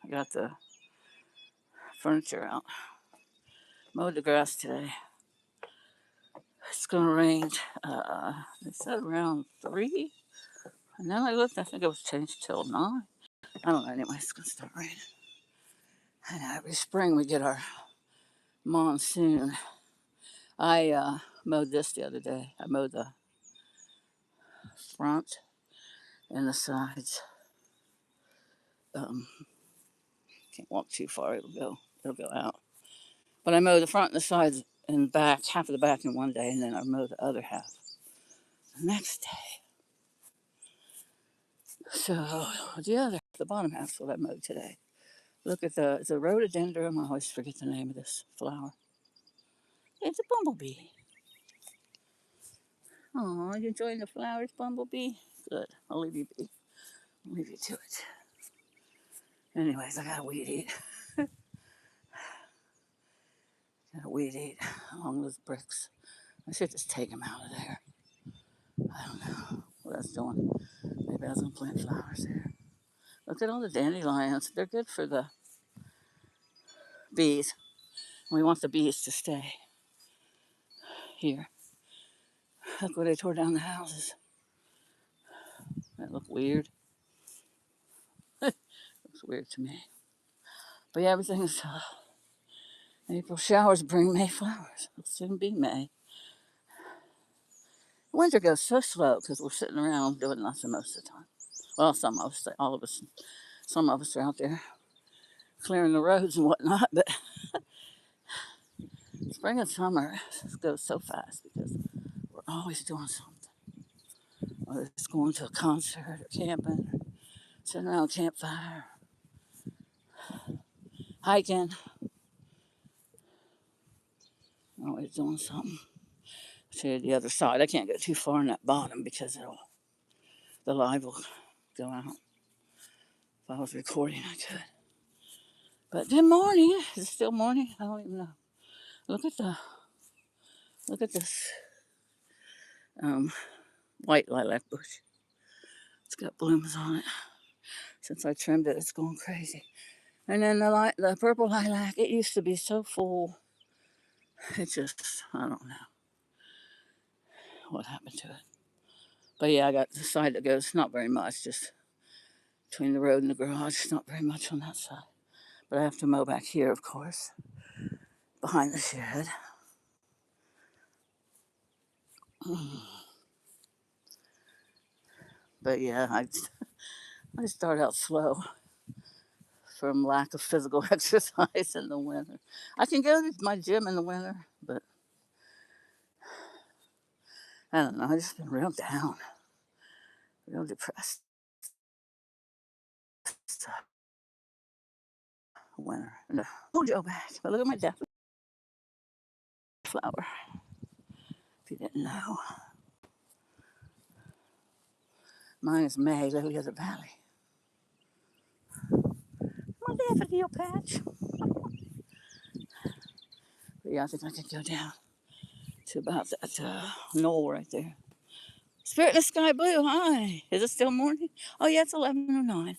I got the furniture out. Mowed the grass today. It's gonna rain. They said around 3. And then I looked, I think it was changed till 9. I don't know, anyway, it's gonna start raining. And every spring we get our monsoon. I mowed this the other day. I mowed the front and the sides. Um, can't walk too far, it'll go out. But I mowed the front and the sides and back, half of the back in one day, and then I mowed the other half the next day. So the bottom half's what I mowed today. Look at it's a rhododendron. I always forget the name of this flower. It's a bumblebee. Oh, you enjoying the flowers, bumblebee? Good. I'll leave you be. I'll leave you to it. Anyways, I got a weed eat. Got a weed eat along those bricks. I should just take them out of there. I don't know what I was doing. Maybe I was gonna plant flowers there. Look at all the dandelions. They're good for the bees. We want the bees to stay here. Look where they tore down the houses. That looked weird. Looks weird to me. But yeah, everything's April showers bring May flowers. It'll soon be May. Winter goes so slow because we're sitting around doing nothing most of the time. Well, all of us, some of us are out there clearing the roads and whatnot. But spring and summer goes so fast because we're always doing something. Whether it's going to a concert or camping, or sitting around a campfire, hiking, always doing something. To the other side, I can't go too far on that bottom because the live will go out. If I was recording, I could. But good morning. Is it still morning? I don't even know. Look at this um, white lilac bush. It's got blooms on it. Since I trimmed it, it's going crazy. And then the purple lilac, it used to be so full. It just, I don't know what happened to it. But yeah, I got the side that goes not very much, just between the road and the garage. Not very much on that side. But I have to mow back here, of course, behind the shed. But yeah, I start out slow from lack of physical exercise in the winter. I can go to my gym in the winter, but I don't know. I just been real down, real depressed. This winter. And Joe back. But look at my death flower. If you didn't know, mine is May, Lily of the Valley. My daffodil patch. But yeah, I think I can go down to about that knoll right there. Spirit in the Sky Blue, hi. Is it still morning? Oh, yeah, it's 11:09.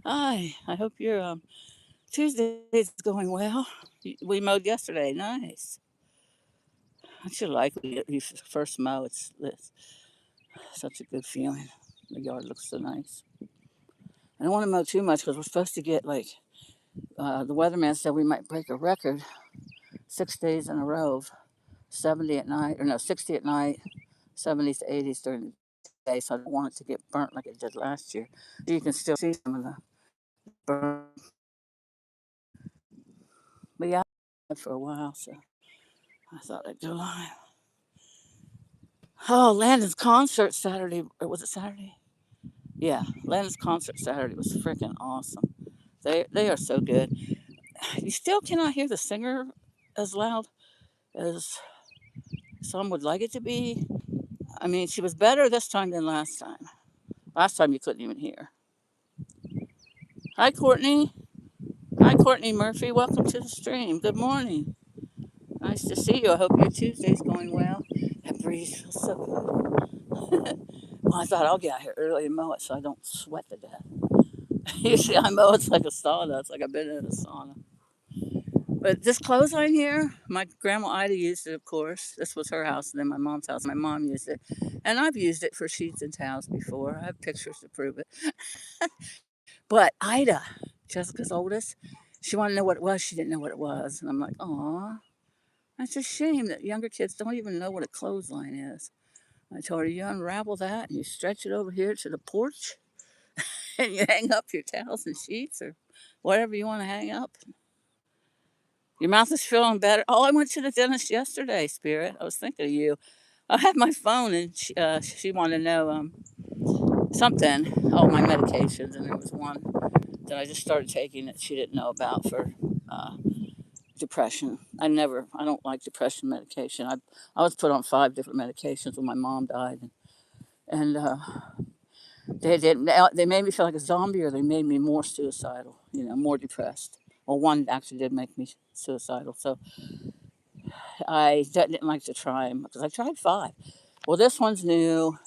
Hi, I hope your Tuesday is going well. We mowed yesterday, nice. I should like when you first mow, it's such a good feeling. The yard looks so nice. I don't want to mow too much because we're supposed to get the weatherman said we might break a record 6 days in a row of 70 at night, or no, 60 at night, 70s to 80s during the day. So I don't want it to get burnt like it did last year. You can still see some of the burn. But yeah, I had for a while, so I thought I'd go live. Oh, Landon's concert Saturday. Or was it Saturday? Yeah, Landon's concert Saturday was freaking awesome. They are so good. You still cannot hear the singer as loud as some would like it to be. I mean, she was better this time than last time. Last time you couldn't even hear. Hi, Courtney. Hi, Courtney Murphy. Welcome to the stream. Good morning. Nice to see you. I hope your Tuesday's going well. That breeze feels so good. Well, I thought I'll get out here early and mow it so I don't sweat to death. Usually I mow, it's like a sauna. It's like I've been in a sauna. But this clothesline here, my grandma Ida used it, of course. This was her house, and then my mom's house. My mom used it, and I've used it for sheets and towels before. I have pictures to prove it. But Ida, Jessica's oldest, she wanted to know what it was. She didn't know what it was, and I'm like, "Aw, that's a shame that younger kids don't even know what a clothesline is." I told her, "You unravel that, and you stretch it over here to the porch, and you hang up your towels and sheets or whatever you want to hang up. Your mouth is feeling better." Oh, I went to the dentist yesterday, Spirit. I was thinking of you. I had my phone, and she wanted to know something, all my medications, and there was one that I just started taking that she didn't know about for uh, depression. I don't like depression medication. I was put on 5 different medications when my mom died, and they didn't. They made me feel like a zombie, or they made me more suicidal. More depressed. Well, one actually did make me suicidal, so I didn't like to try them because I tried 5. Well, this one's new,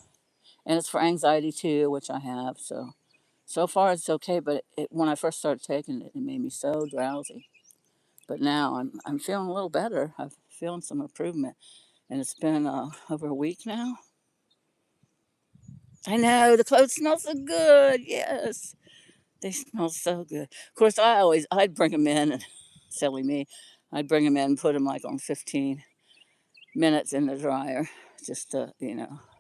and it's for anxiety too, which I have. So far it's okay, but when I first started taking it, it made me so drowsy. But now I'm feeling a little better. I'm feeling some improvement, and it's been over a week now. I know the clothes smell so good. Yes, they smell so good. Of course, I'd bring them in, and silly me, I'd bring them in and put them like on 15 minutes in the dryer, just to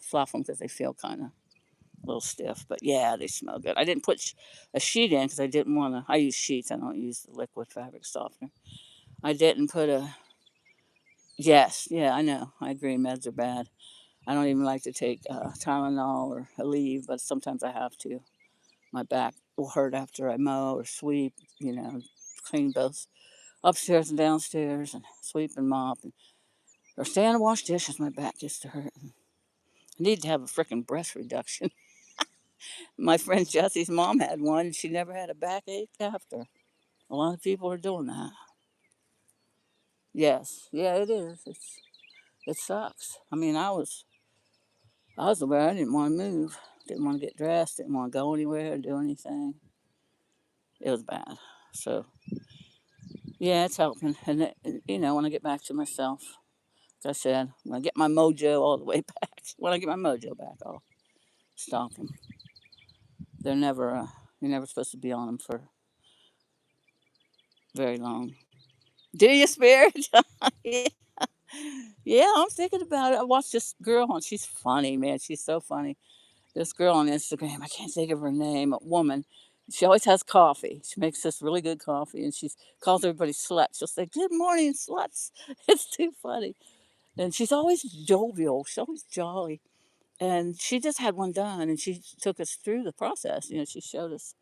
fluff them because they feel kind of a little stiff. But yeah, they smell good. I didn't put a sheet in because I didn't want to. I use sheets. I don't use the liquid fabric softener. I didn't put a. Yes, yeah, I know. I agree. Meds are bad. I don't even like to take Tylenol or Aleve, but sometimes I have to. My back will hurt after I mow or sweep. Clean both upstairs and downstairs, and sweep and mop, or stand and wash dishes. My back gets to hurt. I need to have a freaking breast reduction. My friend Jesse's mom had one, and she never had a backache after. A lot of people are doing that. Yes, yeah, it is. It sucks. I mean, I was aware I didn't want to move, didn't want to get dressed, didn't want to go anywhere, do anything. It was bad. So yeah, it's helping. And when I get back to myself, like I said, when I get my mojo all the way back, when I get my mojo back, I'll stop them. They're never. You're never supposed to be on them for very long. Do you, Spirit? Yeah. Yeah, I'm thinking about it. I watched this girl on. She's funny, man. She's so funny. This girl on Instagram. I can't think of her name. A woman. She always has coffee. She makes this really good coffee, and she calls everybody sluts. She'll say, "Good morning, sluts." It's too funny. And she's always jovial. She's always jolly. And she just had one done, and she took us through the process. She showed us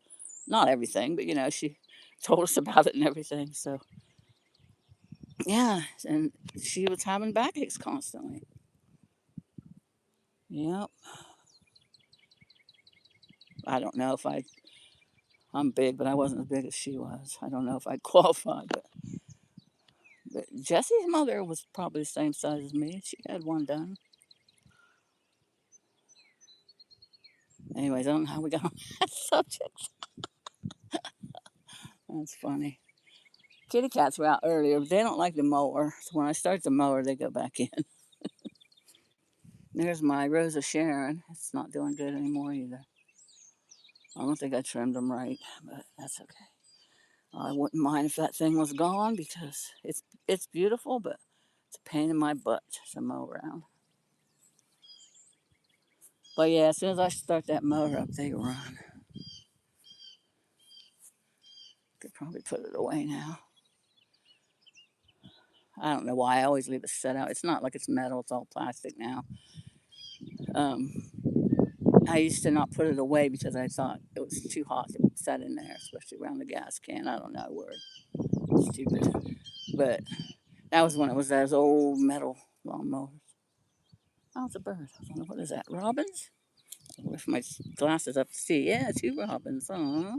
not everything, but she told us about it and everything. So yeah, and she was having backaches constantly. Yep. I don't know if I'm big, but I wasn't as big as she was. I don't know if I'd qualify, but Jesse's mother was probably the same size as me. She had one done. Anyways, I don't know how we got on that subject. That's funny. Kitty cats were out earlier, but they don't like the mower. So when I start the mower, they go back in. There's my Rosa Sharon. It's not doing good anymore either. I don't think I trimmed them right, but that's okay. I wouldn't mind if that thing was gone because it's beautiful, but it's a pain in my butt to mow around. But yeah, as soon as I start that motor up, they run. Could probably put it away now. I don't know why I always leave it set out. It's not like it's metal; it's all plastic now. Um, I used to not put it away because I thought it was too hot to set in there, especially around the gas can. I don't know, word. Stupid. But that was when it was those old metal lawnmowers. Oh, it's a bird. I don't know, what is that? Robins? I'll lift my glasses up to see. Yeah, 2 robins. Aw.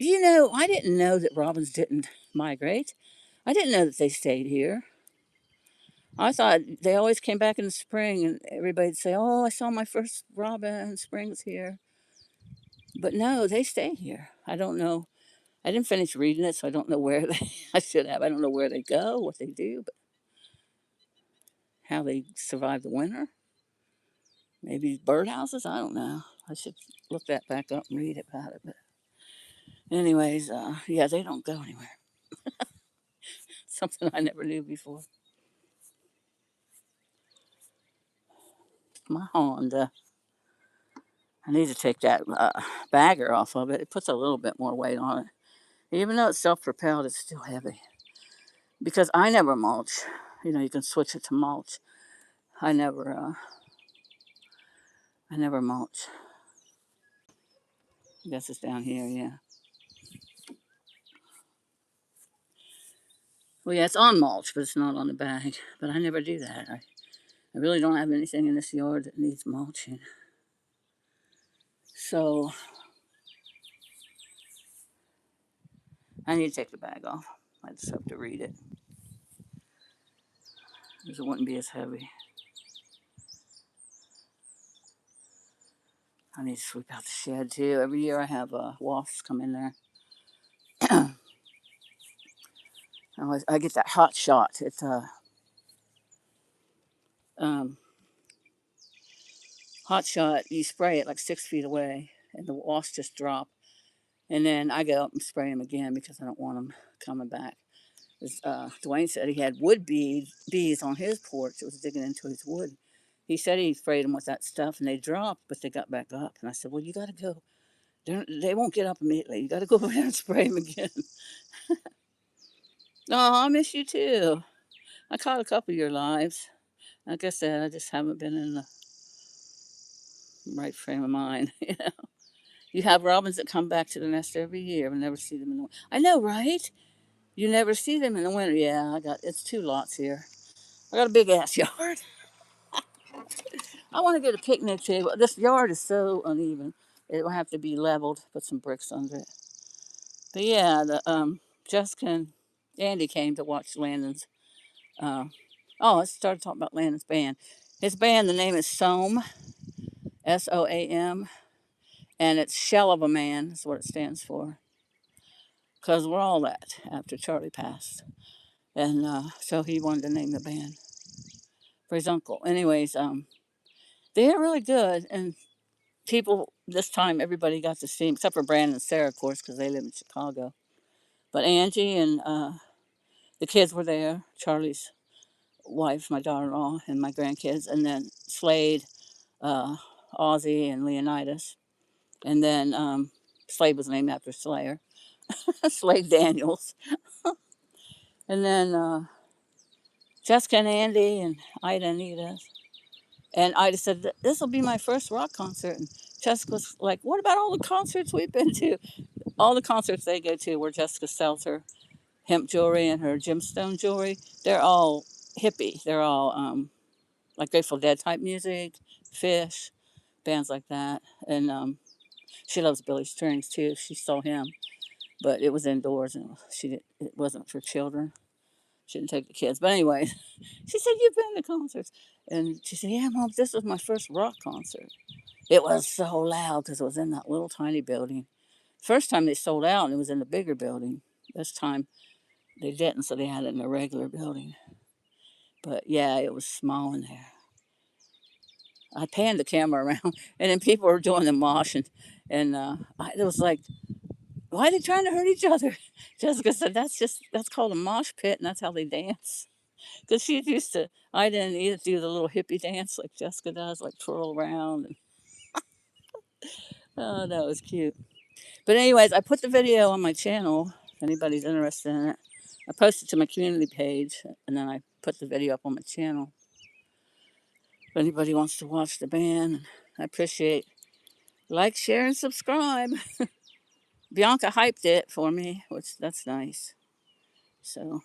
I didn't know that robins didn't migrate. I didn't know that they stayed here. I thought they always came back in the spring, and everybody'd say, "Oh, I saw my first robin. Spring's here." But no, they stay here. I don't know. I didn't finish reading it, so I don't know where they. I should have. I don't know where they go, what they do, but how they survive the winter. Maybe birdhouses. I don't know. I should look that back up and read about it. But anyways, yeah, they don't go anywhere. Something I never knew before. My Honda. I need to take that bagger off of it. It puts a little bit more weight on it. Even though it's self-propelled, it's still heavy. Because I never mulch. You know, you can switch it to mulch. I never, uh, I never mulch. I guess it's down here, yeah. Well, yeah, it's on mulch, but it's not on the bag. But I never do that. I really don't have anything in this yard that needs mulching. So I need to take the bag off. I just have to read it. Because it wouldn't be as heavy. I need to sweep out the shed too. Every year I have wasps come in there. I get that hot shot. It's um, hot shot. You spray it like 6 feet away, and the wasps just drop. And then I go up and spray them again because I don't want them coming back. Dwayne said he had wood bees on his porch that was digging into his wood. He said he sprayed them with that stuff and they dropped, but they got back up. And I said, well, you got to go. They won't get up immediately. You got to go over there and spray them again. Oh, I miss you too. I caught a couple of your lives. Like I said, I just haven't been in the right frame of mind. You know, you have robins that come back to the nest every year. I never see them in the. I know, right? You never see them in the winter. Yeah, it's 2 lots here. I got a big ass yard. I want to get a picnic table. This yard is so uneven. It will have to be leveled. Put some bricks under it. But yeah, the Jessica and Andy came to watch Landon's. Uh, I started talking about Landon's band. His band, the name is Soam, SOAM, and it's Shell of a Man. Is what it stands for. Because we're all that after Charlie passed, and so he wanted to name the band for his uncle. Anyways, they're really good, and people this time everybody got to see him except for Brandon and Sarah, of course, because they live in Chicago. But Angie and the kids were there. Charlie's wife, my daughter-in-law, and my grandkids, and then Slade, uh, Ozzy, and Leonidas, and then Slade was named after Slayer, Slade Daniels, and then Jessica and Andy and Ida and Edith. And Ida said, "This will be my first rock concert." And Jessica was like, "What about all the concerts we've been to?" All the concerts they go to where Jessica sells her hemp jewelry and her gemstone jewelry, they're all hippie. They're all like Grateful Dead type music, Fish, bands like that. And she loves Billy Strings too. She saw him, but it was indoors and it wasn't for children. She didn't take the kids. But anyway, she said, "You've been to concerts." And she said, "Yeah, Mom, this was my first rock concert." It was so loud because it was in that little tiny building. First time they sold out and it was in the bigger building. This time they didn't, so they had it in a regular building. But yeah, it was small in there. I panned the camera around, and then people were doing the mosh, and it was like, why are they trying to hurt each other? Jessica said, that's called a mosh pit, and that's how they dance. Because she used to, I didn't either do the little hippie dance like Jessica does, like twirl around. And, oh, that was cute. But anyways, I put the video on my channel if anybody's interested in it. I posted to my community page, and then I put the video up on my channel. If anybody wants to watch the band, I appreciate like, share, and subscribe. Bianca hyped it for me, which that's nice. So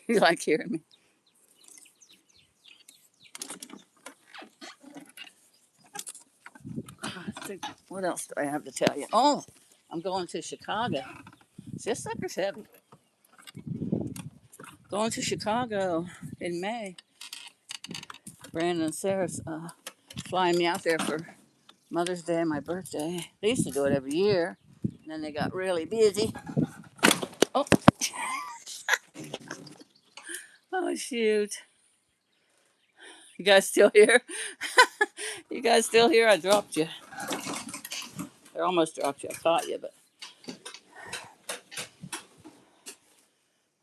you like hearing me. What else do I have to tell you? Oh, I'm going to Chicago. This sucker's heavy. Going to Chicago in May. Brandon and Sarah's flying me out there for Mother's Day and my birthday. They used to do it every year, and then they got really busy. Oh, oh shoot! You guys still here? You guys still here? I dropped you. I almost dropped you. I caught you, but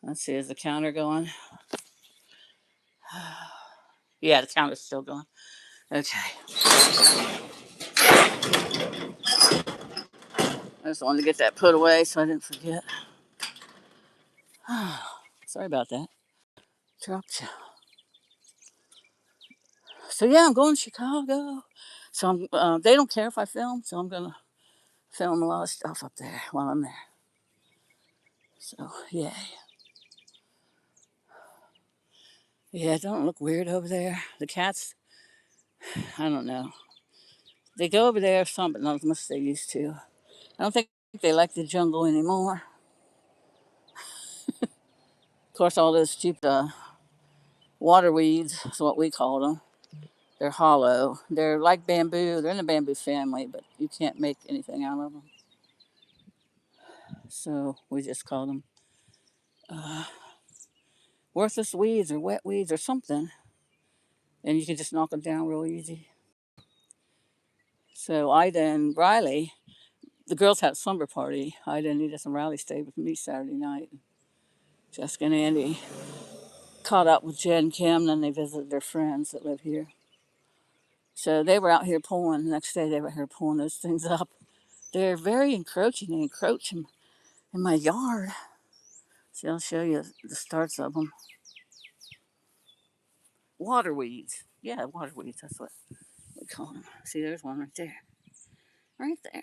let's see. Is the counter going? Yeah, the counter's still going. Okay. I just wanted to get that put away so I didn't forget. Sorry about that. Dropped you. So yeah, I'm going to Chicago. So they don't care if I film, so I'm gonna film a lot of stuff up there while I'm there. So yeah, yeah. Don't look weird over there. The cats, I don't know. They go over there some, but not as much as they used to. I don't think they like the jungle anymore. Of course, all those stupid water weeds is what we call them. They're hollow. They're like bamboo. They're in the bamboo family, but you can't make anything out of them. So we just call them uh, worthless weeds or wet weeds or something. And you can just knock them down real easy. So Ida and Riley, the girls had a slumber party. Ida and Edith and Riley stayed with me Saturday night. Jessica and Andy caught up with Jed and Kim, then they visited their friends that live here. So they were out here pulling. The next day they were here pulling those things up. They're very encroaching. They encroach in my yard. See, I'll show you the starts of them. Water weeds. Yeah, water weeds. That's what we call them. See, there's one right there. Right there.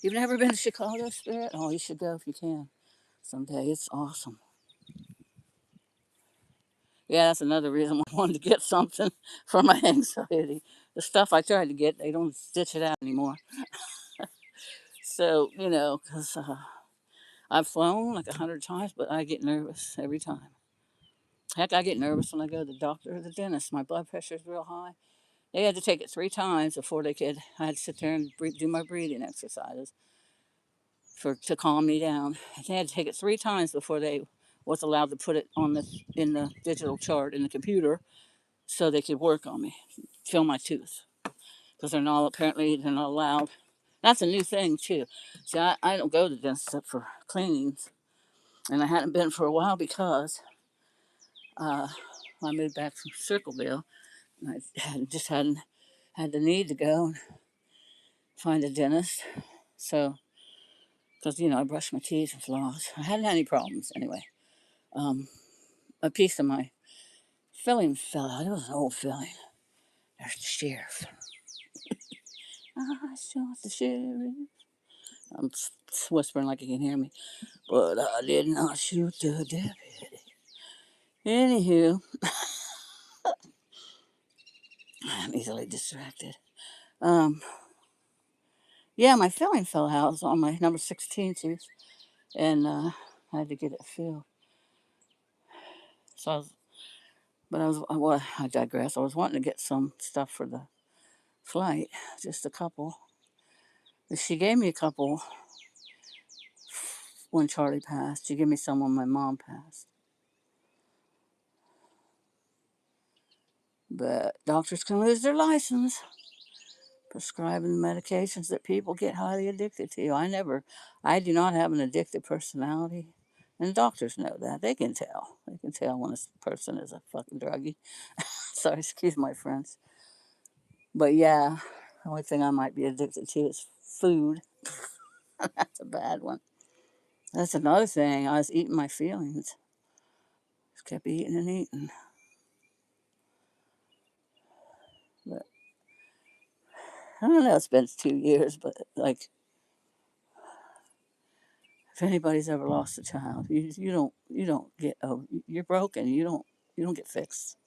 You've never been to Chicago, Spirit? Oh, you should go if you can someday. It's awesome. Yeah, that's another reason I wanted to get something for my anxiety. The stuff I tried to get, they don't stitch it out anymore. So, because I've flown like 100 times, but I get nervous every time. Heck, I get nervous when I go to the doctor or the dentist. My blood pressure is real high. They had to take it 3 times before they could. I had to sit there and do my breathing exercises to calm me down. They had to take it 3 times before they was allowed to put it on in the digital chart in the computer, so they could work on me, feel my tooth, because they're not allowed. That's a new thing too. See, I don't go to the dentist except for cleanings, and I hadn't been for a while because uh, I moved back from Circleville, and I just hadn't had the need to go and find a dentist. So, because I brush my teeth and floss, I hadn't had any problems anyway. Um, a piece of my filling fell out. It was an old filling. There's the sheriff. I shot the sheriff. I'm whispering like you can hear me. But I did not shoot the deputy. Anywho, I'm easily distracted. Um, yeah, my filling fell out. It was on my number 16 tooth, and I had to get it filled. So I digress. I was wanting to get some stuff for the flight, just a couple. She gave me a couple when Charlie passed. She gave me some when my mom passed. But doctors can lose their license prescribing medications that people get highly addicted to. I do not have an addictive personality. And doctors know that. They can tell. They can tell when a person is a fucking druggie. Sorry, excuse my French. But yeah, the only thing I might be addicted to is food. That's a bad one. That's another thing. I was eating my feelings. Just kept eating and eating. But I don't know. It's been 2 years, but like, if anybody's ever lost a child, you don't get you're broken. You don't get fixed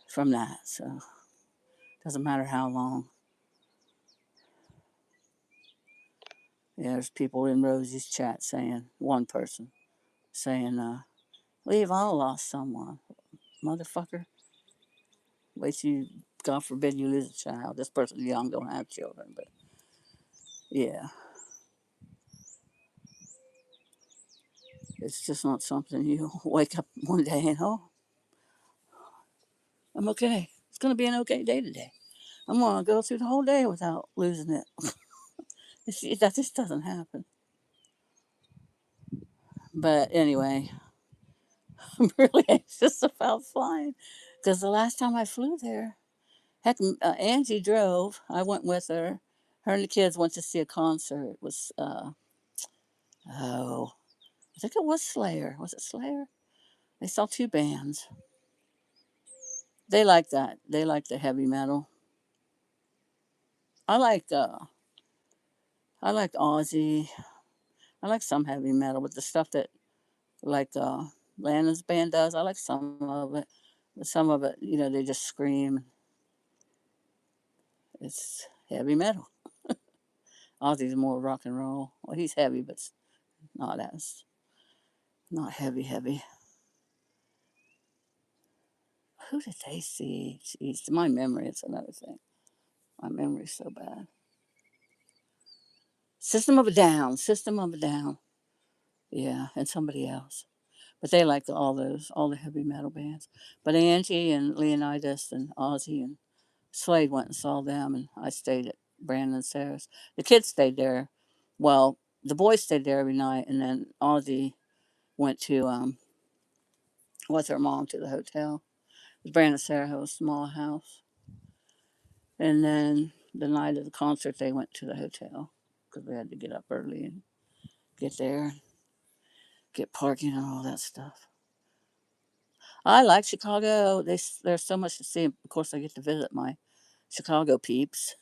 from that. So it doesn't matter how long. Yeah, there's people in Rosie's chat saying, one person saying, we've all lost someone. Motherfucker, wait till you, God forbid you lose a child. This person's young, don't have children, but yeah, it's just not something you wake up one day and, oh, I'm okay. It's going to be an okay day today. I'm going to go through the whole day without losing it. That just doesn't happen. But anyway, I'm really anxious about flying because the last time I flew there, heck, Angie drove. I went with her. Her and the kids went to see a concert. It was, oh, I think it was Slayer. Was it Slayer? They saw two bands. They like that. They like the heavy metal. I like, I like Ozzy. I like some heavy metal, but the stuff that like Lana's band does, I like some of it. But some of it, they just scream. It's heavy metal. Ozzy's more rock and roll. Well, he's heavy, but not as not heavy heavy. Who did they see? Jeez, my memory is another thing. My memory's so bad. System of a Down. System of a Down. Yeah, and somebody else. But they like all the heavy metal bands. But Angie and Leonidas and Ozzy and Slade went and saw them, and I stayed at Brandon and Sarah's. The kids stayed there. Well, the boys stayed there every night, and then Ozzy went to with her mom to the hotel. Brandon and Sarah have a small house, and then the night of the concert, they went to the hotel because we had to get up early and get there, get parking and all that stuff. I like Chicago. There's so much to see. Of course, I get to visit my Chicago peeps.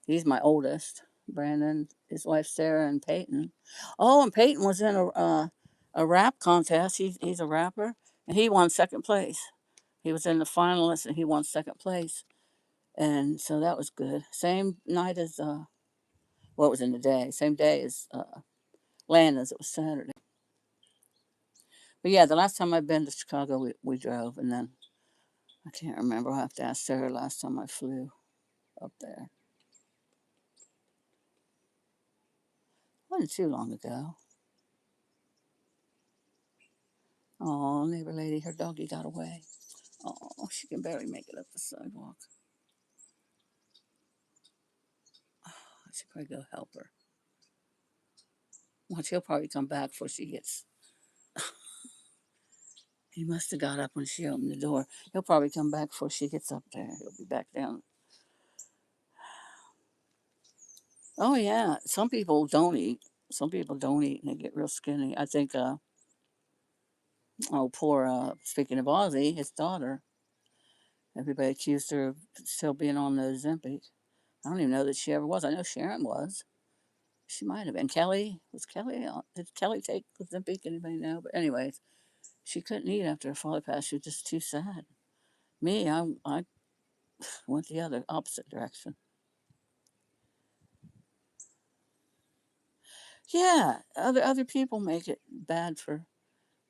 He's my oldest. Brandon, his wife Sarah, and Peyton. Oh, and Peyton was in a rap contest. He's a rapper, and he won second place. He was in the finalists, and he won second place. And so that was good. Same night as well, it was in the day. Same day as Landon's. It was Saturday. But yeah, the last time I've been to Chicago, we drove, and then I can't remember. I'll have to ask Sarah last time I flew up there. Wasn't too long ago. Oh, neighbor lady, her doggy got away. Oh, she can barely make it up the sidewalk. I should probably go help her. Well, she'll probably come back before she gets. He must have got up when she opened the door. He'll probably come back before she gets up there. He'll be back down. Oh yeah, some people don't eat. Some people don't eat and they get real skinny. I think. Oh, poor. Speaking of Ozzy, his daughter. Everybody accused her of still being on the Ozempic. I don't even know that she ever was. I know Sharon was. She might have been. Kelly was Kelly. Did Kelly take Ozempic? Anybody know? But anyways, she couldn't eat after her father passed. She was just too sad. Me, I went the other opposite direction. Yeah, other people make it bad for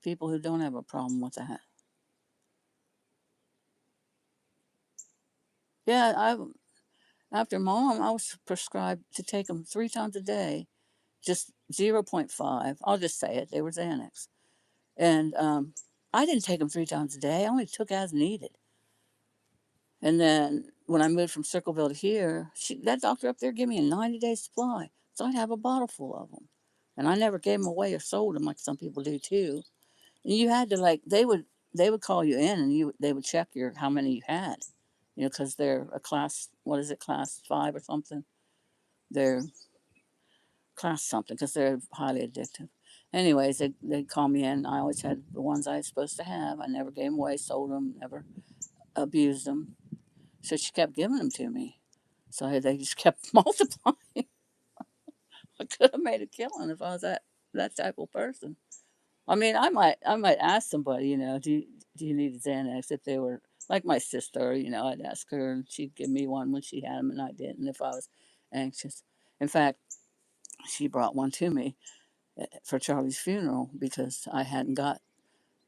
people who don't have a problem with that. Yeah, I after mom, I was prescribed to take them 3 times a day, just 0.5. I'll just say it. They were Xanax, and I didn't take them 3 times a day. I only took as needed. And then when I moved from Circleville to here, that doctor up there gave me a 90-day supply. So I'd have a bottle full of them. And I never gave them away or sold them like some people do too. And you had to they would call you in and they would check your how many you had. Because they're a class, what is it, class 5 or something? They're class something because they're highly addictive. Anyways, they'd call me in. I always had the ones I was supposed to have. I never gave them away, sold them, never abused them. So she kept giving them to me. So they just kept multiplying. I could have made a killing if I was that type of person. I mean, I might ask somebody, do you need a Xanax if they were like my sister, I'd ask her and she'd give me one when she had them and I didn't if I was anxious. In fact, she brought one to me for Charlie's funeral because I hadn't got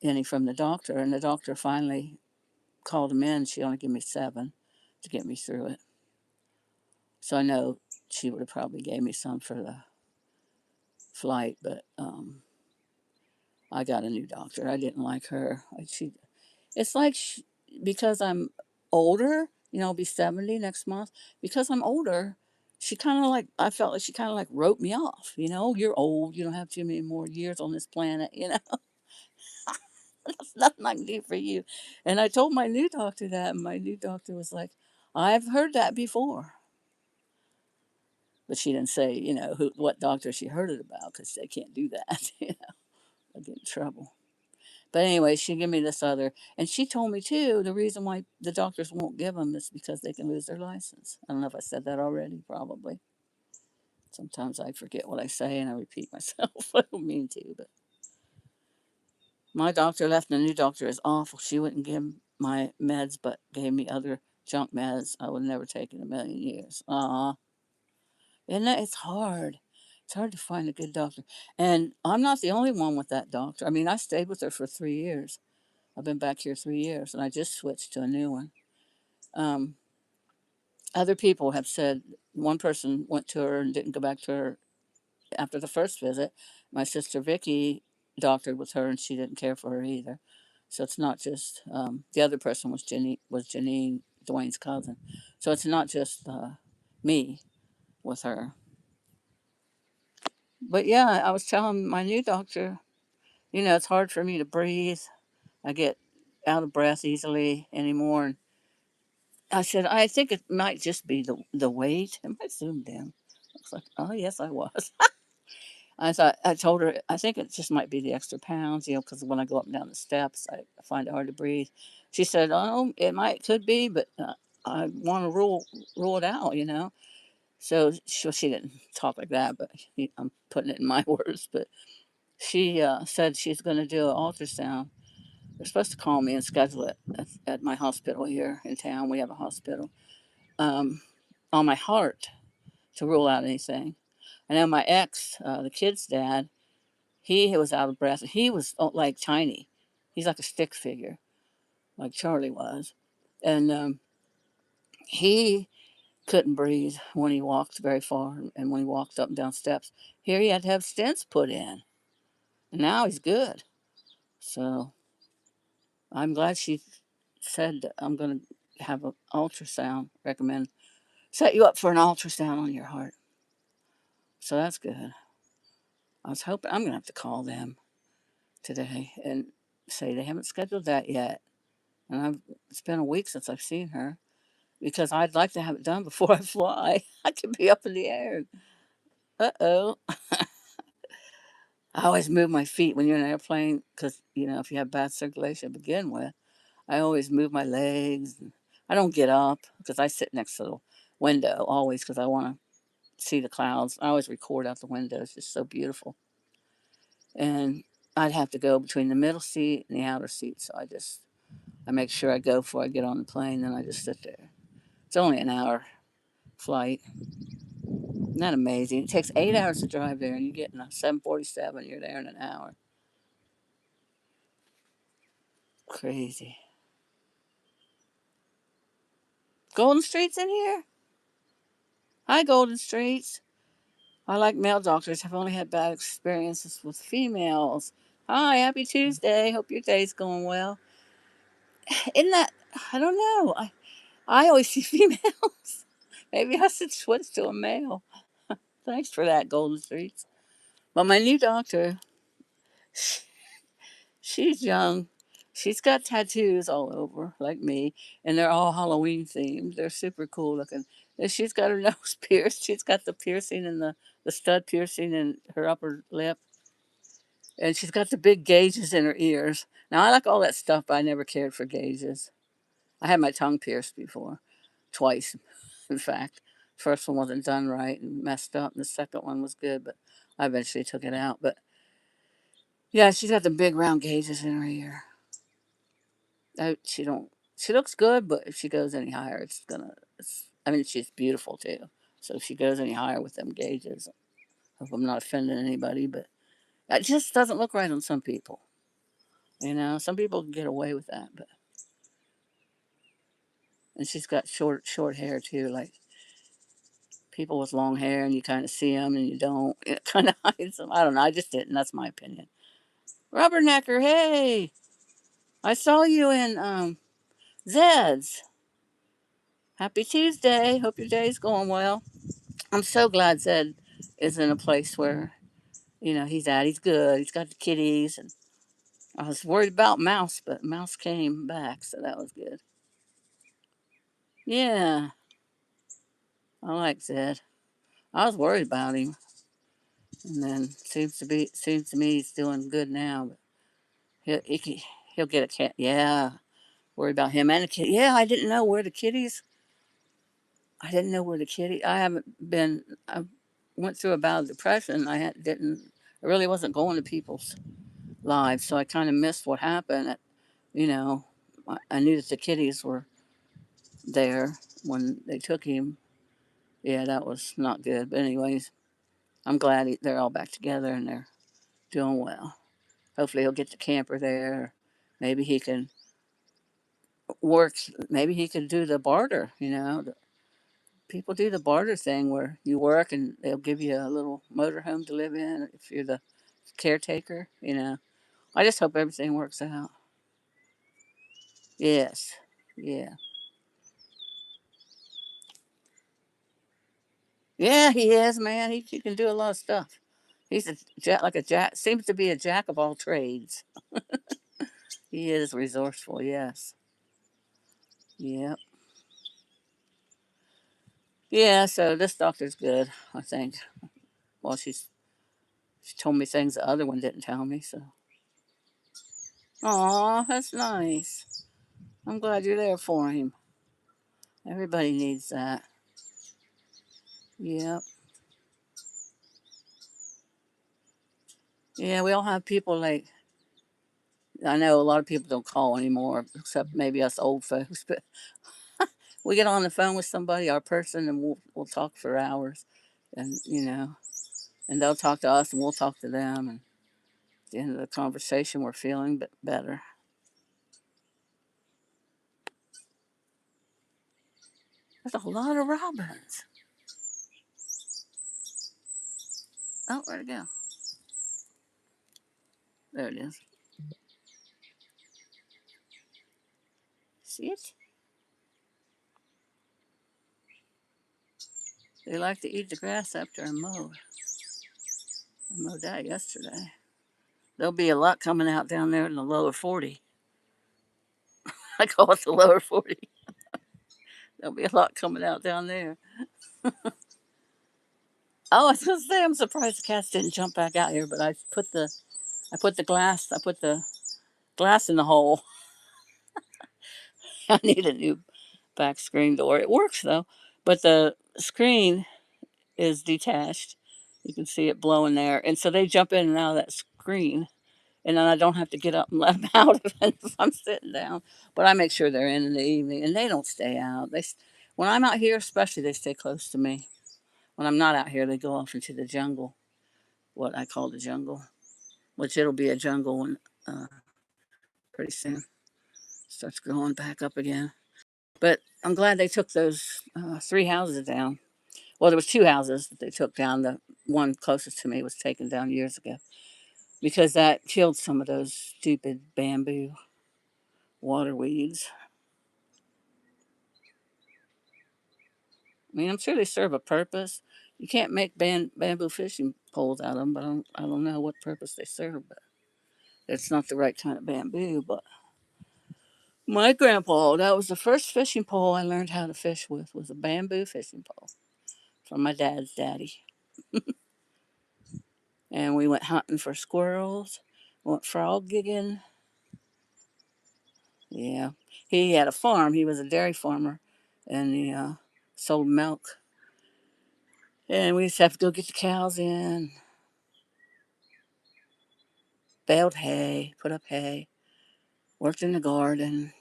any from the doctor, and the doctor finally called him in. She only gave me 7 to get me through it. So I know she would have probably gave me some for the flight, but I got a new doctor. I didn't like her. It's like because I'm older, I'll be 70 next month. Because I'm older, she kind of like, I felt like she kind of like wrote me off. You're old. You don't have too many more years on this planet. That's nothing I can do for you. And I told my new doctor that, and my new doctor was like, I've heard that before. But she didn't say, what doctor she heard it about because they can't do that. I get in trouble. But anyway, she gave me this other, and she told me too the reason why the doctors won't give them is because they can lose their license. I don't know if I said that already, probably. Sometimes I forget what I say and I repeat myself. I don't mean to, but my doctor left, and the new doctor is awful. She wouldn't give my meds, but gave me other junk meds I would never take in a million years. And it's hard. It's hard to find a good doctor. And I'm not the only one with that doctor. I mean, I stayed with her for 3 years. I've been back here 3 years, and I just switched to a new one. Um, Other people have said one person went to her and didn't go back to her after the first visit. My sister Vicky doctored with her, and she didn't care for her either. So it's not just the other person was Janine Dwayne's cousin. So it's not just me with her. But yeah, I was telling my new doctor, it's hard for me to breathe. I get out of breath easily anymore. And I said, I think it might just be the weight. Am I zoomed in? Looks like, oh, yes, I was. I told her, I think it just might be the extra pounds, because when I go up and down the steps, I find it hard to breathe. She said, oh, could be, but I want to rule it out. So she didn't talk like that, but I'm putting it in my words. But she said she's going to do an ultrasound. They're supposed to call me and schedule it at my hospital here in town. We have a hospital um, on my heart to rule out anything. I know my ex, the kid's dad, he was out of breath. He was like tiny. He's like a stick figure, like Charlie was. And he couldn't breathe when he walked very far and when he walked up and down steps. Here he had to have stents put in. And now he's good. So I'm glad she said I'm going to have an ultrasound, recommend, set you up for an ultrasound on your heart. So that's good. I was hoping I'm going to have to call them today and say they haven't scheduled that yet. And it's been a week since I've seen her because I'd like to have it done before I fly. I could be up in the air. Uh-oh. I always move my feet when you're in an airplane because, if you have bad circulation to begin with, I always move my legs. I don't get up because I sit next to the window always because I want to see the clouds. I always record out the window. It's just so beautiful. And I'd have to go between the middle seat and the outer seat. So I make sure I go before I get on the plane. Then I just sit there. It's only an hour flight. Isn't that amazing? It takes 8 hours to drive there, and you get in a 747. You're there in an hour. Crazy. Golden Street's in here. Hi, Golden Streets. I like male doctors. I've only had bad experiences with females. Hi, happy Tuesday. Hope your day's going well. Isn't that? I don't know. I always see females. Maybe I should switch to a male. Thanks for that, Golden Streets. But my new doctor, she's young. She's got tattoos all over, like me, and they're all Halloween themed. They're super cool looking. And she's got her nose pierced. She's got the piercing and the stud piercing in her upper lip. And she's got the big gauges in her ears. Now, I like all that stuff, but I never cared for gauges. I had my tongue pierced before, twice, in fact. First one wasn't done right and messed up, and the second one was good, but I eventually took it out. But yeah, she's got the big round gauges in her ear. She don't. She looks good, but if she goes any higher, I mean, she's beautiful too. So if she goes any higher with them gauges, Hope I'm not offending anybody, but it just doesn't look right on some people. Some people can get away with that, but and she's got short hair too, like people with long hair, and you kind of see them and you don't. It kind of hides them. I don't know. I just didn't. That's my opinion. Rubbernecker, hey, I saw you in Zed's. Happy Tuesday. Hope your day's going well. I'm so glad Zed is in a place where he's at. He's good. He's got the kitties, and I was worried about Mouse, but Mouse came back, so that was good. Yeah, I like Zed. I was worried about him, and then seems to me he's doing good now. But he'll get a cat. Yeah, worried about him and the kid. Yeah, I didn't know where the kitties. I didn't know where the kitty. I haven't been. I went through a bout of depression. Didn't. I really wasn't going to people's lives, so I kind of missed what happened. You know, I knew that the kitties were there when they took him. Yeah, that was not good. But anyways, I'm glad they're all back together and they're doing well. Hopefully he'll get the camper there. Maybe he can work. Maybe he could do the barter. People do the barter thing where you work and they'll give you a little motorhome to live in if you're the caretaker. I just hope everything works out. Yes. Yeah. Yeah, he is, man. He can do a lot of stuff. He's a jack, like a jack. Seems to be a jack of all trades. He is resourceful. Yes. Yep. Yeah. So this doctor's good. I think. Well, she told me things the other one didn't tell me. So. Aw, that's nice. I'm glad you're there for him. Everybody needs that. Yep. Yeah. We all have people like. I know a lot of people don't call anymore, except maybe us old folks. But we get on the phone with somebody, our person, and we'll talk for hours, and and they'll talk to us, and we'll talk to them, and at the end of the conversation, we're feeling better. There's a lot of robins. Oh, where'd it go? There it is. See it? They like to eat the grass after I mow. I mowed that yesterday. There'll be a lot coming out down there in the lower 40. I call it the lower 40. There'll be a lot coming out down there. Oh, I was gonna say I'm surprised the cats didn't jump back out here, but I put the glass in the hole. I need a new back screen door. It works though, but the screen is detached. You can see it blowing there, and so they jump in and out of that screen, and then I don't have to get up and let them out if I'm sitting down. But I make sure they're in the evening, and they don't stay out. When I'm out here, especially, they stay close to me. When I'm not out here, they go off into the jungle, what I call the jungle, which it'll be a jungle when pretty soon starts growing back up again. But I'm glad they took those three houses down. Well, there was two houses that they took down. The one closest to me was taken down years ago because that killed some of those stupid bamboo water weeds. I mean, I'm sure they serve a purpose. You can't make bamboo fishing poles out of them, but I don't know what purpose they serve. But it's not the right kind of bamboo. But my grandpa, that was the first fishing pole I learned how to fish with, was a bamboo fishing pole from my dad's daddy. And we went hunting for squirrels, went frog gigging. Yeah, he had a farm. He was a dairy farmer, and he sold milk. And we used to have to go get the cows in, baled hay, put up hay, worked in the garden.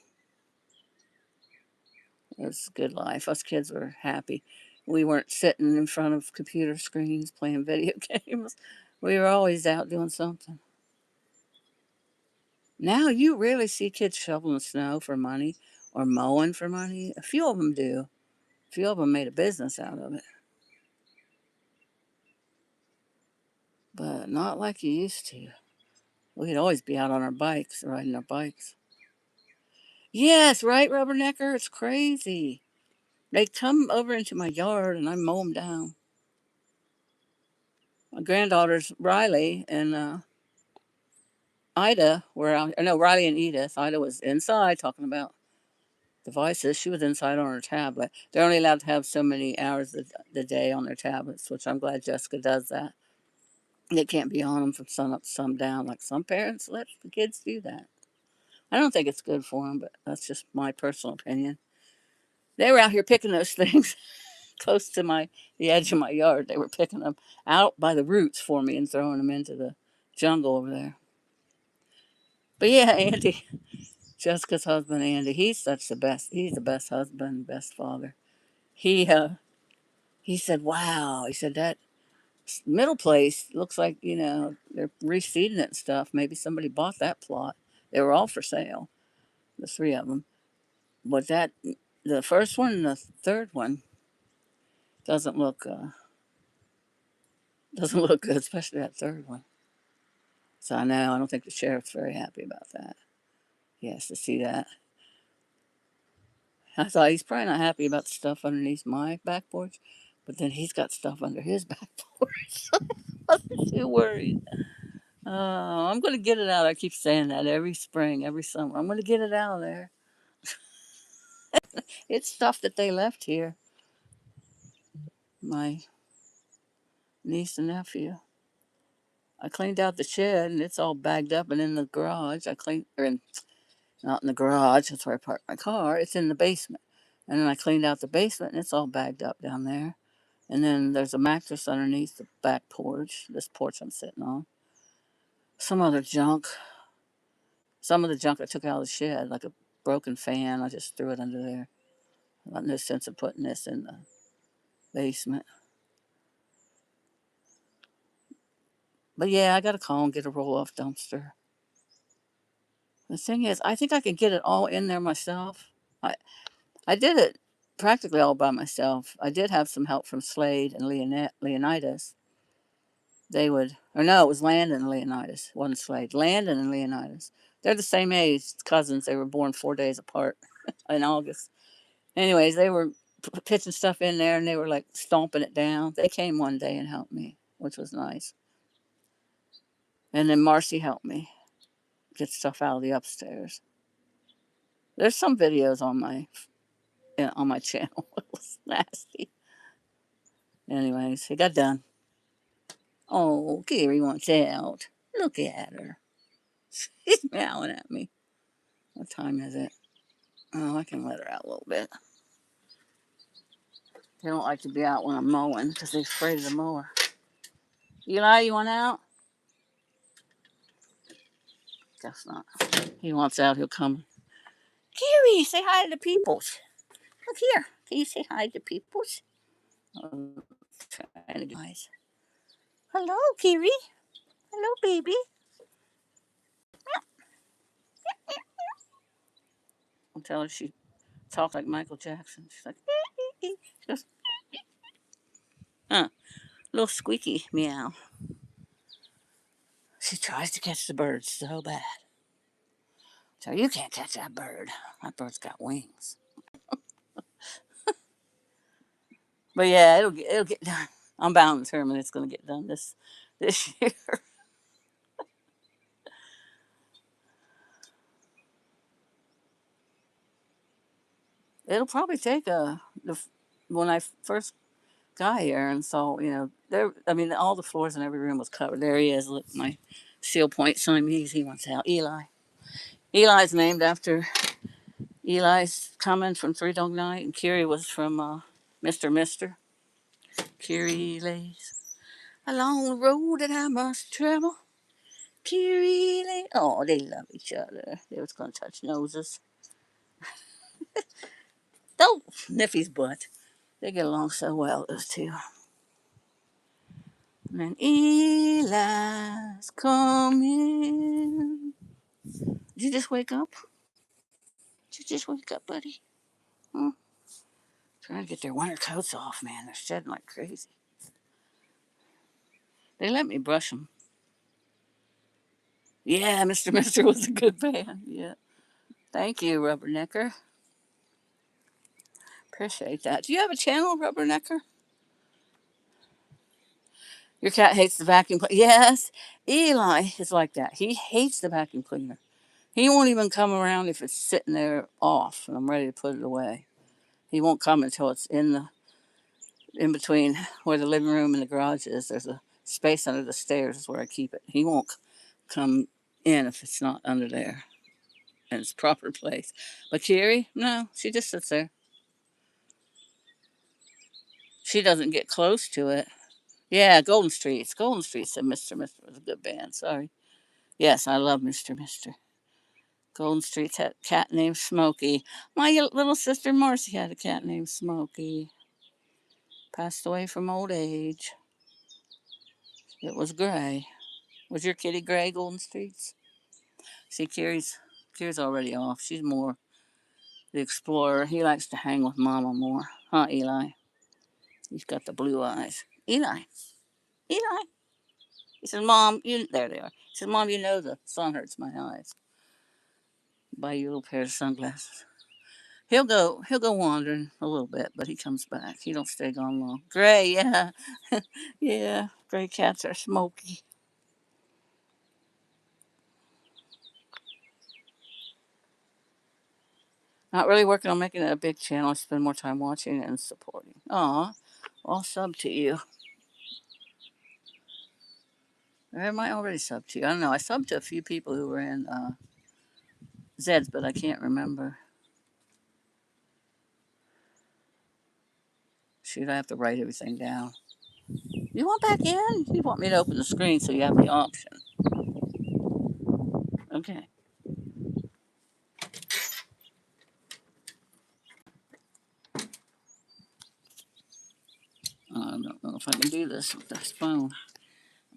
It was a good life. Us kids were happy. We weren't sitting in front of computer screens playing video games. We were always out doing something. Now you rarely see kids shoveling snow for money or mowing for money. A few of them do. A few of them made a business out of it, but not like you used to. We'd always be out on our bikes, riding our bikes. Yes, right, Rubbernecker? It's crazy. They come over into my yard and I mow them down. My granddaughters, Riley and Ida, were out. No, Riley and Edith. Ida was inside talking about devices. She was inside on her tablet. They're only allowed to have so many hours the day on their tablets, which I'm glad Jessica does that. They can't be on them from sun up, sun down, like some parents let the kids do that. I don't think it's good for them, but that's just my personal opinion. They were out here picking those things close to the edge of my yard. They were picking them out by the roots for me and throwing them into the jungle over there. But yeah, Andy, Jessica's husband, Andy, he's such the best. He's the best husband, best father. He he said, "Wow," he said, "that middle place looks like they're reseeding it and stuff. Maybe somebody bought that plot. They were all for sale, the three of them. But the first one and the third one doesn't look doesn't look good, especially that third one. So I know I don't think the sheriff's very happy about that. He has to see that. I thought he's probably not happy about the stuff underneath my back porch, but then he's got stuff under his back porch. I'm too worried. I'm going to get it out. I keep saying that every spring, every summer. I'm going to get it out of there. It's stuff that they left here. My niece and nephew. I cleaned out the shed and it's all bagged up and in the garage. Not in the garage, that's where I parked my car. It's in the basement. And then I cleaned out the basement and it's all bagged up down there. And then there's a mattress underneath the back porch, this porch I'm sitting on. Some other junk. Some of the junk I took out of the shed, like a broken fan. I just threw it under there. I got no sense of putting this in the basement. But yeah, I got to call and get a roll off dumpster. The thing is, I think I could get it all in there myself. I, I did it practically all by myself. I did have some help from Slade and Leonidas. They would, or no, it was Landon and Leonidas, wasn't Slade. Landon and Leonidas. They're the same age, cousins. They were born 4 days apart in August. Anyways, they were pitching stuff in there and they were like stomping it down. They came one day and helped me, which was nice. And then Marcy helped me get stuff out of the upstairs. There's some videos on my channel. It was nasty. Anyways, it got done. Oh, Gary wants out. Look at her. She's meowing at me. What time is it? Oh, I can let her out a little bit. They don't like to be out when I'm mowing because they're afraid of the mower. Eli, you want out? Guess not. He wants out, he'll come. Gary, say hi to the peoples. Look here. Can you say hi to peoples? I'm trying to get eyes. Hello, Gary. Hello, baby. I'll tell her she talk like Michael Jackson. She's like, she goes, little squeaky meow. She tries to catch the bird so bad. So you can't catch that bird. That bird's got wings. But yeah, it'll get done. I'm bound and determined it's gonna get done this year. It'll probably take when I first got here and saw there. I mean, all the floors in every room was covered. There he is. Look, my seal point showing me he wants out. Eli. Eli's named after Eli's coming from Three Dog Night, and Kiri was from Mr. Mister. Kiri lays along the road that I must travel. Kiri lay. Oh, they love each other. They was gonna touch noses. Don't sniff his butt. They get along so well, those two. And then Eli's coming. Did you just wake up? Did you just wake up, buddy? Huh? Trying to get their winter coats off, man. They're shedding like crazy. They let me brush them. Yeah, Mr. Mister was a good band. Yeah. Thank you, Rubbernecker. Appreciate that. Do you have a channel, Rubbernecker? Your cat hates the vacuum cleaner. Yes, Eli is like that. He hates the vacuum cleaner. He won't even come around if it's sitting there off and I'm ready to put it away. He won't come until it's in between where the living room and the garage is. There's a space under the stairs is where I keep it. He won't come in if it's not under there in its proper place. But Kiri, no, she just sits there. She doesn't get close to it. Yeah, Golden Streets. Golden Streets said Mr. Mister was a good band. Sorry. Yes, I love Mr. Mister. Golden Streets had a cat named Smokey. My little sister Marcy had a cat named Smokey. Passed away from old age. It was gray. Was your kitty gray, Golden Streets? See, Kiri's already off. She's more the explorer. He likes to hang with Mama more. Huh, Eli? He's got the blue eyes. Eli. Eli. He says, Mom, you there they are. He says, Mom, you know the sun hurts my eyes. Buy you a little pair of sunglasses. He'll go wandering a little bit, but he comes back. He don't stay gone long. Gray, yeah. Yeah. Gray cats are smoky. Not really working on making it a big channel. I spend more time watching and supporting. Aw. I'll sub to you. Or am I already subbed to you? I don't know. I subbed to a few people who were in Zeds, but I can't remember. Shoot, I have to write everything down. You want back in? You want me to open the screen so you have the option. Okay. I don't know if I can do this with this phone.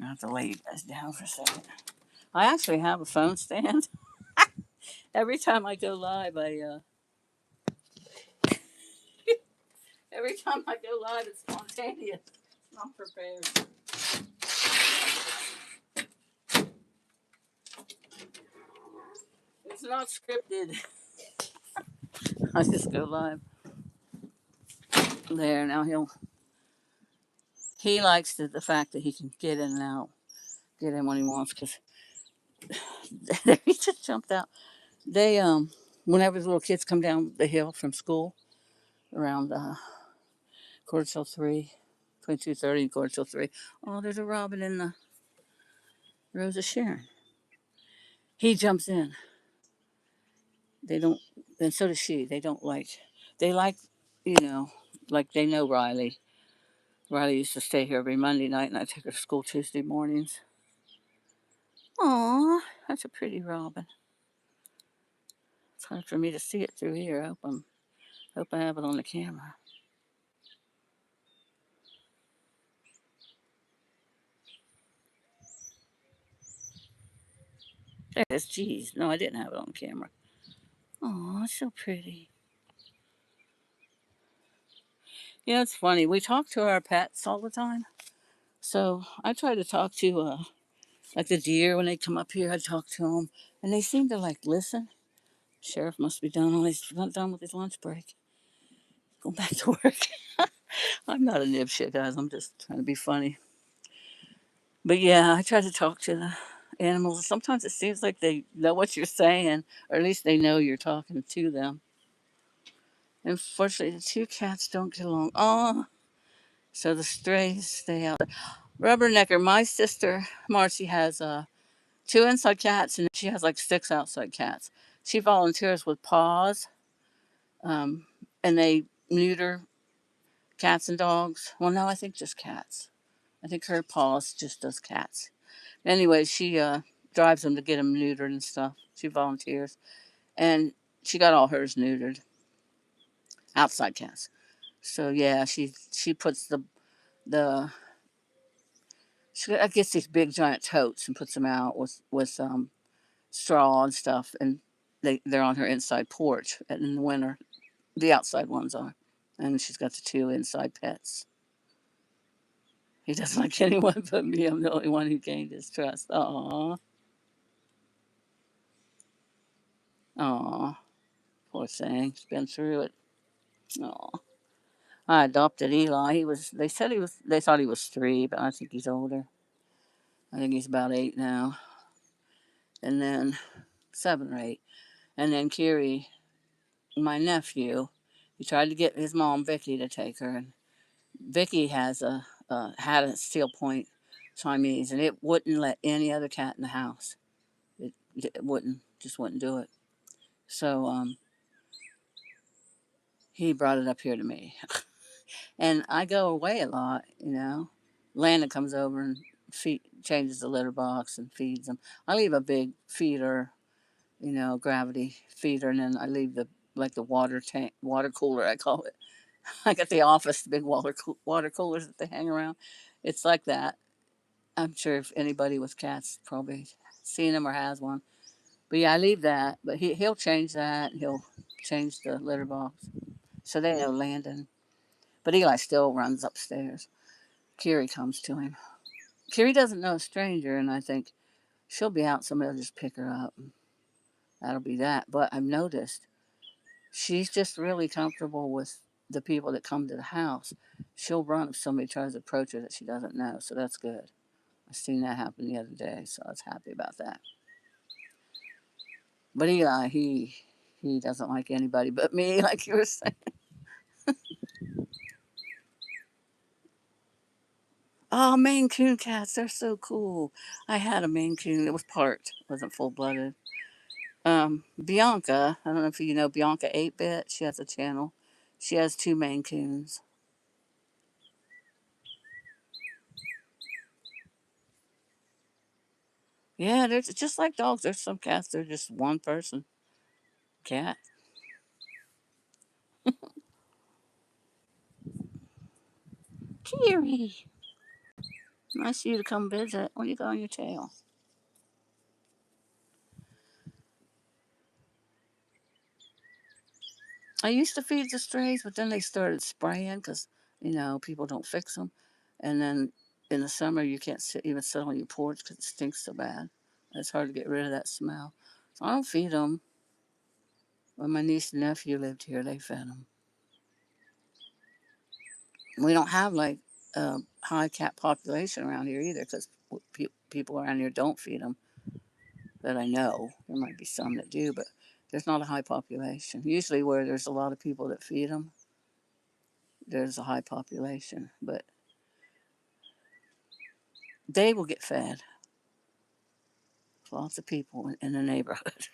I have to lay you guys down for a second. I actually have a phone stand. Every time I go live, every time I go live, it's spontaneous. It's not prepared. It's not scripted. I just go live. There, now he likes the fact that he can get in and out, get in when he wants, because he just jumped out. They whenever the little kids come down the hill from school around quarter till 3, between 2:30 and quarter till 3. Oh, there's a robin in the Rosa Sharon. He jumps in. They don't, and so does she. They like, you know, like they know Riley. Riley used to stay here every Monday night, and I take her to school Tuesday mornings. Aw, that's a pretty robin. It's hard for me to see it through here. Hope I have it on the camera. There it is. Jeez, no, I didn't have it on camera. Oh, it's so pretty. You know, it's funny. We talk to our pets all the time. So I try to talk to, like the deer when they come up here. I talk to them, and they seem to like listen. Sheriff must be done with his lunch break. Going back to work. I'm not a dipshit, guys. I'm just trying to be funny. But yeah, I try to talk to the animals. Sometimes it seems like they know what you're saying, or at least they know you're talking to them. Unfortunately, the two cats don't get along. Oh, so the strays stay out. Rubbernecker, my sister Marcy has two inside cats, and she has like six outside cats. She volunteers with Paws, um, and they neuter cats and dogs. Well, no, I think just cats. I think her Paws just does cats. Anyway, she drives them to get them neutered and stuff. She volunteers, and she got all hers neutered, outside cats. So yeah, she puts the I gets these big giant totes and puts them out with straw and stuff, and they're on her inside porch. And in the winter, the outside ones are, and she's got the two inside pets. He doesn't like anyone but me. I'm the only one who gained his trust. Aw, aw, poor thing. He's been through it. Aw. I adopted Eli. They said they thought he was 3, but I think he's older. I think he's about 8 now. And then 7 or 8. And then Kiri, my nephew, he tried to get his mom, Vicky, to take her. And Vicky had a steel point Siamese, and it wouldn't let any other cat in the house. It wouldn't, just wouldn't do it. So he brought it up here to me. And I go away a lot, you know. Lana comes over and changes the litter box and feeds them. I leave a big feeder, gravity feeder, and then I leave the water tank, water cooler, I call it. Like at the office, the big water coolers that they hang around. It's like that. I'm sure if anybody with cats probably seen them or has one. But yeah, I leave that. But he'll change that. He'll change the litter box. So they know Landon. But Eli still runs upstairs. Kiri comes to him. Kiri doesn't know a stranger, and I think she'll be out. Somebody will just pick her up. That'll be that. But I've noticed she's just really comfortable with the people that come to the house. She'll run if somebody tries to approach her that she doesn't know. So that's good. I seen that happen the other day, so I was happy about that. But Eli, he doesn't like anybody but me, like you were saying. Oh, Maine Coon cats, they're so cool. I had a Maine Coon. It was part, wasn't full blooded. Bianca, I don't know if you know Bianca 8-Bit. She has a channel. She has 2 Maine Coons. Yeah, there's just like dogs. There's some cats. They're just one person cat. Kiri, nice of you to come visit. What do you got on your tail? I used to feed the strays, but then they started spraying because people don't fix them, and then in the summer you can't even sit on your porch because it stinks so bad. It's hard to get rid of that smell. So I don't feed them. When my niece and nephew lived here, they fed them. We don't have like a high cat population around here either because people around here don't feed them that I know. There might be some that do, but there's not a high population. Usually, where there's a lot of people that feed them, there's a high population. But they will get fed. Lots of people in the neighborhood.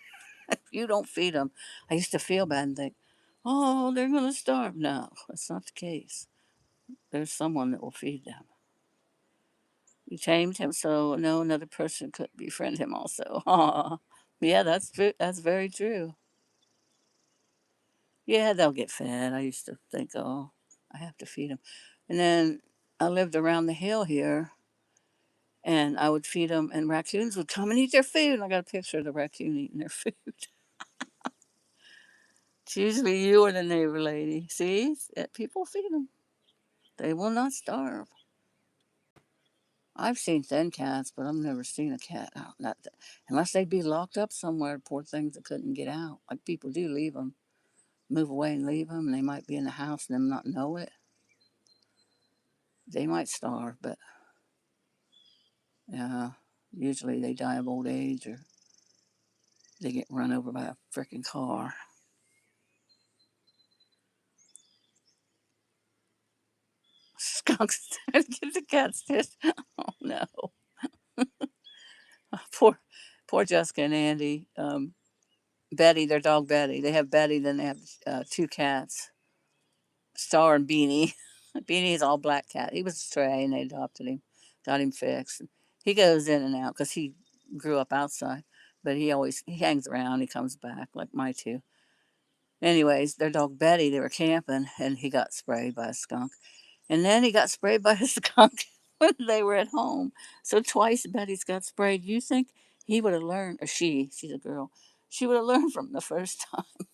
If you don't feed them, I used to feel bad and think, oh, they're going to starve. No, that's not the case. There's someone that will feed them. You tamed him so no another person could befriend him also. Aw. Yeah, that's true. That's very true. Yeah, they'll get fed. I used to think, oh, I have to feed them. And then I lived around the hill here, and I would feed them, and raccoons would come and eat their food. And I got a picture of the raccoon eating their food. It's usually you or the neighbor lady. See, people feed them. They will not starve. I've seen thin cats, but I've never seen a cat out. Unless they'd be locked up somewhere, poor things that couldn't get out. Like people do leave them, move away and leave them, and they might be in the house and them not know it. They might starve, but usually they die of old age or they get run over by a freaking car. Skunks trying to get the cat stitched. Oh no. poor poor Jessica and Andy. Betty, their dog Betty. They have Betty, then they have 2 cats, Star and Beanie. Beanie is all black cat. He was a stray and they adopted him, got him fixed. He goes in and out because he grew up outside, but he hangs around. He comes back like my 2. Anyways, their dog Betty, they were camping and he got sprayed by a skunk. And then he got sprayed by a skunk when they were at home. So twice Betty's got sprayed. You think he would have learned, or she's a girl, she would have learned from the first time,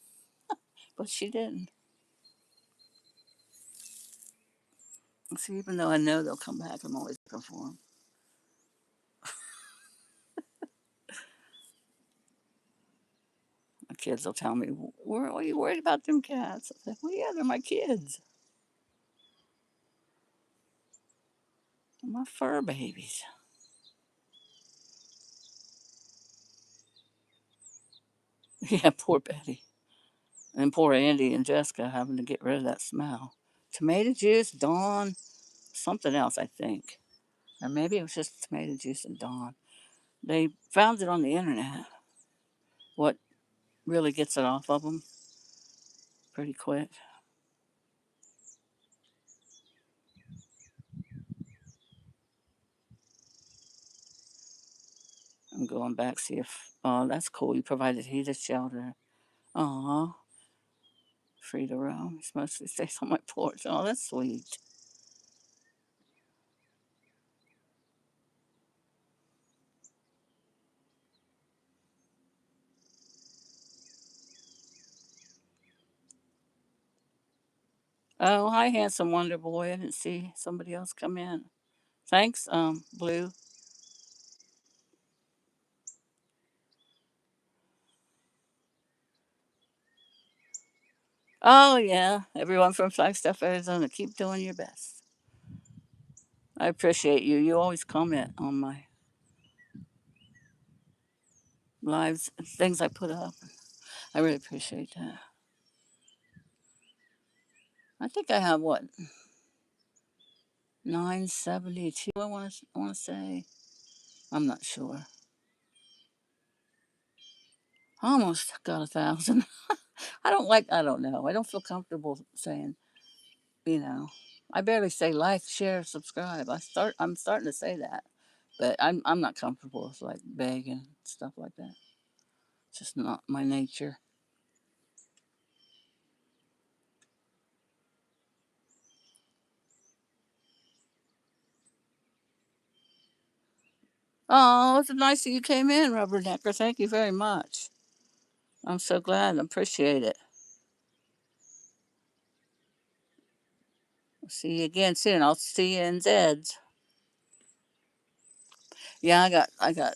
but she didn't. So even though I know they'll come back, I'm always looking for them. My kids will tell me, "Where are you worried about them cats?" I say, "Well, yeah, they're my kids, they're my fur babies." Yeah, poor Betty. And poor Andy and Jessica having to get rid of that smell. Tomato juice, Dawn, something else, I think. Or maybe it was just tomato juice and Dawn. They found it on the internet. What really gets it off of them pretty quick. I'm going back, see if, oh, that's cool. You provided heated shelter. Aw, free to roam. It's mostly stays on my porch. Oh, that's sweet. Oh, hi, handsome wonder boy. I didn't see somebody else come in. Thanks, Blue. Oh, yeah. Everyone from Flagstaff, Arizona, keep doing your best. I appreciate you. You always comment on my lives, things I put up. I really appreciate that. I think I have what, 972. I want to say. I'm not sure. I almost got 1,000. I don't like. I don't know. I don't feel comfortable saying. You know, I barely say like, share, subscribe. I'm starting to say that, but I'm not comfortable with like begging stuff like that. It's just not my nature. Oh, it's nice that you came in, Rubbernecker. Thank you very much. I'm so glad. I appreciate it. I'll see you again soon. I'll see you in Zed's. Yeah, I got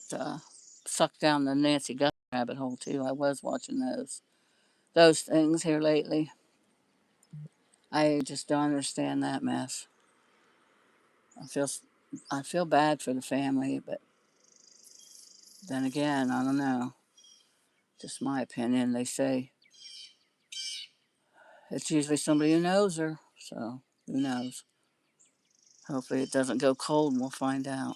sucked down the Nancy Gunn rabbit hole too. I was watching those things here lately. I just don't understand that mess. I feel I feel bad for the family, but then again, I don't know. Just my opinion. They say it's usually somebody who knows her, so who knows? Hopefully, it doesn't go cold, and we'll find out.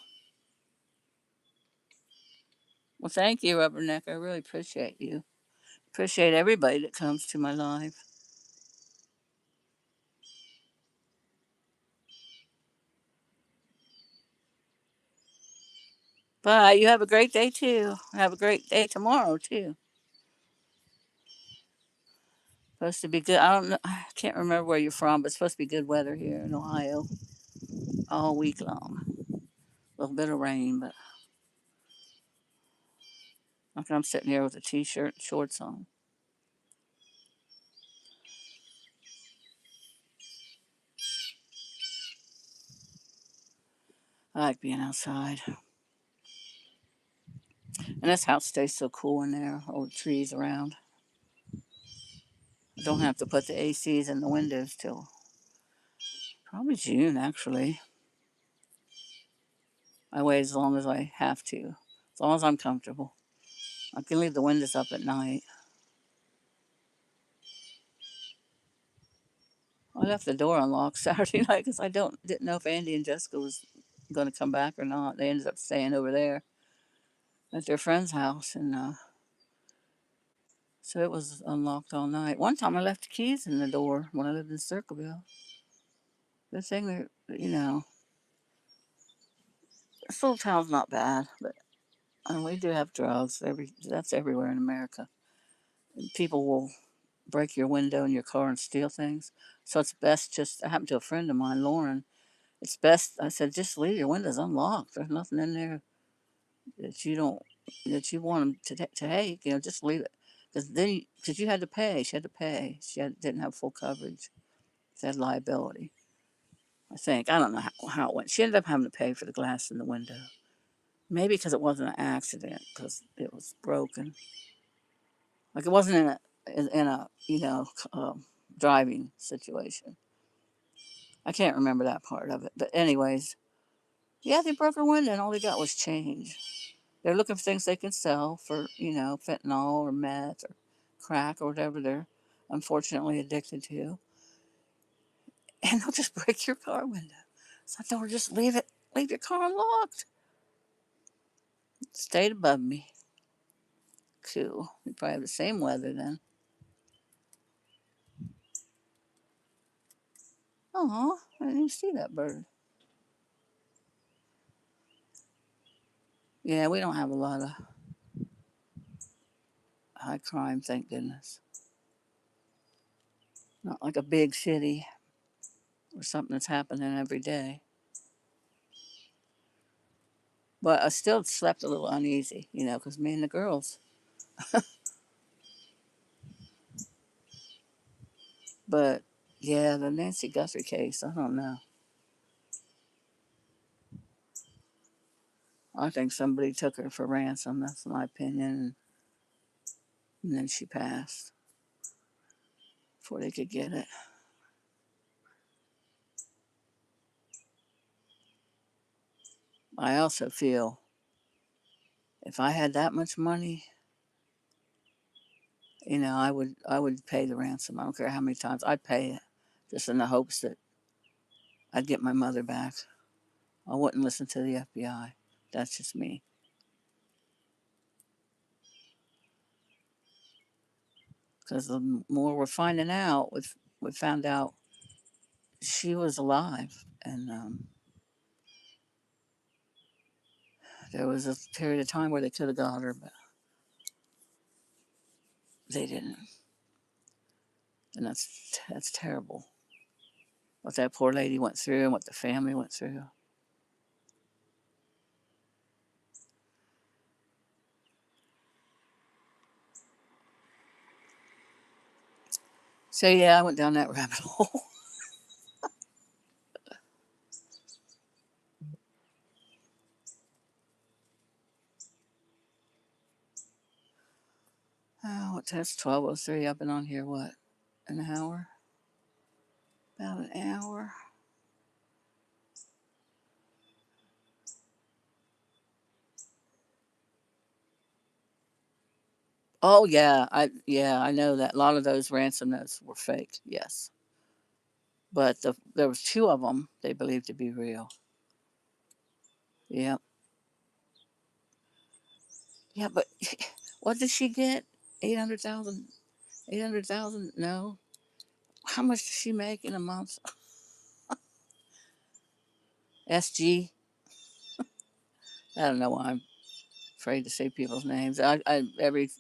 Well, thank you, Rubberneck. I really appreciate you. Appreciate everybody that comes to my live. Bye. You have a great day too. Have a great day tomorrow too. Supposed to be good. I don't know. I can't remember where you're from, but it's supposed to be good weather here in Ohio all week long. A little bit of rain, but I'm sitting here with a t-shirt and shorts on. I like being outside, and this house stays so cool in there. All the trees around. I don't have to put the ACs in the windows till probably June. Actually, I wait as long as I have to, as long as I'm comfortable. I can leave the windows up at night. I left the door unlocked Saturday night because I didn't know if Andy and Jessica was going to come back or not. They ended up staying over there at their friend's house, and so it was unlocked all night. One time I left the keys in the door when I lived in Circleville. The thing that this little town's not bad, but we do have drugs. That's everywhere in America. People will break your window in your car and steal things. So it's best just, it happened to a friend of mine, Lauren. It's best, I said, just leave your windows unlocked. There's nothing in there that you don't, that you want them to take, just leave it. Because you had to pay. She had to pay. Didn't have full coverage. She had liability. I think. I don't know how it went. She ended up having to pay for the glass in the window. Maybe because it wasn't an accident, because it was broken. Like it wasn't in a driving situation. I can't remember that part of it. But anyways, yeah, they broke her window and all they got was change. They're looking for things they can sell for, fentanyl or meth or crack or whatever they're unfortunately addicted to. And they'll just break your car window. So I told her, just leave your car unlocked. It stayed above me. Cool. We probably have the same weather then. Oh, I didn't even see that bird. Yeah, we don't have a lot of high crime, thank goodness. Not like a big city or something that's happening every day. But I still slept a little uneasy, because me and the girls. But yeah, the Nancy Guthrie case, I don't know. I think somebody took her for ransom. That's my opinion. And then she passed before they could get it. I also feel if I had that much money, I would pay the ransom. I don't care how many times I'd pay it, just in the hopes that I'd get my mother back. I wouldn't listen to the FBI. That's just me. Because the more we're finding out, we found out she was alive, and there was a period of time where they could have got her, but they didn't, and that's terrible. What that poor lady went through and what the family went through. So yeah, I went down that rabbit hole. Oh, what time? It's 12:03. I've been on here what, an hour? About an hour. Oh yeah, I know that a lot of those ransom notes were fake. Yes, but there was two of them they believed to be real. Yeah, yeah, but what did she get? 800,000. 800,000? No. How much does she make in a month? SG. I don't know why I'm afraid to say people's names. Every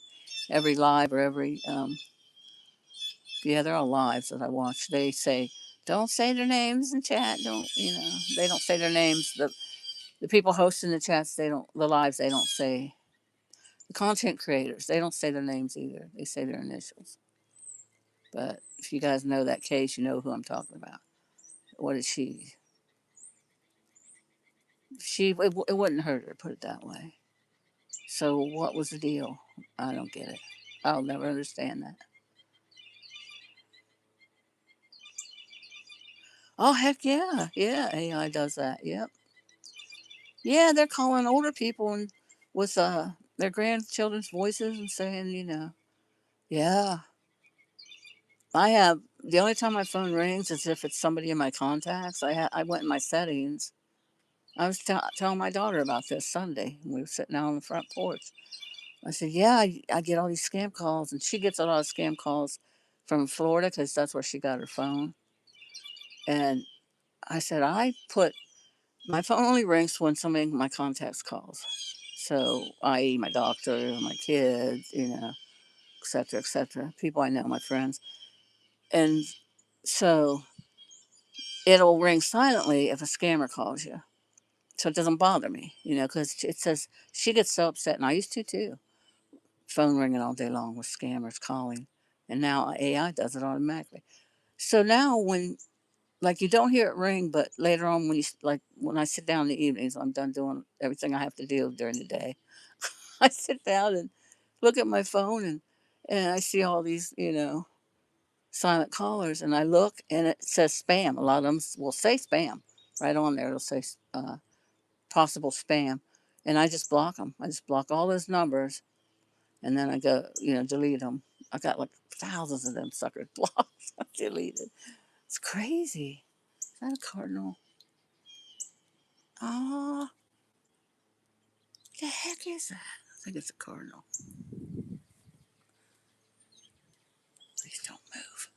live or every yeah, they're all lives that I watch. They say, don't say their names in chat. Don't, they don't say their names. The people hosting the chats, the lives, they don't say. The content creators, they don't say their names either. They say their initials. But if you guys know that case, you know who I'm talking about. What did she? It wouldn't hurt her, put it that way. So what was the deal? I don't get it. I'll never understand that. Oh heck yeah, yeah. AI does that. Yep. Yeah, they're calling older people and with their grandchildren's voices and saying, yeah. I have the only time my phone rings is if it's somebody in my contacts. I went in my settings. I was telling my daughter about this Sunday. We were sitting out on the front porch. I said, yeah, I get all these scam calls, and she gets a lot of scam calls from Florida because that's where she got her phone. And I said, I put my phone only rings when somebody in my contacts calls. So, i.e., my doctor, my kids, etc., etc. People I know, my friends. And so it'll ring silently if a scammer calls you. So it doesn't bother me, because it says she gets so upset, and I used to too. Phone ringing all day long with scammers calling. And now AI does it automatically. So now like you don't hear it ring, but later on when I sit down in the evenings, I'm done doing everything I have to do during the day. I sit down and look at my phone and I see all these, silent callers, and I look and it says spam. A lot of them will say spam right on there. It'll say possible spam, and I just block them. I just block all those numbers, and then I go, delete them. I got like thousands of them suckers blocked. I deleted. It's crazy. Is that a cardinal? Oh, the heck is that? I think it's a cardinal. Please don't move.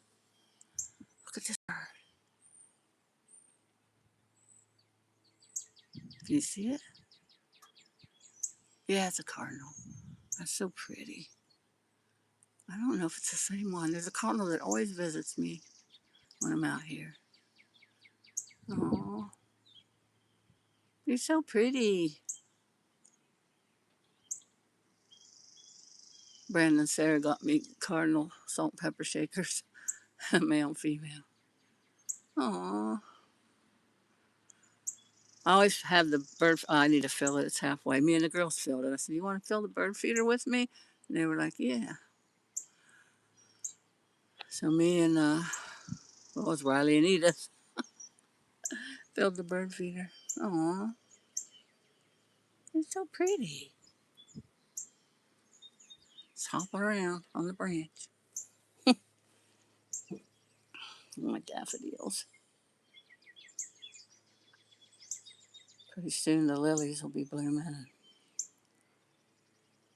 Look at this bird. Can you see it? Yeah, it's a cardinal. That's so pretty. I don't know if it's the same one. There's a cardinal that always visits me when I'm out here. Oh, you're so pretty. Brandon and Sarah got me cardinal salt and pepper shakers, male and female. Oh, I always have the bird. I need to fill it. It's halfway. Me and the girls filled it. I said, "You want to fill the bird feeder with me?" And they were like, "Yeah." So me and what was Riley and Edith filled the bird feeder. Oh, it's so pretty. It's hopping around on the branch. My daffodils. Pretty soon the lilies will be blooming.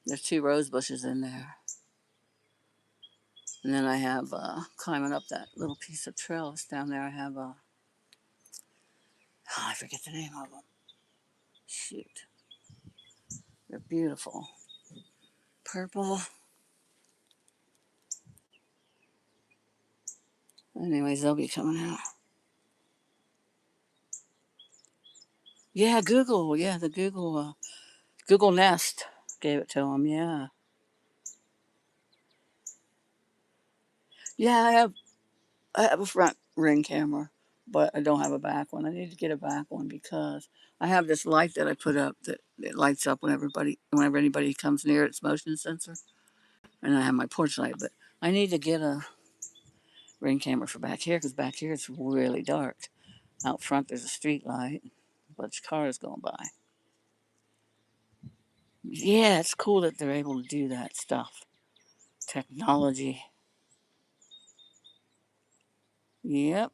There's 2 rose bushes in there. And then I have, climbing up that little piece of trellis down there, I have oh, I forget the name of them. Shoot. They're beautiful. Purple. Anyways, they'll be coming out. Yeah, Google. Yeah, the Google Nest gave it to them. Yeah. Yeah, I have a front ring camera, but I don't have a back one. I need to get a back one because I have this light that I put up that it lights up whenever anybody comes near it. It's motion sensor, and I have my porch light. But I need to get a ring camera for back here because back here it's really dark. Out front there's a street light, a bunch of cars going by. Yeah, it's cool that they're able to do that stuff. Technology. Yep.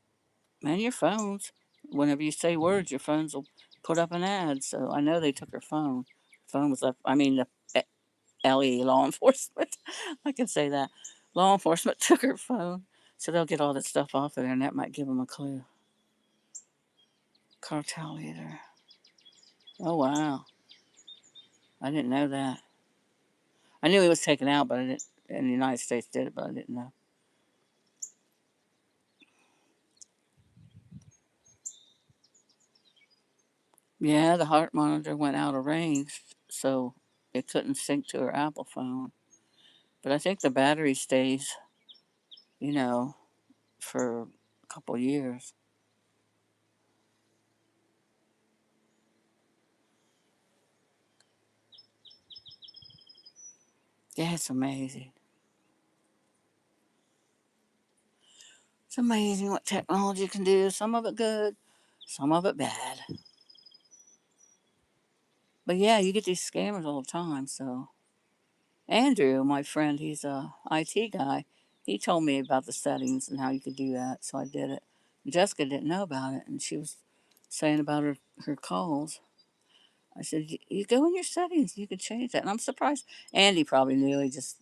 And your phones. Whenever you say words, your phones will put up an ad. So I know they took her phone. Phone was up. I mean, the LE law enforcement. I can say that. Law enforcement took her phone. So they'll get all that stuff off of there, and that might give them a clue. Cartel leader. Oh, wow. I didn't know that. I knew he was taken out, but I didn't. In the United States did it, but I didn't know. Yeah, the heart monitor went out of range, so it couldn't sync to her Apple phone. But I think the battery stays, you know, for a couple years. Yeah, it's amazing. It's amazing what technology can do. Some of it good, some of it bad. But yeah, you get these scammers all the time. So Andrew, my friend, he's a IT guy. He told me about the settings and how you could do that. So I did it. Jessica didn't know about it, and she was saying about her calls. I said, you go in your settings, you could change that. And I'm surprised. Andy probably knew. He just,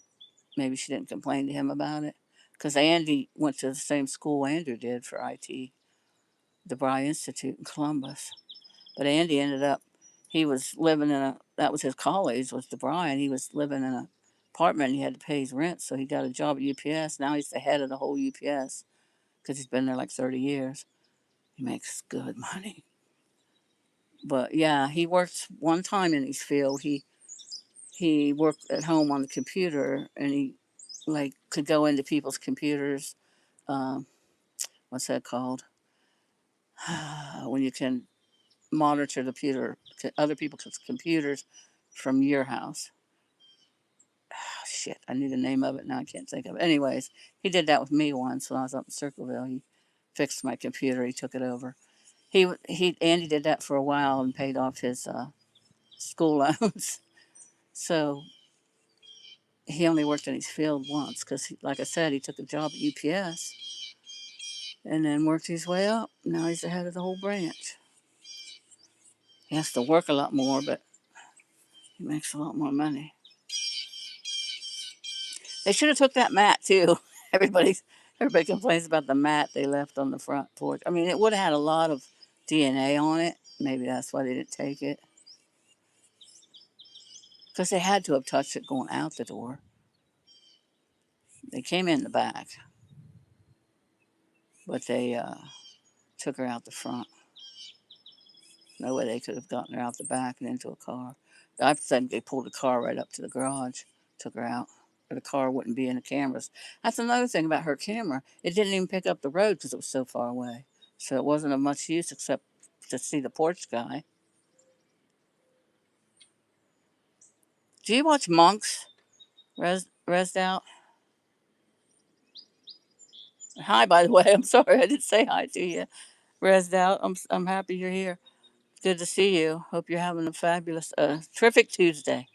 maybe she didn't complain to him about it. Because Andy went to the same school Andrew did for IT, the Bry Institute in Columbus. But Andy ended up, he was living that was his college, was DeBry, and he was living in a apartment and he had to pay his rent, so he got a job at UPS. Now he's the head of the whole UPS because he's been there like 30 years. He makes good money. But yeah, he worked one time in his field. He worked at home on the computer, and he like could go into people's computers. Um, what's that called? When you can monitor the computer, other people's computers from your house. Oh, shit, I need the name of it now. I can't think of it. Anyways, he did that with me once when I was up in Circleville. He fixed my computer. He took it over. He Andy did that for a while and paid off his school loans. So he only worked in his field once because, like I said, he took a job at UPS and then worked his way up. Now he's the head of the whole branch. He has to work a lot more, but he makes a lot more money. They should have took that mat too. Everybody, everybody complains about the mat they left on the front porch. I mean, it would have had a lot of DNA on it. Maybe that's why they didn't take it. Because they had to have touched it going out the door. They came in the back, but they took her out the front. No way they could have gotten her out the back and into a car. I think they pulled the car right up to the garage, took her out. Or the car wouldn't be in the cameras. That's another thing about her camera. It didn't even pick up the road because it was so far away. So it wasn't of much use except to see the porch guy. Do you watch Monks? Resed out? Hi, by the way. I'm sorry I didn't say hi to you. Resed out. I'm happy you're here. Good to see you. Hope you're having a fabulous, terrific Tuesday.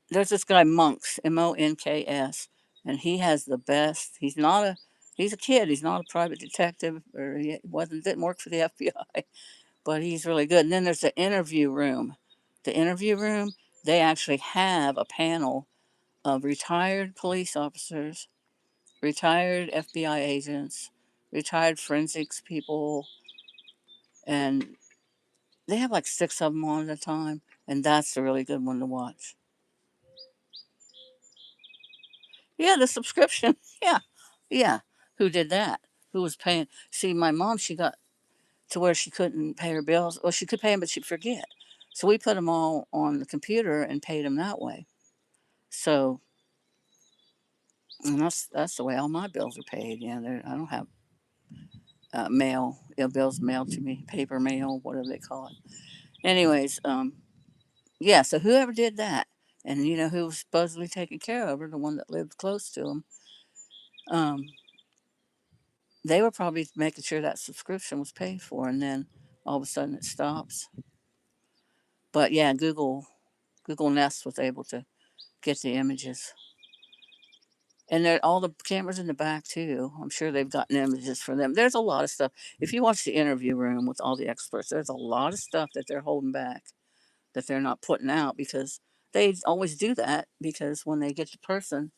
There's this guy Monks, Monks, and he has the best. He's a kid. He's not a private detective, or he didn't work for the FBI, but he's really good. And then there's the interview room. The interview room, they actually have a panel of retired police officers, retired FBI agents, retired forensics people, and they have like six of them on at a time, and that's a really good one to watch. Yeah, the subscription. Yeah, yeah. Who did that? Who was paying? See, my mom, she got to where she couldn't pay her bills. Well, she could pay them, but she'd forget. So we put them all on the computer and paid them that way. So and that's the way all my bills are paid. Yeah, I don't have mail, bills mailed to me, paper mail, whatever they call it. Anyways, yeah. So whoever did that, and you know who was supposedly taking care of her, the one that lived close to him, um, they were probably making sure that subscription was paid for, and then all of a sudden it stops. But yeah, Google Nest was able to get the images, and there all the cameras in the back too. I'm sure they've gotten images for them. There's a lot of stuff. If you watch the interview room with all the experts, there's a lot of stuff that they're holding back, that they're not putting out because they always do that because when they get the person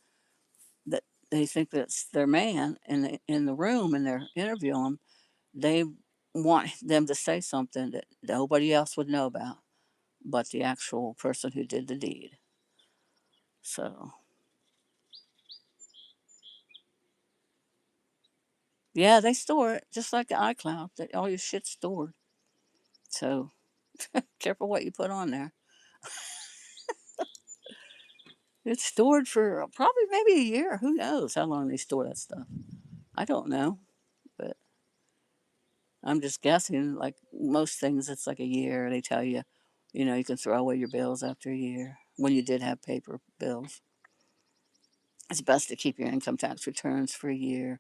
that they think that's their man in the room and they're interviewing them, they want them to say something that nobody else would know about but the actual person who did the deed. So, yeah, they store it just like the iCloud. All your shit's stored. So, careful what you put on there. It's stored for probably maybe a year. Who knows how long they store that stuff? I don't know, but I'm just guessing. Like most things, it's like a year. They tell you, you can throw away your bills after a year when you did have paper bills. It's best to keep your income tax returns for a year.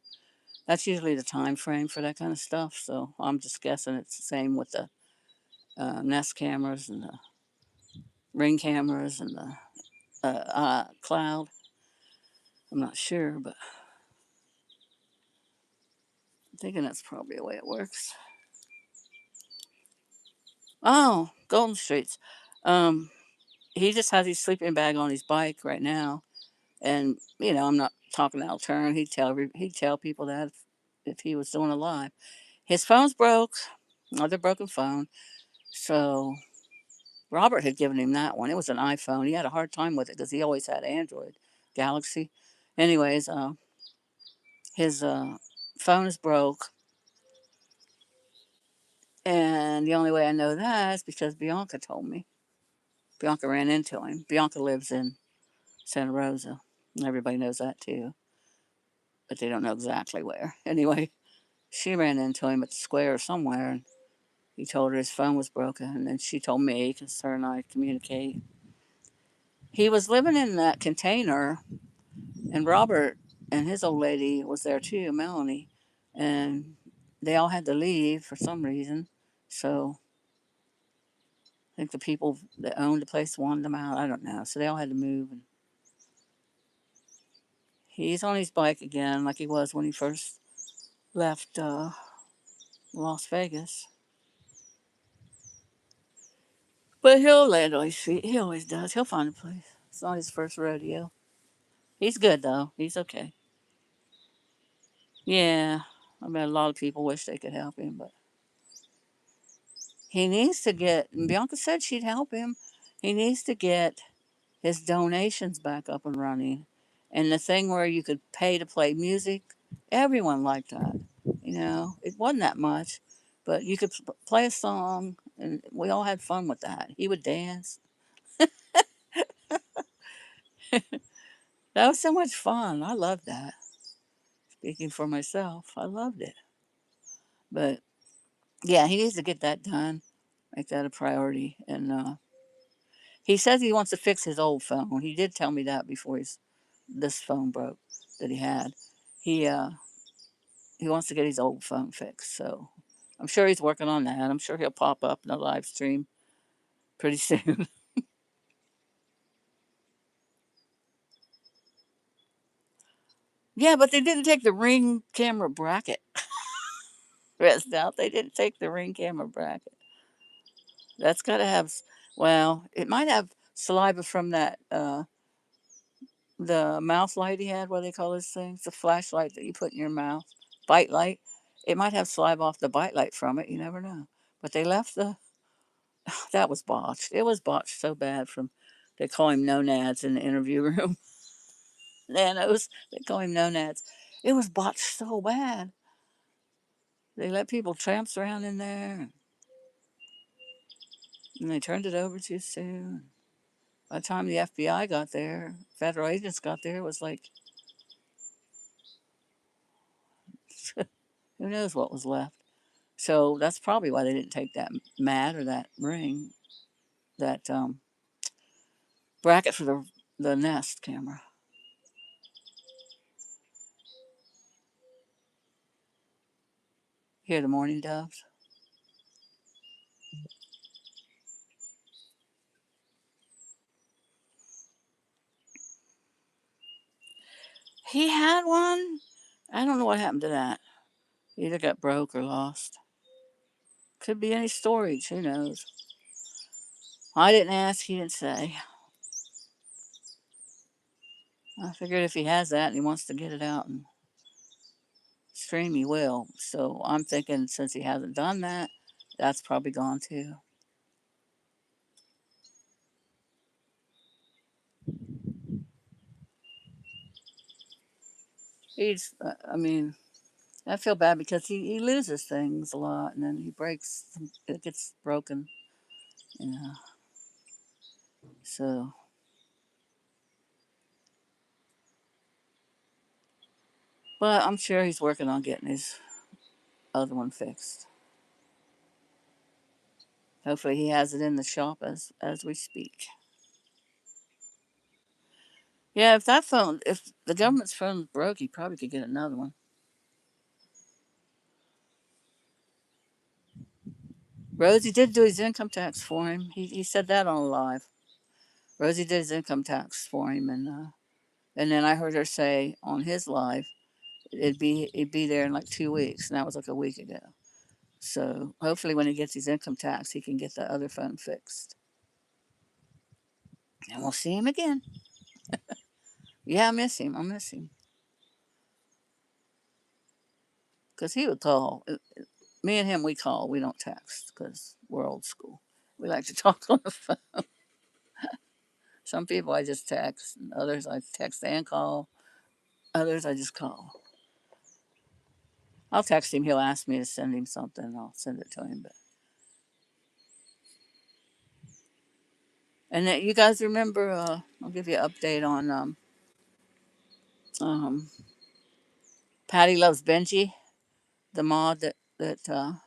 That's usually the time frame for that kind of stuff. So I'm just guessing it's the same with the Nest cameras and the Ring cameras and the cloud. I'm not sure, but I'm thinking that's probably the way it works. Oh, Golden Streets. Um, he just has his sleeping bag on his bike right now, and I'm not talking out of turn. He'd tell people that if he was doing a live. His phone's broke, another broken phone. So Robert had given him that one. It was an iPhone. He had a hard time with it because he always had Android, Galaxy. Anyways, his phone is broke, and the only way I know that is because Bianca told me. Bianca ran into him. Bianca lives in Santa Rosa. Everybody knows that too, but they don't know exactly where. Anyway, she ran into him at the square somewhere, and he told her his phone was broken, and then she told me because her and I communicate. He was living in that container, and Robert and his old lady was there too, Melanie, and they all had to leave for some reason. So I think the people that owned the place wanted them out. I don't know. So they all had to move. And he's on his bike again, like he was when he first left Las Vegas. But he'll land on his feet. He always does. He'll find a place. It's not his first rodeo. He's good though. He's okay. Yeah, I bet a lot of people wish they could help him, but he needs to get. And Bianca said she'd help him. He needs to get his donations back up and running, and the thing where you could pay to play music. Everyone liked that. You know, it wasn't that much, but you could play a song, and we all had fun with that. He would dance. That was so much fun. I loved that. Speaking for myself, I loved it. But yeah, he needs to get that done, make that a priority. And he says he wants to fix his old phone. He did tell me that before this phone broke that he had. He he wants to get his old phone fixed. So I'm sure he's working on that. I'm sure he'll pop up in a live stream pretty soon. Yeah, but they didn't take the ring camera bracket. Rest out. They didn't take the ring camera bracket. That's got to have. Well, it might have saliva from that the mouth light he had. What do they call those things? The flashlight that you put in your mouth, bite light. It might have saliva off the bite light from it. You never know. But they left the. That was botched. It was botched so bad. From they call him nonads in the interview room. Nanos. They call him nonads. It was botched so bad. They let people tramps around in there, and they turned it over too soon. By the time the FBI got there, federal agents got there, it was like, who knows what was left. So that's probably why they didn't take that mat or that ring, that bracket for the Nest camera. Hear the mourning doves? He had one. I don't know what happened to that. Either got broke or lost. Could be any storage. Who knows? I didn't ask. He didn't say. I figured if he has that and he wants to get it out and stream, he will. So I'm thinking since he hasn't done that, that's probably gone too. I mean, I feel bad because he loses things a lot and then he breaks, it gets broken, you know. So, but I'm sure he's working on getting his other one fixed. Hopefully he has it in the shop as we speak. Yeah, if the government's phone broke, he probably could get another one. Rosie did do his income tax for him. He said that on live. Rosie did his income tax for him, and then I heard her say on his live it'd be there in like 2 weeks, and that was like a week ago. So hopefully, when he gets his income tax, he can get the other phone fixed, and we'll see him again. Yeah, I miss him. I miss him because he would call. Me and him, we call. We don't text because we're old school. We like to talk on the phone. Some people I just text, and others I text and call. Others I just call. I'll text him. He'll ask me to send him something. And I'll send it to him. But and then you guys remember? I'll give you an update on um, Patty Loves Benji, the mod that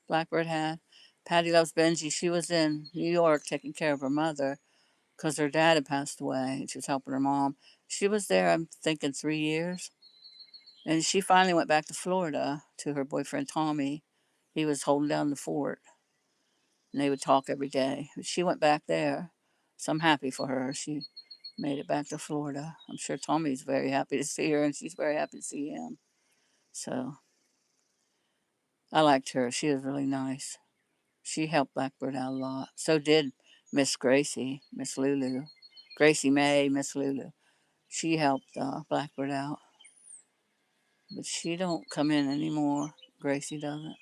Blackbird had. Patty Loves Benji. She was in New York taking care of her mother because her dad had passed away. And she was helping her mom. She was there, I'm thinking, 3 years. And she finally went back to Florida to her boyfriend Tommy. He was holding down the fort, and they would talk every day. But she went back there, so I'm happy for her. She made it back to Florida. I'm sure Tommy's very happy to see her, and she's very happy to see him. So I liked her. She was really nice. She helped Blackbird out a lot. So did Miss Gracie, Miss Lulu, Gracie May, Miss Lulu. She helped Blackbird out, but she don't come in anymore. Gracie doesn't.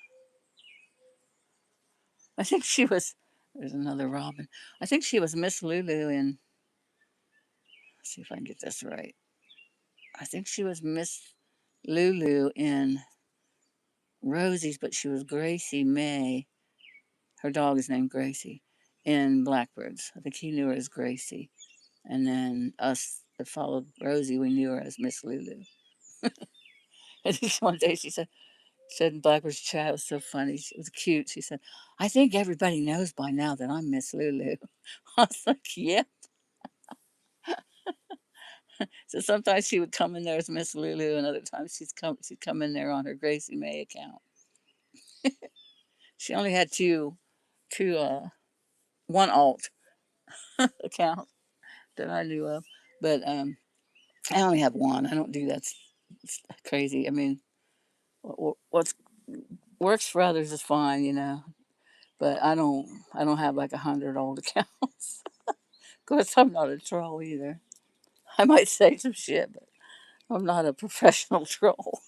I think she was. There's another Robin. I think she was Miss Lulu in. Let's see if I can get this right. I think she was Miss Lulu in Rosie's, but she was Gracie May. Her dog is named Gracie in Blackbirds. I think he knew her as Gracie, and then us that followed Rosie, we knew her as Miss Lulu. And one day she said in Blackbird's chat, it was so funny. It was cute. She said, "I think everybody knows by now that I'm Miss Lulu." I was like, "Yeah." So sometimes she would come in there as Miss Lulu, and other times she'd come in there on her Gracie May account. She only had two one alt account that I knew of, but I only have one. I don't do that. It's crazy. I mean, what's works for others is fine, but I don't have like 100 old accounts. Of course, I'm not a troll either. I might say some shit, but I'm not a professional troll.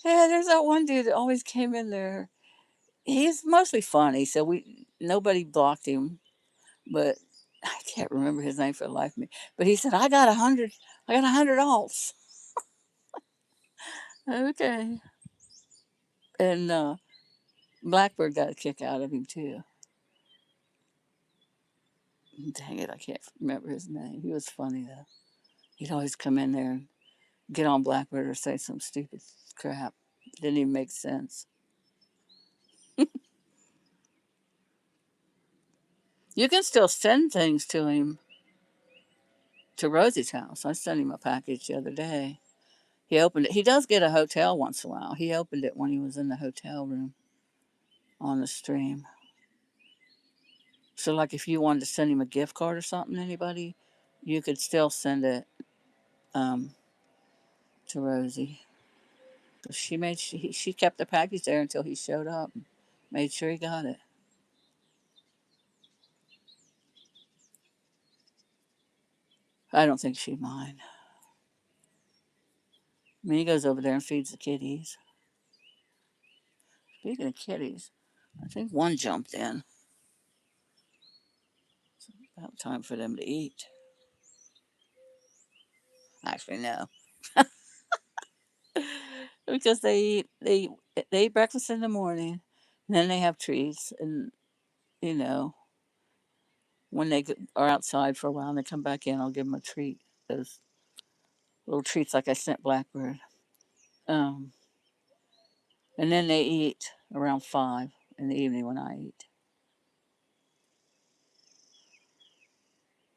Yeah, there's that one dude that always came in there. He's mostly funny, so we nobody blocked him, but I can't remember his name for the life of me. But he said, I got 100 alts." Okay. And Blackbird got a kick out of him too. Dang it, I can't remember his name. He was funny though. He'd always come in there and get on Blackbird or say some stupid crap. Didn't even make sense. You can still send things to him to Rosie's house. I sent him a package the other day. He opened it. He does get a hotel once in a while. He opened it when he was in the hotel room on the stream. So, like, if you wanted to send him a gift card or something, anybody, you could still send it um, to Rosie. She kept the package there until he showed up. And made sure he got it. I don't think she'd mind. I mean, he goes over there and feeds the kitties. Speaking of kitties, I think one jumped in. It's about time for them to eat. Actually, no, because they eat breakfast in the morning, and then they have treats, and you know when they are outside for a while and they come back in, I'll give them a treat. Those little treats like I sent Blackbird. Um, and then they eat around 5 in the evening when I eat.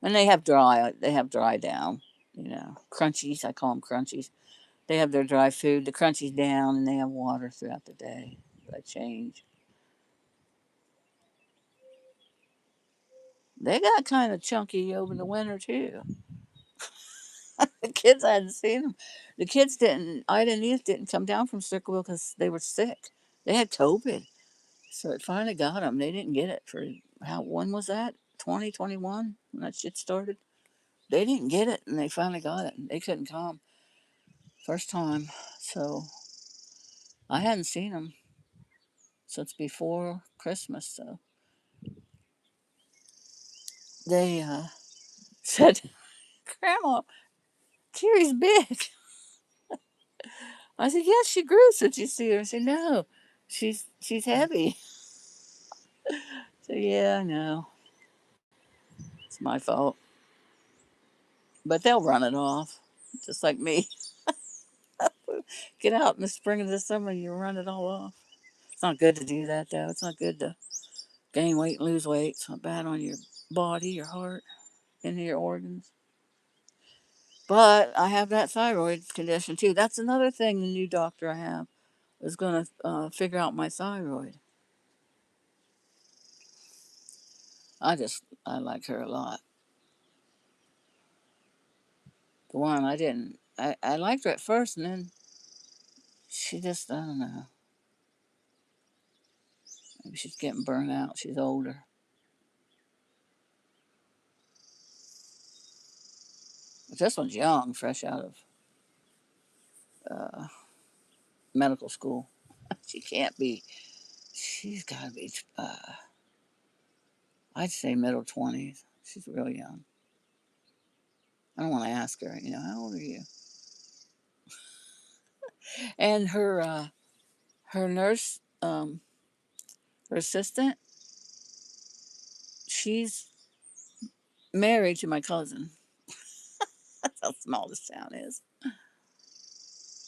And they have dry down, crunchies. I call them crunchies. They have their dry food, the crunchies down, and they have water throughout the day. I change. They got kind of chunky over the winter too. The kids I hadn't seen them. The kids didn't. Ida and Edith didn't come down from Circleville because they were sick. They had COVID, so it finally got them. They didn't get it for how? When was that? 2021 when that shit started. They didn't get it, and they finally got it. And they couldn't come first time, so I hadn't seen them. since before Christmas. So they said, Grandma, Kiri's big. I said, yes, she grew since you see her. I said, no, she's heavy. So yeah, I know. It's my fault. But they'll run it off. Just like me. Get out in the spring of the summer, you run it all off. It's not good to do that though. It's not good to gain weight, lose weight. It's not bad on your body, your heart, and your organs. But I have that thyroid condition too. That's another thing the new doctor I have is going to figure out my thyroid. I like her a lot. The one I didn't, I liked her at first, and then she just, I don't know. Maybe she's getting burnt out. She's older. But this one's young, fresh out of uh, medical school. She can't be, she's got to be, I'd say middle 20s. She's real young. I don't want to ask her, how old are you? And her nurse, her assistant, she's married to my cousin. That's how small this town is.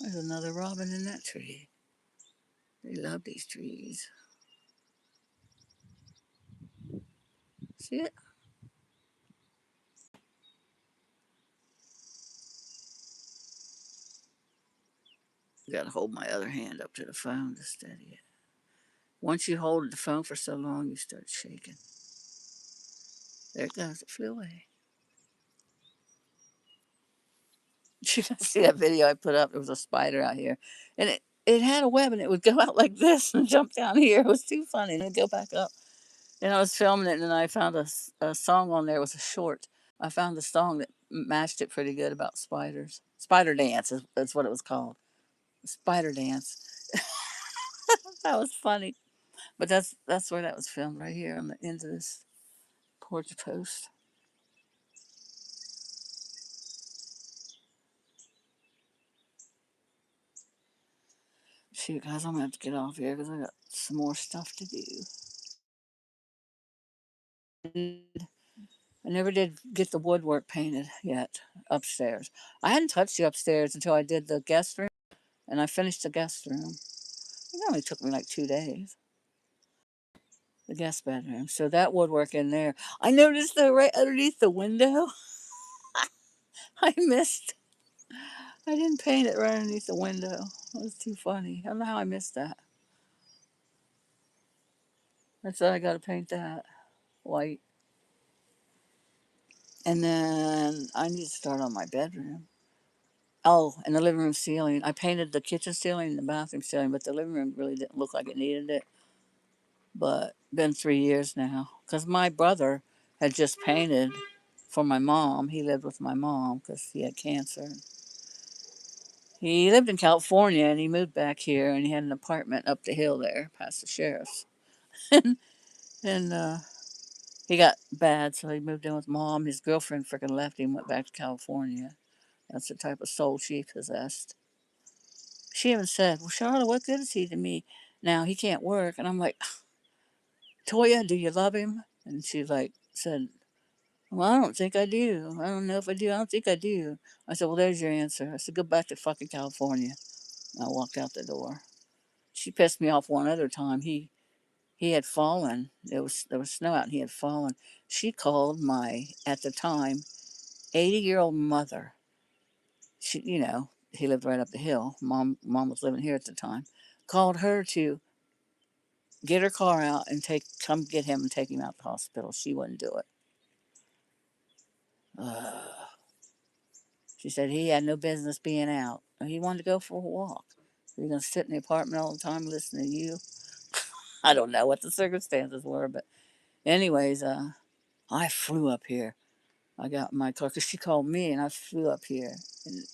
There's another robin in that tree. They love these trees. See it? I gotta hold my other hand up to the phone to steady it. Once you hold the phone for so long, you start shaking. There it goes. It flew away. You can see that video I put up. There was a spider out here, and it had a web, and it would go out like this and jump down here. It was too funny. And it'd go back up. And I was filming it, and I found a song on there. It was a short. I found a song that matched it pretty good about spiders. Spider Dance is what it was called. Spider Dance. That was funny. But that's where that was filmed, right here on the end of this porch post. Shoot, guys, I'm gonna have to get off here because I got some more stuff to do. I never did get the woodwork painted yet upstairs. I hadn't touched the upstairs until I did the guest room, and I finished the guest room. It only took me like 2 days. The guest bedroom. So that woodwork in there. I noticed though, right underneath the window, I missed. I didn't paint it right underneath the window. It was too funny. I don't know how I missed that. I said I got to paint that white. And then I need to start on my bedroom. Oh, and the living room ceiling. I painted the kitchen ceiling and the bathroom ceiling, but the living room really didn't look like it needed it. But been 3 years now. Because my brother had just painted for my mom. He lived with my mom because he had cancer. He lived in California and he moved back here and he had an apartment up the hill there past the sheriff's. and he got bad, so he moved in with mom. His girlfriend freaking left him, went back to California. That's the type of soul she possessed. She even said, well, Charlotte, what good is he to me? Now he can't work. And I'm like, Toya, do you love him? And she like said, well, I don't think I do. I don't know if I do. I don't think I do. I said, well, there's your answer. I said, go back to fucking California. And I walked out the door. She pissed me off one other time. He had fallen. There was snow out and he had fallen. She called my, at the time, 80-year-old mother. He lived right up the hill. Mom was living here at the time. Called her to get her car out and come get him and take him out to the hospital. She wouldn't do it. She said he had no business being out. He wanted to go for a walk. You're gonna sit in the apartment all the time listening to you. I don't know what the circumstances were, but anyways, I flew up here. I got my car because she called me and I flew up here and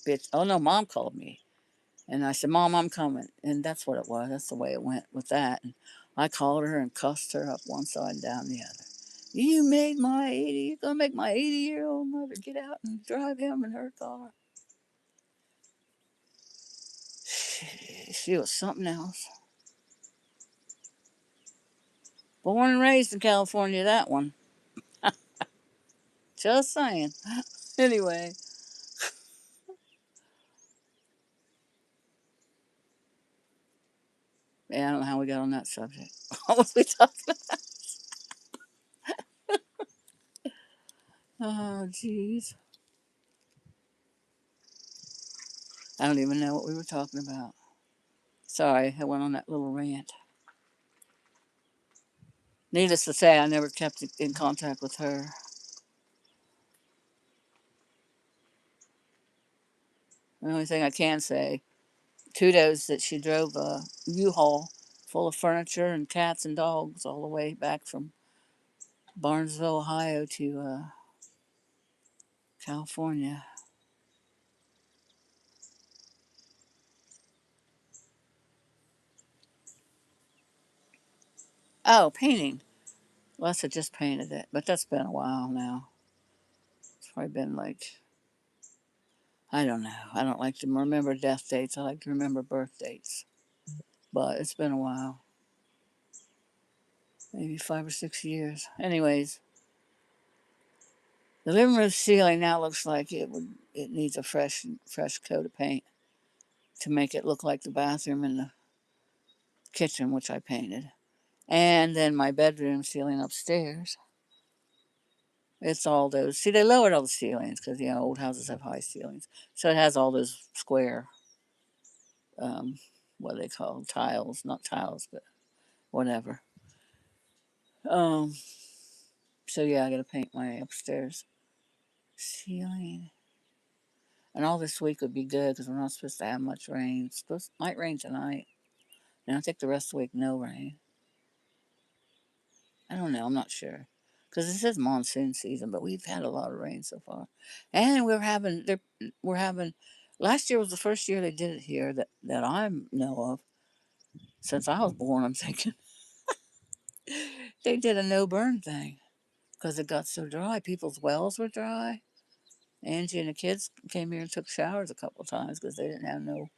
bitch. Oh no, mom called me. And I said, Mom, I'm coming. And that's what it was. That's the way it went with that. And I called her and cussed her up one side and down the other. You're going to make my 80-year-old mother get out and drive him in her car. She was something else. Born and raised in California, that one. Just saying. Anyway, yeah, I don't know how we got on that subject. What was we talking about? Oh, jeez. I don't even know what we were talking about. Sorry, I went on that little rant. Needless to say, I never kept in contact with her. The only thing I can say, kudos that she drove a U-Haul full of furniture and cats and dogs all the way back from Barnesville, Ohio to California. Oh, painting. Les had just painted it, but that's been a while now. It's probably been like, I don't know. I don't like to remember death dates. I like to remember birth dates. But it's been a while. Maybe 5 or 6 years. Anyways, the living room ceiling now looks like it needs a fresh coat of paint to make it look like the bathroom and the kitchen, which I painted. And then my bedroom ceiling upstairs. It's all those. See, they lowered all the ceilings because old houses have high ceilings, so it has all those square, um, what are they call tiles? Not tiles, but whatever. Um, so yeah, I got to paint my upstairs ceiling. And all this week would be good because we're not supposed to have much rain. It's supposed might rain tonight. And I think the rest of the week no rain. I don't know. I'm not sure because this is monsoon season, but we've had a lot of rain so far. And we're having. Last year was the first year they did it here that I know of since I was born. I'm thinking they did a no burn thing because it got so dry. People's wells were dry. Angie and the kids came here and took showers a couple of times because they didn't have no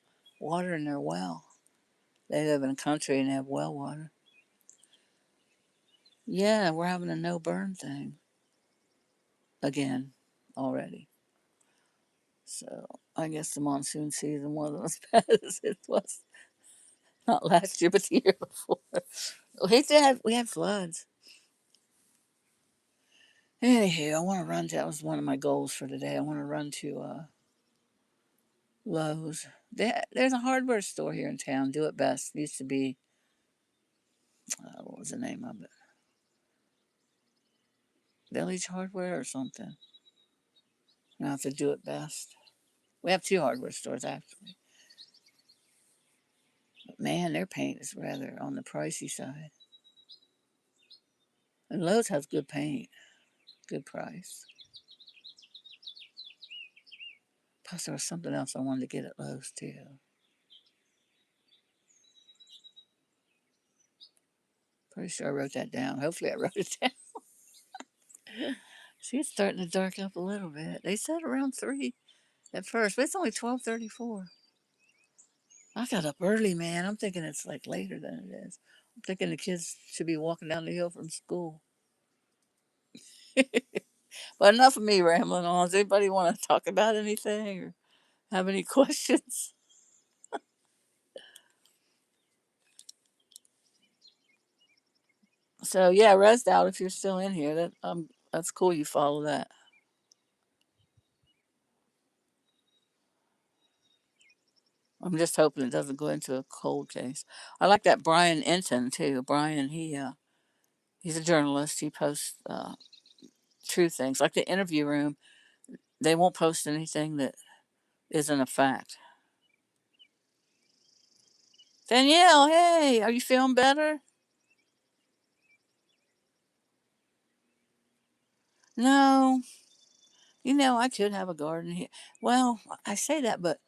water in their well. They live in the country and have well water. Yeah, we're having a no burn thing again already. So I guess the monsoon season wasn't as bad as it was not last year, but the year before. We had floods. Anywho, I want to run to. That was one of my goals for today. I want to run to Lowe's. There's a hardware store here in town. Do it best. It used to be what was the name of it? Village Hardware or something. Now I have to do it best. We have two hardware stores actually. But man, their paint is rather on the pricey side. And Lowe's has good paint, good price. Plus, there was something else I wanted to get at Lowe's too. Pretty sure I wrote that down. Hopefully, I wrote it down. See, it's starting to dark up a little bit. They said around 3 at first, but it's only 12:34. I got up early, man. I'm thinking it's like later than it is. I'm thinking the kids should be walking down the hill from school. But enough of me rambling on. Does anybody want to talk about anything or have any questions? So yeah, rest out if you're still in here. That's cool. You follow that. I'm just hoping it doesn't go into a cold case. I like that Brian Enton too. Brian, he's a journalist. He posts true things like the interview room. They won't post anything that isn't a fact. Danielle, hey, are you feeling better? No, I could have a garden here. Well, I say that, but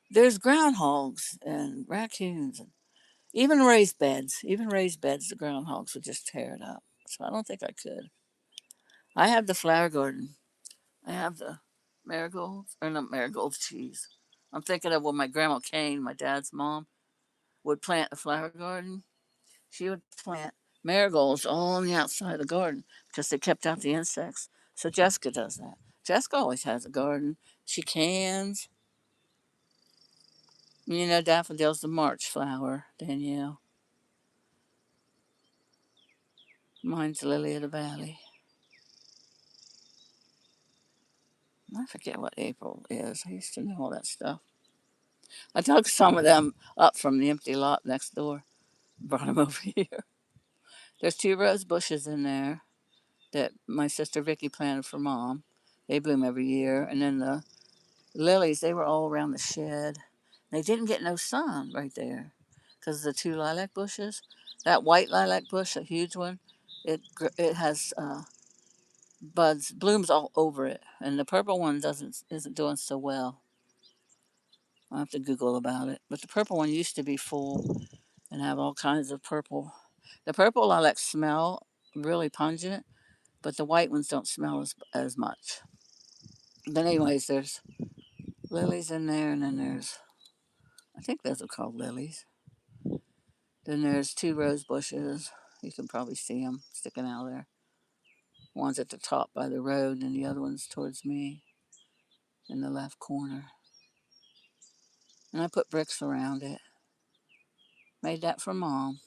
There's groundhogs and raccoons and even raised beds. Even raised beds, the groundhogs would just tear it up. So I don't think I could. I have the flower garden. I have the marigolds, or not marigolds, cheese. I'm thinking of when my grandma Kane, my dad's mom, would plant a flower garden. She would plant marigolds all on the outside of the garden because they kept out the insects. So Jessica does that. Jessica always has a garden. She cans, daffodils, the March flower, Danielle. Mine's Lily of the Valley. I forget what April is. I used to know all that stuff. I dug some of them up from the empty lot next door, brought them over here. There's two rose bushes in there that my sister Vicky planted for mom. They bloom every year. And then the lilies, they were all around the shed. They didn't get no sun right there because the two lilac bushes. That white lilac bush, a huge one, it has buds, blooms all over it, and the purple one isn't doing so well. I will have to Google about it. But the purple one used to be full and have all kinds of purple. The purple lilacs smell really pungent, but the white ones don't smell as much. But anyways, there's lilies in there, and then there's, I think those are called lilies. Then there's two rose bushes. You can probably see them sticking out there. One's at the top by the road, and the other one's towards me in the left corner. And I put bricks around it. Made that for mom.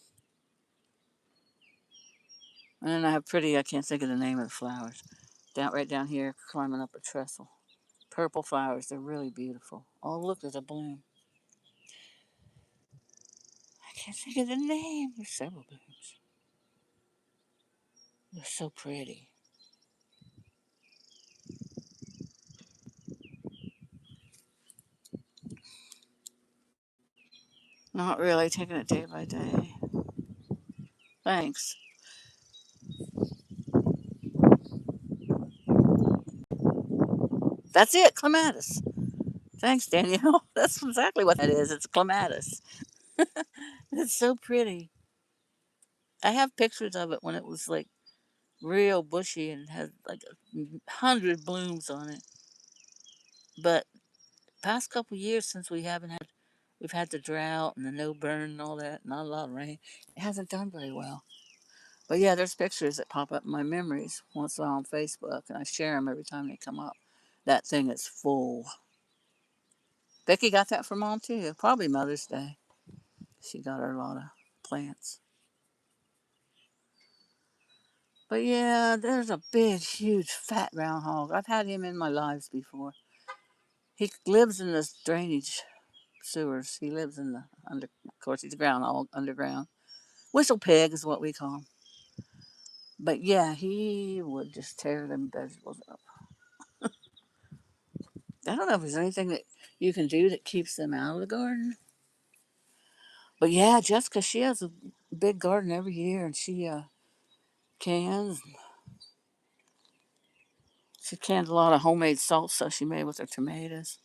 And then I have pretty, I can't think of the name of the flowers. Right down here, climbing up a trestle. Purple flowers, they're really beautiful. Oh, look, there's a bloom. I can't think of the name. There's several blooms. They're so pretty. Not really, taking it day by day. Thanks. That's it, clematis. Thanks, Danielle. That's exactly what that is. It's clematis. It's so pretty. I have pictures of it when it was like real bushy and had like 100 blooms on it. But past couple years since we've had the drought and the no burn and all that, not a lot of rain. It hasn't done very well. But yeah, there's pictures that pop up in my memories once in a while on Facebook, and I share them every time they come up. That thing is full. Becky got that for mom too. Probably Mother's Day. She got her a lot of plants. But yeah, there's a big, huge, fat groundhog. I've had him in my lives before. He lives in the drainage sewers. He lives in the of course, he's a groundhog underground. Whistle pig is what we call him. But yeah, he would just tear them vegetables up. I don't know if there's anything that you can do that keeps them out of the garden. But yeah, Jessica, she has a big garden every year, and cans. She canned a lot of homemade salsa she made with her tomatoes.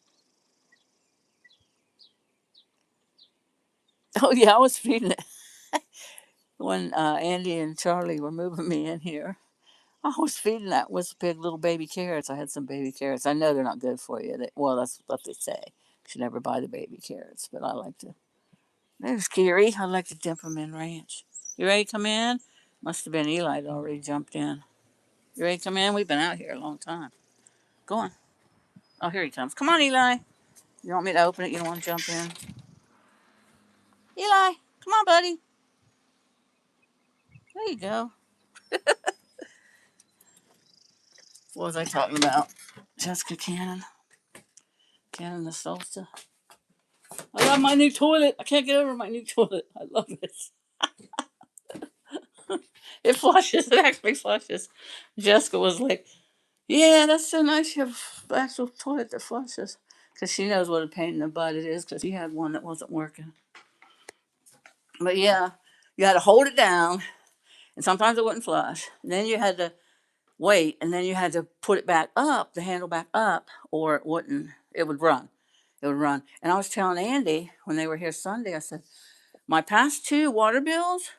Oh yeah, I was feeding it when Andy and Charlie were moving me in here. I was feeding that with pig little baby carrots. I had some baby carrots. I know they're not good for you. Well, that's what they say. You should never buy the baby carrots, but I like to. There's Kiri. I like to dip them in ranch. You ready to come in? Must have been Eli that already jumped in. You ready to come in? We've been out here a long time. Go on. Oh, here he comes. Come on, Eli. You want me to open it? You don't want to jump in? Eli, come on, buddy. There you go. What was I talking about? Jessica Cannon. Cannon the salsa. I love my new toilet. I can't get over my new toilet. I love it. It flushes. It actually flushes. Jessica was like, "Yeah, that's so nice. You have an actual toilet that flushes." Because she knows what a pain in the butt it is because she had one that wasn't working. But yeah, you had to hold it down, and sometimes it wouldn't flush. And then you had to wait, and then you had to put it back up, the handle back up, or it wouldn't. It would run. it would run. And I was telling Andy when they were here Sunday, I said, my past two water bills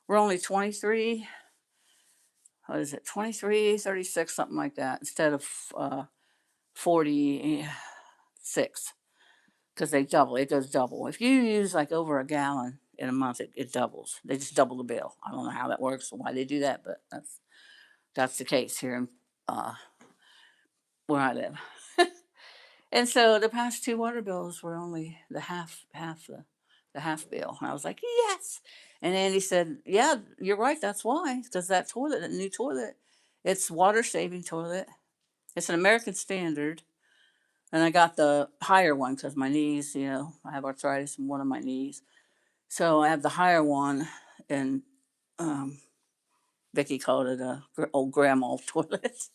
were only 23, what is it, 23.36, something like that, instead of 46, because they double. It goes double. If you use like over a gallon in a month, it doubles. They just double the bill. I don't know how that works or why they do that, but that's the case here in where I live. And so the past two water bills were only the the half bill. And I was like, yes. And Andy said, yeah, you're right. That's why. Because that toilet, that new toilet, it's water saving toilet. It's an American standard. And I got the higher one because my knees, I have arthritis in one of my knees. So I have the higher one. And um, Vicky called it a old grandma toilet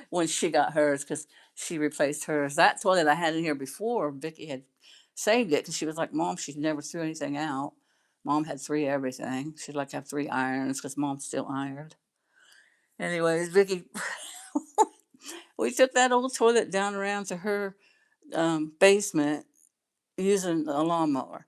when she got hers because she replaced hers. That toilet I had in here before, Vicky had saved it because she was like, Mom, she never threw anything out. Mom had three everything. She'd like to have three irons because Mom still ironed. Anyways, Vicky, we took that old toilet down around to her basement using a lawnmower.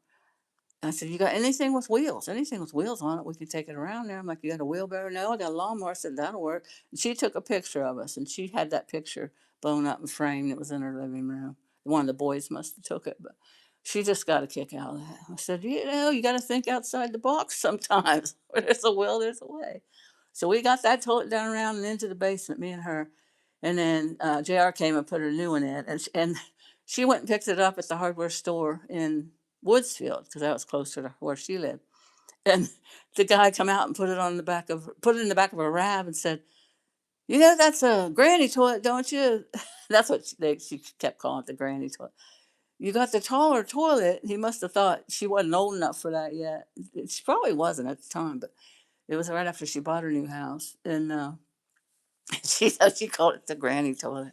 I said, you got anything with wheels? Anything with wheels on it, we can take it around there. I'm like, you got a wheelbarrow? No, I got a lawnmower. I said, that'll work. And she took a picture of us, and she had that picture blown up and framed. It was in her living room. One of the boys must have took it, but she just got a kick out of that. I said, you got to think outside the box sometimes. Where there's a will, there's a way. So we got that toilet down around and into the basement, me and her. And then JR came and put a new one in. And she went and picked it up at the hardware store in Woodsfield because that was closer to where she lived. And the guy come out and put it in the back of a Rav and said, that's a granny toilet, don't you? That's what she kept calling it, the granny toilet. You got the taller toilet. He must have thought she wasn't old enough for that yet. She probably wasn't at the time, but it was right after she bought her new house. And she called it the granny toilet.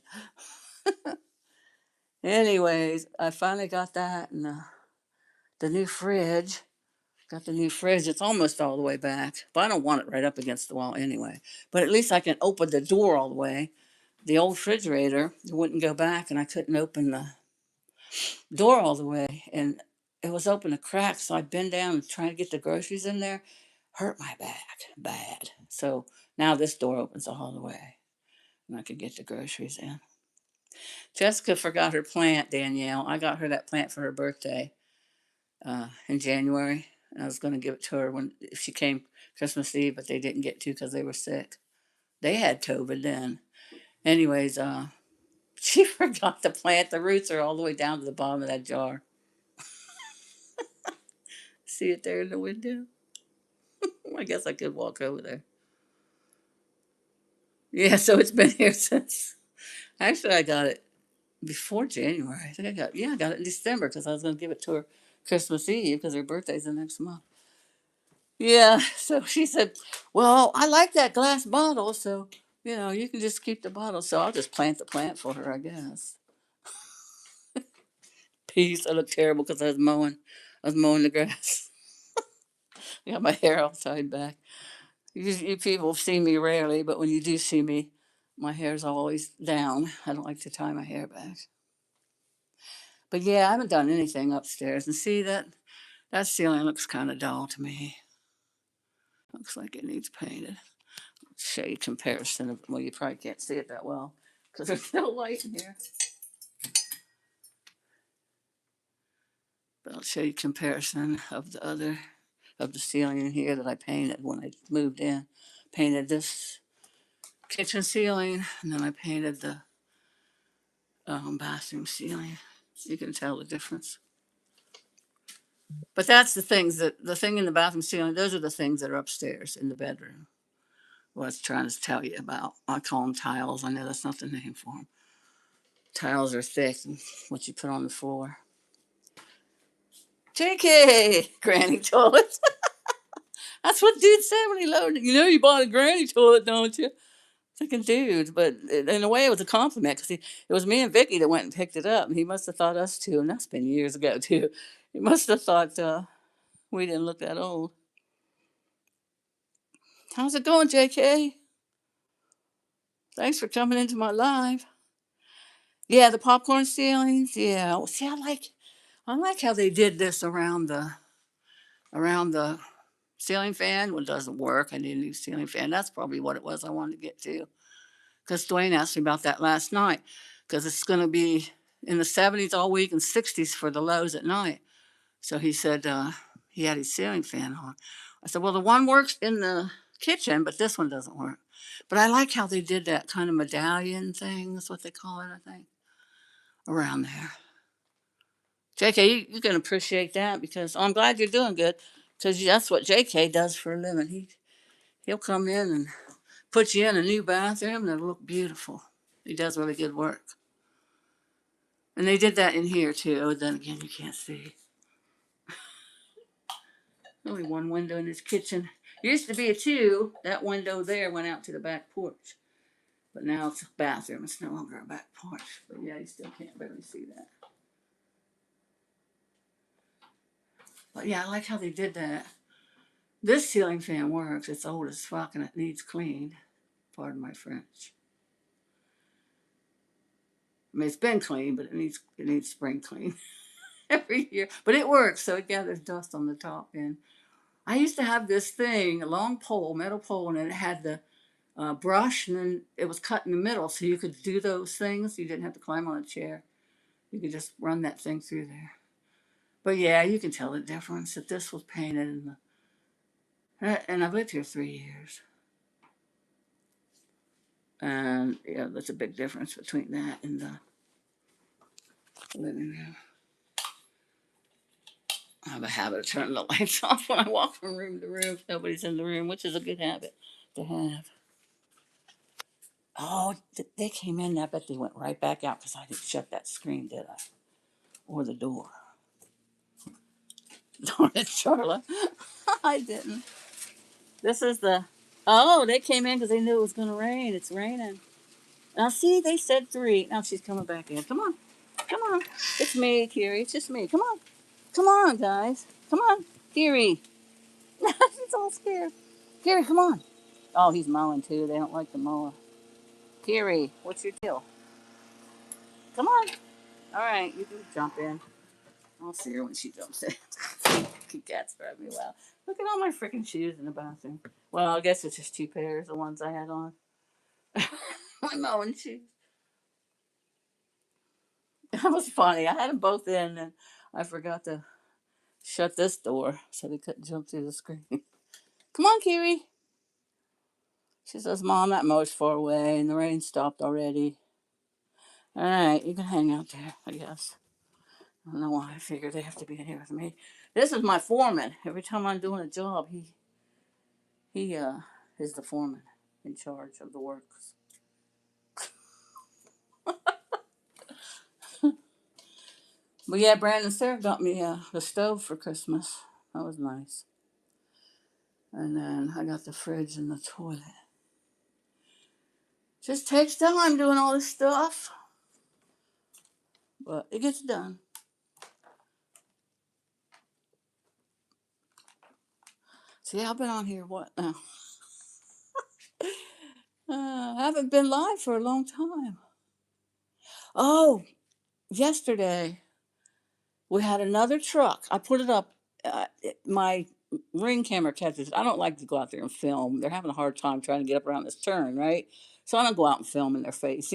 Anyways, I finally got that and the new fridge. Got the new fridge. It's almost all the way back, but I don't want it right up against the wall anyway. But at least I can open the door all the way. The old refrigerator wouldn't go back, and I couldn't open the door all the way, and it was open a crack. So I bend down and try to get the groceries in there. Hurt my back bad. So now this door opens all the way, and I can get the groceries in. Jessica forgot her plant, Danielle. I got her that plant for her birthday in January. And I was going to give it to her if she came Christmas Eve, but they didn't get to because they were sick. They had COVID then. Anyways, she forgot to plant. The roots are all the way down to the bottom of that jar. See it there in the window? I guess I could walk over there. Yeah, so it's been here since. Actually, I got it before January. I think I got it in December because I was going to give it to her Christmas Eve because her birthday's the next month. Yeah, so she said, well, I like that glass bottle, so, you can just keep the bottle. So I'll just plant the plant for her, I guess. Peace. I look terrible because I was mowing the grass. I got my hair all tied back. You people see me rarely, but when you do see me, my hair's always down. I don't like to tie my hair back. But yeah, I haven't done anything upstairs. And see that ceiling looks kind of dull to me. Looks like it needs painted. Show you comparison of, well, you probably can't see it that well because there's no light in here, but I'll show you comparison of the ceiling in here that I painted when I moved in. Painted this kitchen ceiling, and then I painted the bathroom ceiling. You can tell the difference. But that's the thing in the bathroom ceiling, those are the things that are upstairs in the bedroom. What I was trying to tell you about. I call them tiles. I know that's not the name for them. Tiles are thick, what you put on the floor. JK, granny toilet. That's what dude said when he loaded it. You bought a granny toilet, don't you? Thinking, dude, but in a way it was a compliment because it was me and Vicky that went and picked it up. And he must have thought us too, and that's been years ago too. He must have thought we didn't look that old. How's it going, JK? Thanks for coming into my live. Yeah, the popcorn ceilings. Yeah. Well, see, I like how they did this around the ceiling fan. Well, it doesn't work. I need a new ceiling fan. That's probably what it was I wanted to get to. Because Dwayne asked me about that last night. Because it's going to be in the 70s all week and 60s for the lows at night. So he said he had his ceiling fan on. I said, well, the one works in the kitchen, but this one doesn't work. But I like how they did that kind of medallion thing. That's what they call it, I think, around there. JK, you can appreciate that because I'm glad you're doing good because that's what JK does for a living. He'll come in and put you in a new bathroom and it'll look beautiful. He does really good work. And they did that in here too. Oh, then again, you can't see. Only one window in his kitchen. Used to be a two. That window there went out to the back porch. But now it's a bathroom. It's no longer a back porch. But yeah, you still can't barely see that. But yeah, I like how they did that. This ceiling fan works. It's old as fuck and it needs cleaned. Pardon my French. I mean, it's been cleaned, but it needs spring clean every year. But it works, so it gathers dust on the top. And I used to have this thing, a long pole, metal pole, and it had the brush, and then it was cut in the middle, so you could do those things. You didn't have to climb on a chair. You could just run that thing through there. But yeah, you can tell the difference that this was painted, and I've lived here 3 years, and yeah, that's a big difference between that and the living room. I have a habit of turning the lights off when I walk from room to room if nobody's in the room, which is a good habit to have. Oh, they came in. I bet they went right back out because I didn't shut that screen, did I? Or the door. Darn it, Charlotte. I didn't. This is the. Oh, they came in because they knew it was going to rain. It's raining. Now, see, they said 3. Now she's coming back in. Come on. Come on. It's me, Kiri. It's just me. Come on. Come on, guys. Come on. Kiri. She's all scared. Kiri, come on. Oh, he's mowing too. They don't like the mower. Kiri, what's your deal? Come on. All right, you can jump in. I'll see her when she jumps in. Cats drive me wild. Look at all my freaking shoes in the bathroom. Well, I guess it's just 2 pairs, the ones I had on. My mowing shoes. That was funny. I had them both in, and I forgot to shut this door so they couldn't jump through the screen. Come on, Kiri. She says, Mom, that mower's far away, and the rain stopped already. All right, you can hang out there, I guess. I don't know why I figured they have to be in here with me. This is my foreman. Every time I'm doing a job, he is the foreman in charge of the works. But yeah, Brandon and Sarah got me the stove for Christmas. That was nice. And then I got the fridge and the toilet. Just takes time doing all this stuff, but it gets done. See, I've been on here what now? I haven't been live for a long time. Oh, yesterday we had another truck. I put it up. My ring camera catches. I don't like to go out there and film. They're having a hard time trying to get up around this turn, right? So I don't go out and film in their face.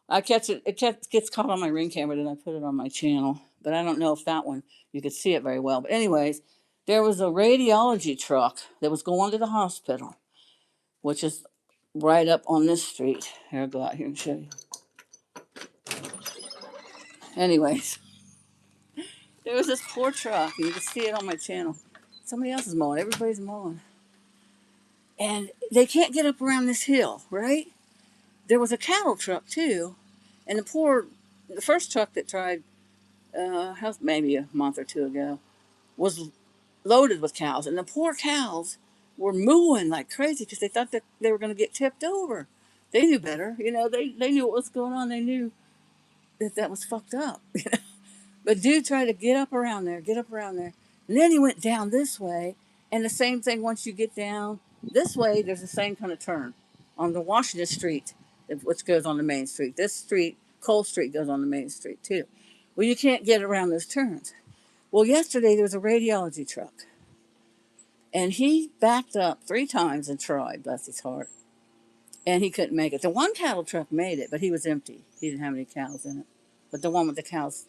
I catch it. Gets caught on my ring camera, then I put it on my channel. But I don't know if that one you could see it very well. But anyways, there was a radiology truck that was going to the hospital, which is right up on this street. Here, I'll go out here and show you. Anyways, there was this poor truck, and you can see it on my channel. Somebody else is mowing. Everybody's mowing. And they can't get up around this hill, right? There was a cattle truck, too. And the first truck that tried, maybe a month or two ago, was loaded with cows. And the poor cows were mooing like crazy because they thought that they were going to get tipped over. They knew better. They knew what was going on. They knew that was fucked up. But dude tried to get up around there, get up around there. And then he went down this way. And the same thing, once you get down this way, there's the same kind of turn on the Washington Street, which goes on the main street. This street Cole Street goes on the main street too. Well, you can't get around those turns. Well, yesterday there was a radiology truck, and he backed up 3 times and tried, bless his heart, and he couldn't make it. The one cattle truck made it, but he was empty. He didn't have any cows in it. But the one with the cows,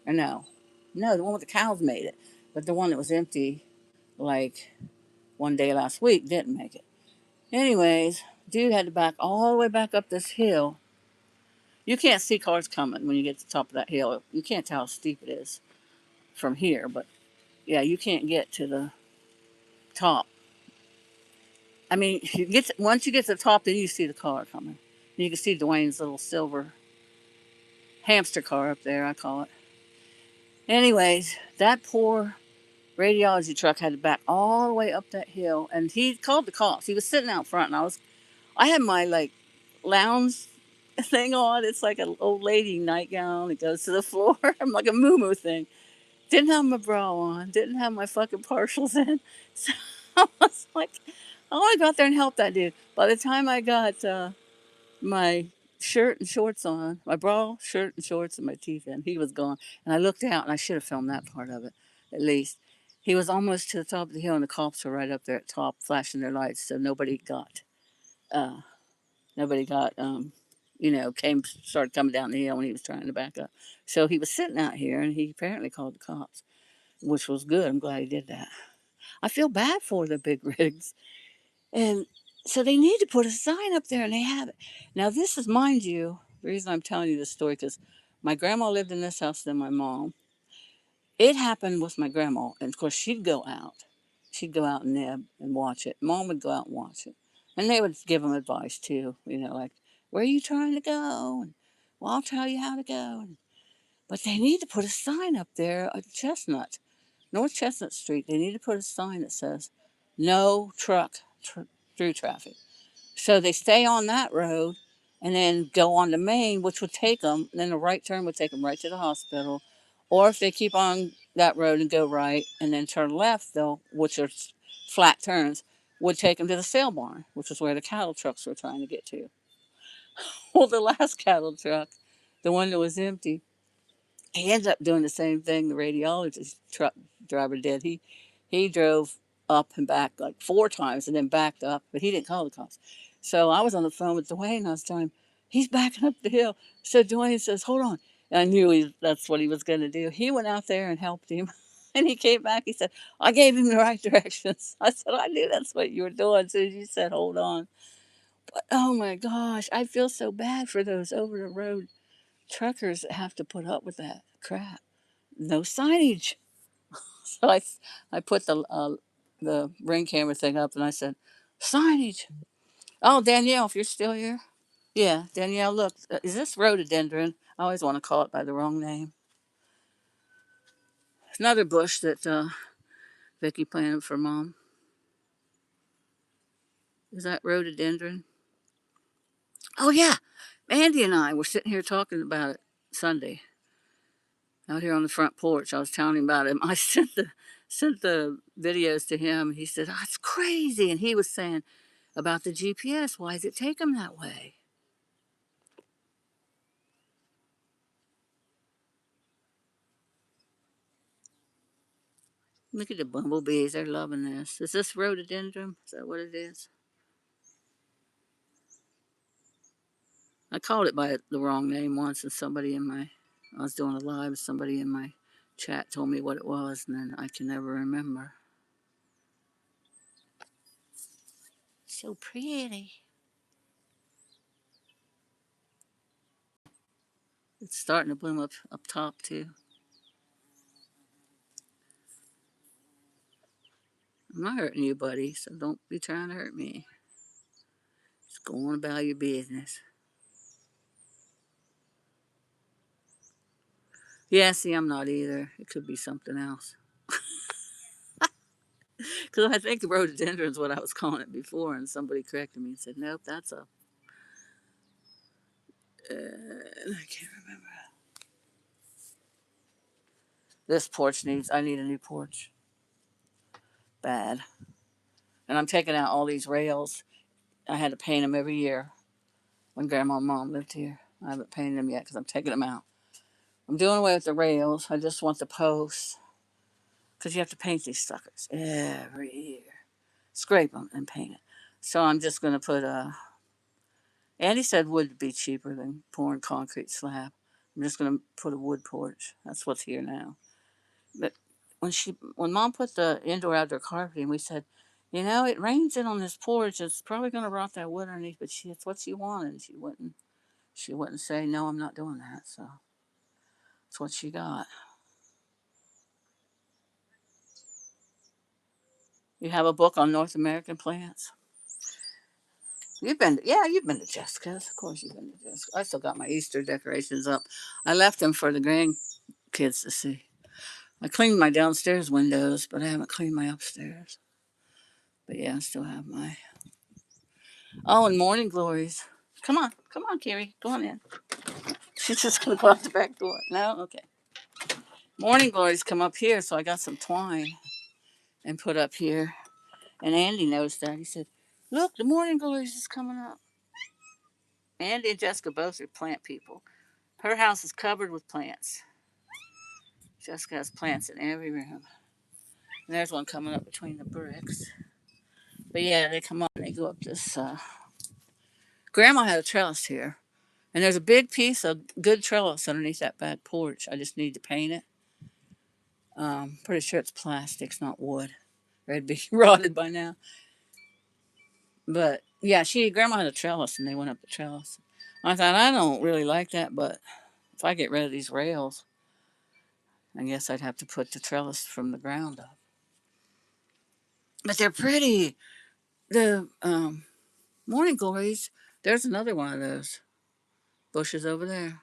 or no, the one with the cows made it. But the one that was empty, like one day last week, didn't make it. Anyways, dude had to back all the way back up this hill. You can't see cars coming when you get to the top of that hill. You can't tell how steep it is from here, but yeah, you can't get to the top. I mean, once you get to the top, then you see the car coming. You can see Dwayne's little silver hamster car up there, I call it. Anyways, that poor radiology truck had to back all the way up that hill, and he called the cops. He was sitting out front, and I had my like lounge thing on. It's like an old lady nightgown that goes to the floor. I'm like a moo thing. Didn't have my bra on. Didn't have my fucking partials in. So I was like, I want to go out there and help that dude. By the time I got my shirt and shorts on, my bra, shirt and shorts, and my teeth in, he was gone. And I looked out, and I should have filmed that part of it, at least. He was almost to the top of the hill, and the cops were right up there at top, flashing their lights, so uh, nobody got, started coming down the hill when he was trying to back up. So he was sitting out here, and he apparently called the cops, which was good. I'm glad he did that. I feel bad for the big rigs. And so they need to put a sign up there, and they have it. Now, this is, mind you, the reason I'm telling you this story, because my grandma lived in this house, then my mom. It happened with my grandma, and of course, she'd go out. She'd go out and nib and watch it. Mom would go out and watch it. And they would give them advice, too, like, where are you trying to go? And, well, I'll tell you how to go. But they need to put a sign up there at Chestnut, North Chestnut Street. They need to put a sign that says, no truck through traffic. So they stay on that road and then go on the main, which would take them, then the right turn would take them right to the hospital. Or if they keep on that road and go right and then turn left, though, which are flat turns, would take them to the sale barn, which is where the cattle trucks were trying to get to. Well, the last cattle truck, the one that was empty, he ended up doing the same thing the radiologist truck driver did. He drove up and back like 4 times and then backed up, but he didn't call the cops. So I was on the phone with Dwayne. And I was telling him he's backing up the hill. So Dwayne says, "Hold on." And I knew that's what he was going to do. He went out there and helped him, and he came back. He said, "I gave him the right directions." I said, "I knew that's what you were doing." So you said, "Hold on." But oh my gosh, I feel so bad for those over the road truckers that have to put up with that crap. No signage. So I put the ring camera thing up and I said, signage. Oh, Danielle, if you're still here. Yeah, Danielle, look, is this rhododendron? I always want to call it by the wrong name. It's another bush that Vicky planted for Mom. Is that rhododendron? Oh, yeah. Andy and I were sitting here talking about it Sunday out here on the front porch. I was telling him about it. I sent the videos to him. He said, "Oh, it's crazy." And he was saying about the GPS. Why does it take him that way? Look at the bumblebees. They're loving this. Is this rhododendron? Is that what it is? I called it by the wrong name once, and I was doing a live, somebody in my chat told me what it was, and then I can never remember. So pretty. It's starting to bloom up top, too. I'm not hurting you, buddy, so don't be trying to hurt me. Just go on about your business. Yeah, see, I'm not either. It could be something else. Because I think the rhododendron is what I was calling it before, and somebody corrected me and said, nope, that's a. I can't remember. I need a new porch. Bad. And I'm taking out all these rails. I had to paint them every year when Grandma and Mom lived here. I haven't painted them yet because I'm taking them out. I'm doing away with the rails. I just want the posts because you have to paint these suckers every year. Scrape them and paint it. So I'm just going to put a. Andy said wood would be cheaper than pouring concrete slab. I'm just going to put a wood porch. That's what's here now. But when Mom put the indoor outdoor carpeting, we said, you know, it rains in on this porch. It's probably going to rot that wood underneath. But it's what she wanted. She wouldn't say no. I'm not doing that. So that's what she got. You have a book on North American plants. You've been to Jessica's. Of course, you've been to Jessica's. I still got my Easter decorations up. I left them for the grandkids to see. I cleaned my downstairs windows, but I haven't cleaned my upstairs. But yeah, I still have my. Oh, and morning glories. Come on, Carrie, go on in. She's just gonna go out the back door. No, okay. Morning glories come up here, so I got some twine and put up here. And Andy noticed that. He said, "Look, the morning glories is coming up." Andy and Jessica both are plant people. Her house is covered with plants. Jessica has plants in every room. And there's one coming up between the bricks. But yeah, they come up and they go up this. Grandma had a trellis here. And there's a big piece of good trellis underneath that back porch. I just need to paint it. Pretty sure it's plastic, it's not wood. Or it'd be rotted by now. But yeah, grandma had a trellis and they went up the trellis. I thought I don't really like that, but if I get rid of these rails, I guess I'd have to put the trellis from the ground up. But they're pretty. The morning glories. There's another one of those bushes over there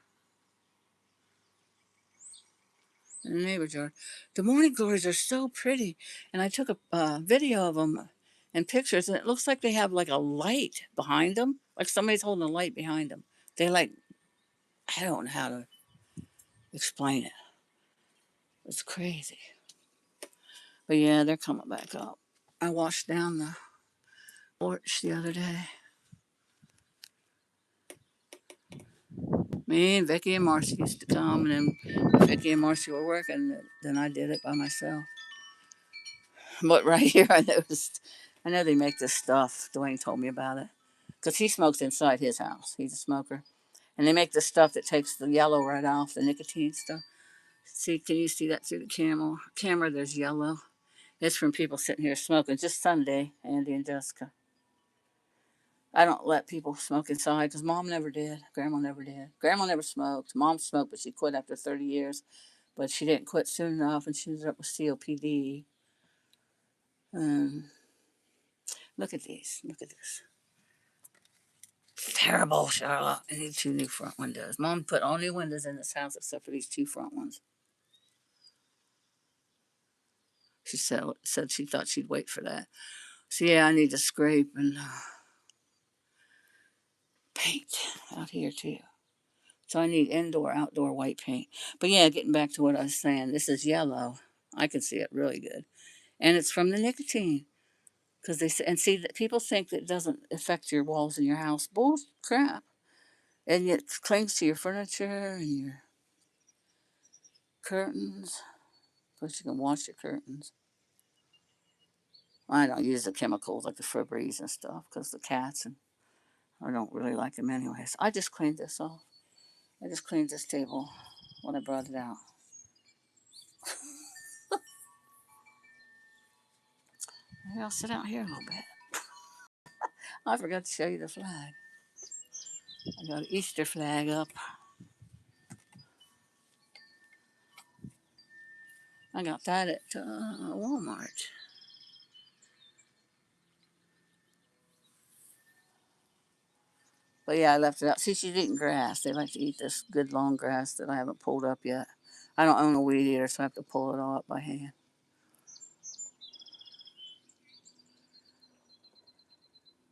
in the neighbor's yard. The morning glories are so pretty, and I took a video of them and pictures, and it looks like they have like a light behind them, like somebody's holding a light behind them. They like, I don't know how to explain it. It's crazy. But yeah, they're coming back up. I washed down the porch the other day. Me and Vicky and Marcy used to come, and then Vicky and Marcy were working. Then I did it by myself. But right here, I know they make this stuff. Dwayne told me about it. Because he smokes inside his house. He's a smoker. And they make this stuff that takes the yellow right off, the nicotine stuff. See, can you see that through the camera? There's yellow. It's from people sitting here smoking. Just Sunday, Andy and Jessica. I don't let people smoke inside because Mom never did. Grandma never did. Grandma never smoked. Mom smoked, but she quit after 30 years. But she didn't quit soon enough, and she ended up with COPD. Um, Look at these. Look at this. Terrible, Charlotte. I need two new front windows. Mom put all new windows in this house except for these two front ones. She said she thought she'd wait for that. So yeah, I need to scrape and paint out here too. So I need indoor, outdoor white paint. But yeah, getting back to what I was saying, this is yellow. I can see it really good, and it's from the nicotine. Because they say, and see that people think that it doesn't affect your walls in your house. Bull crap. And it clings to your furniture and your curtains. Of course, you can wash your curtains. I don't use the chemicals like the Febreze and stuff because the cats and I don't really like them anyways. I just cleaned this off. I just cleaned this table when I brought it out. Maybe I'll sit out here a little bit. I forgot to show you the flag. I got an Easter flag up. I got that at Walmart. But yeah, I left it out. See, she's eating grass. They like to eat this good long grass that I haven't pulled up yet. I don't own a weed eater, so I have to pull it all up by hand.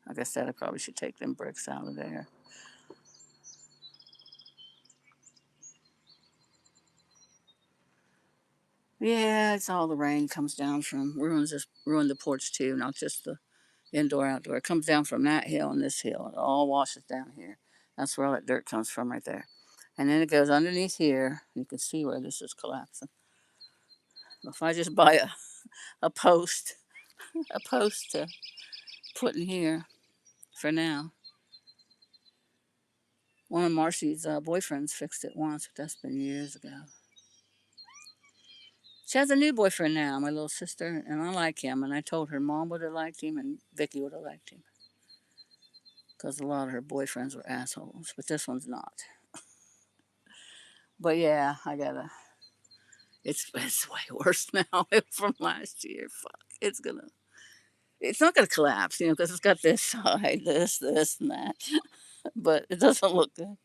Like I said, I probably should take them bricks out of there. Yeah, it's all the rain comes down from ruined the porch too, not just the indoor outdoor. It comes down from that hill and this hill. It all washes down here. That's where all that dirt comes from right there. And then it goes underneath here. You can see where this is collapsing. If I just buy a post, a post to put in here for now. One of Marcy's boyfriends fixed it once, but that's been years ago. She has a new boyfriend now, my little sister, and I like him. And I told her mom would have liked him and Vicky would have liked him because a lot of her boyfriends were assholes, but this one's not. But yeah, I gotta. It's way worse now from last year. Fuck, it's not gonna collapse, because it's got this side, this, and that, but it doesn't look good.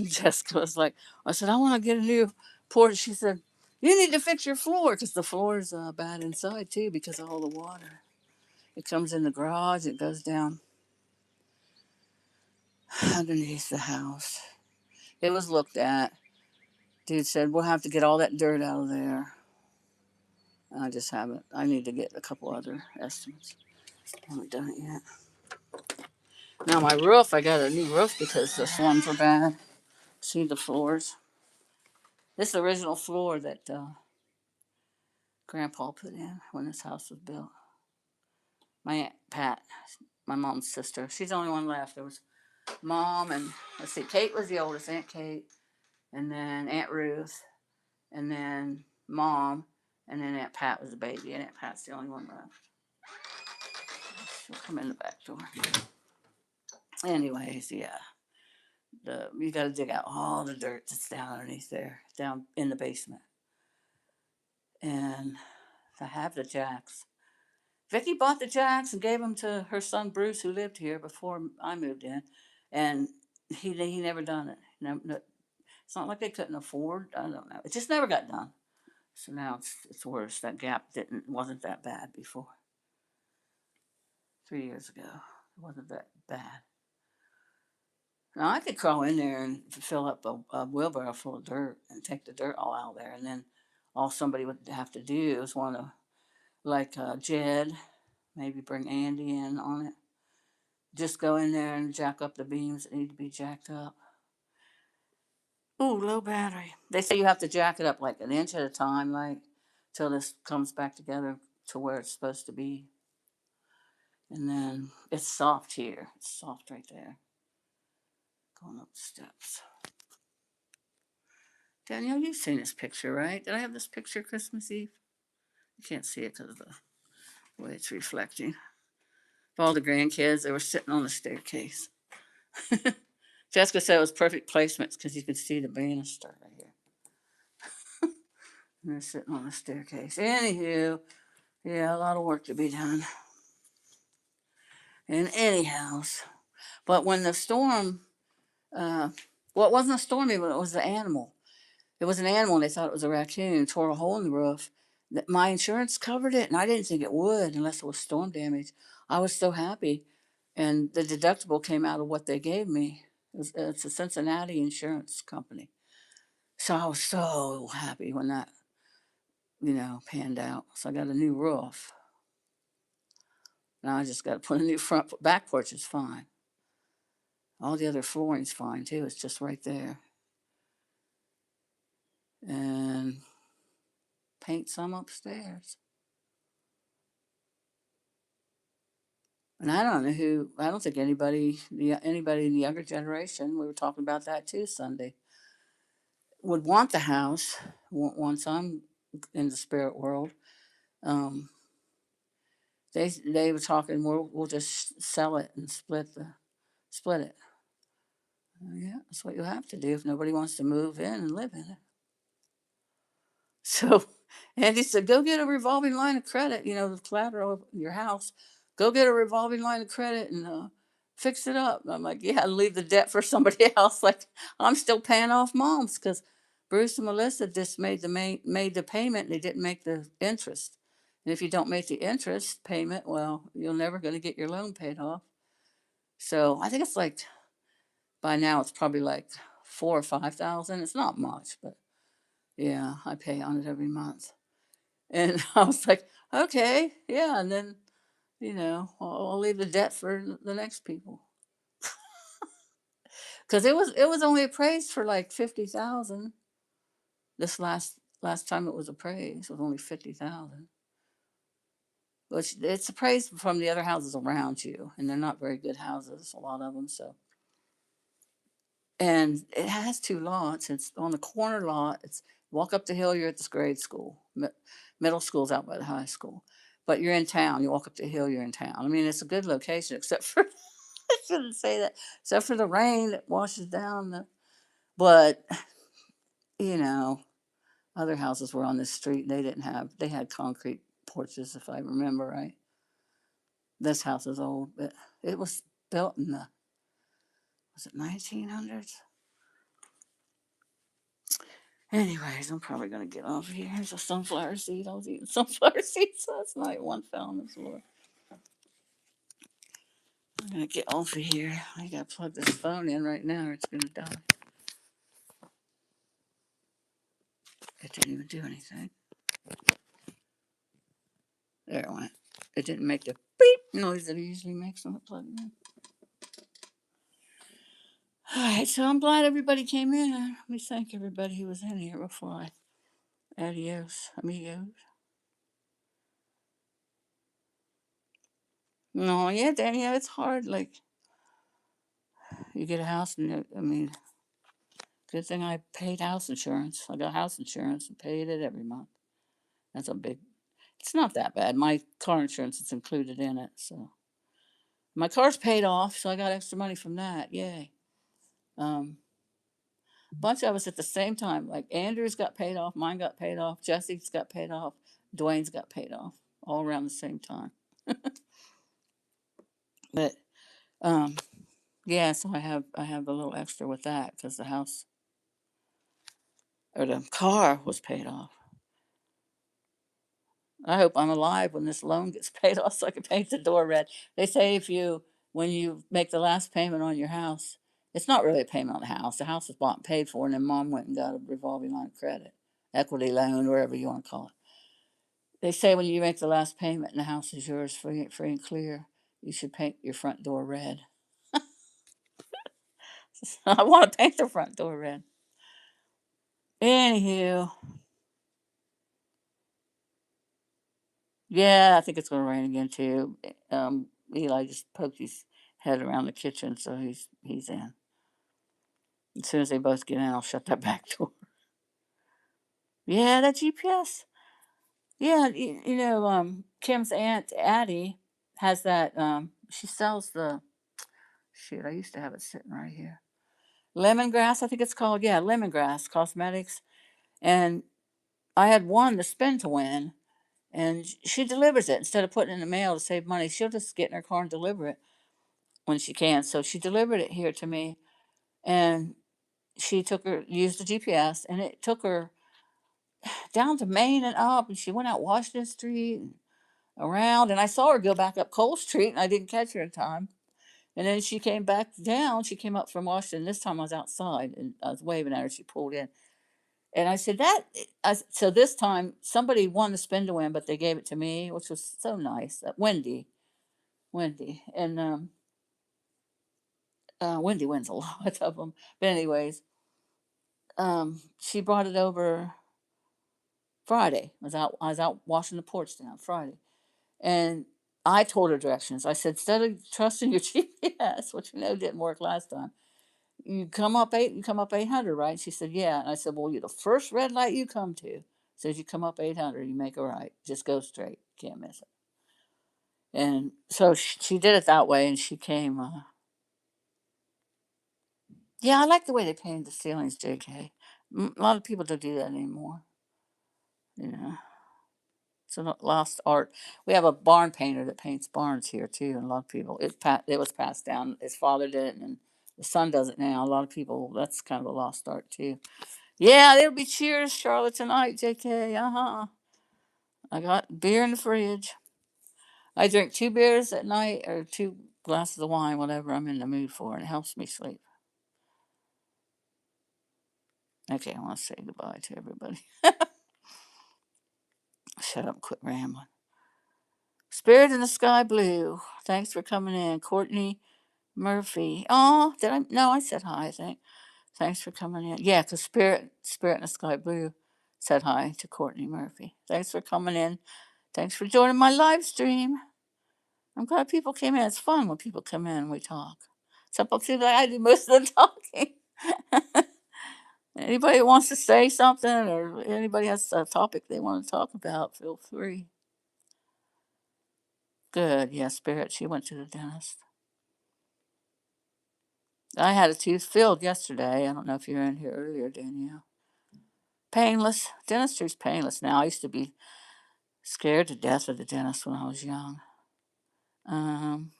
Jessica was like, I said, I want to get a new porch. She said, you need to fix your floor because the floor is bad inside too because of all the water. It comes in the garage, it goes down underneath the house. It was looked at. Dude said, we'll have to get all that dirt out of there. I just haven't. I need to get a couple other estimates. I haven't done it yet. Now, my roof, I got a new roof because the storms were bad. See the floors? This is the original floor that Grandpa put in when this house was built. My Aunt Pat, my mom's sister, she's the only one left. There was mom and, let's see, Kate was the oldest, Aunt Kate, and then Aunt Ruth, and then mom, and then Aunt Pat was the baby, and Aunt Pat's the only one left. She'll come in the back door. Anyways, yeah, you got to dig out all the dirt that's down underneath there, down in the basement, and I have the jacks. Vicky bought the jacks and gave them to her son Bruce, who lived here before I moved in, and he never done it. No, no, it's not like they couldn't afford. I don't know. It just never got done. So now it's worse. That gap wasn't that bad before. 3 years ago, it wasn't that bad. Now I could crawl in there and fill up a wheelbarrow full of dirt and take the dirt all out there, and then all somebody would have to do is want to, like Jed, maybe bring Andy in on it. Just go in there and jack up the beams that need to be jacked up. Ooh, low battery. They say you have to jack it up like an inch at a time, like till this comes back together to where it's supposed to be. And then it's soft here. It's soft right there. Going up the steps. Danielle, you've seen this picture, right? Did I have this picture Christmas Eve? You can't see it because of the way it's reflecting. Of all the grandkids, they were sitting on the staircase. Jessica said it was perfect placements because you could see the banister right here. And they're sitting on the staircase. Anywho, yeah, a lot of work to be done in any house. But when the storm, well, it wasn't a storm, it was the animal. It was an animal, and they thought it was a raccoon, tore a hole in the roof. My insurance covered it, and I didn't think it would unless it was storm damage. I was so happy. And the deductible came out of what they gave me. It's a Cincinnati insurance company. So I was so happy when that, panned out. So I got a new roof. Now I just got to put a new back porch is fine. All the other flooring's fine too. It's just right there. And paint some upstairs. And I don't know who. I don't think anybody in the younger generation. We were talking about that too Sunday. Would want the house once I'm in the spirit world. Um, they were talking. We'll just sell it and split it. Yeah, that's what you have to do if nobody wants to move in and live in it. So Andy said, go get a revolving line of credit, the collateral of your house. Go get a revolving line of credit and fix it up. And I'm like, yeah, leave the debt for somebody else. Like, I'm still paying off mom's because Bruce and Melissa just made the payment. They didn't make the interest. And if you don't make the interest payment, well, you're never going to get your loan paid off. So I think it's like, by now it's probably like 4 or 5,000. It's not much, but yeah, I pay on it every month. And I was like, okay, yeah. And then, I'll leave the debt for the next people. because it was only appraised for like 50,000. This last time it was appraised, it was only 50,000. Which it's appraised from the other houses around you, and they're not very good houses, a lot of them. So, and it has two lots. It's on the corner lot. It's walk up the hill. You're at this grade school. Middle school's out by the high school, but you're in town. You walk up the hill. You're in town. I mean, it's a good location, except for I shouldn't say that, except for the rain that washes down the. But you know, other houses were on this street. They didn't have. They had concrete porches, if I remember right. This house is old, but it was built in the, was it 1900s? Anyways, I'm probably gonna get off here. Here's a sunflower seed. I was eating sunflower seeds last night. One fell on the floor. I'm gonna get off of here. I gotta plug this phone in right now, or it's gonna die. It didn't even do anything. There it went. It didn't make the beep noise that it usually makes when I plug it in. All right, so I'm glad everybody came in. Let me thank everybody who was in here before I. Adios, amigos. No, yeah, Danny, yeah, it's hard. Like, you get a house, and I mean, good thing I paid house insurance. I got house insurance and paid it every month. That's a big. It's not that bad. My car insurance is included in it, so my car's paid off. So I got extra money from that. Yay! A bunch of us at the same time. Like Andrew's got paid off, mine got paid off, Jesse's got paid off, Dwayne's got paid off, all around the same time. But um, yeah, so I have a little extra with that because the house or the car was paid off. I hope I'm alive when this loan gets paid off so I can paint the door red. They say when you make the last payment on your house, it's not really a payment on the house. The house was bought and paid for, and then mom went and got a revolving line of credit, equity loan, whatever you want to call it. They say when you make the last payment and the house is yours free and clear, you should paint your front door red. I want to paint the front door red. Anywho, yeah, I think it's going to rain again too. Eli just poked his head around the kitchen, so he's in. As soon as they both get in, I'll shut that back door. Yeah, that GPS. Yeah, Kim's aunt Addie has that. She sells the. Shoot, I used to have it sitting right here. Lemongrass, I think it's called. Yeah, lemongrass cosmetics. And I had won the spin to win, and she delivers it instead of putting it in the mail to save money. She'll just get in her car and deliver it when she can. So she delivered it here to me, and she used the GPS, and it took her down to Main and up, and she went out Washington Street and around, and I saw her go back up Cole Street, and I didn't catch her in time. And then she came back down. She came up from Washington. This time I was outside, and I was waving at her. She pulled in, and I said so this time somebody won the spin to win, but they gave it to me, which was so nice. Wendy, and Wendy wins a lot of them. But anyways, she brought it over Friday. I was out washing the porch down Friday, and I told her directions. I said, instead of trusting your GPS, which didn't work last time, you come up 800, right? She said, yeah. And I said, well, you the first red light you come to says you come up 800, you make a right, just go straight, can't miss it. And so she did it that way, and she came. Yeah, I like the way they painted the ceilings, JK. A lot of people don't do that anymore. You know, it's a lost art. We have a barn painter that paints barns here too, and a lot of people it was passed down. His father did it, and the son does it now. A lot of people, that's kind of a lost art too. Yeah, there'll be cheers, Charlotte, tonight, JK. I got beer in the fridge. I drink 2 beers at night or 2 glasses of wine, whatever I'm in the mood for, and it helps me sleep. Okay, I want to say goodbye to everybody. Shut up, quit rambling. Spirit in the Sky Blue. Thanks for coming in. Courtney, Murphy. Oh, did I? No, I said hi, I think. Thanks for coming in. Yeah, because Spirit in the Sky Blue said hi to Courtney Murphy. Thanks for coming in. Thanks for joining my live stream. I'm glad people came in. It's fun when people come in and we talk. Some folks seem like I do most of the talking. Anybody wants to say something or anybody has a topic they want to talk about, feel free. Good. Yeah, Spirit. She went to the dentist. I had a tooth filled yesterday. I don't know if you were in here earlier, Danielle. Painless. Dentistry's painless now. I used to be scared to death of the dentist when I was young. Um,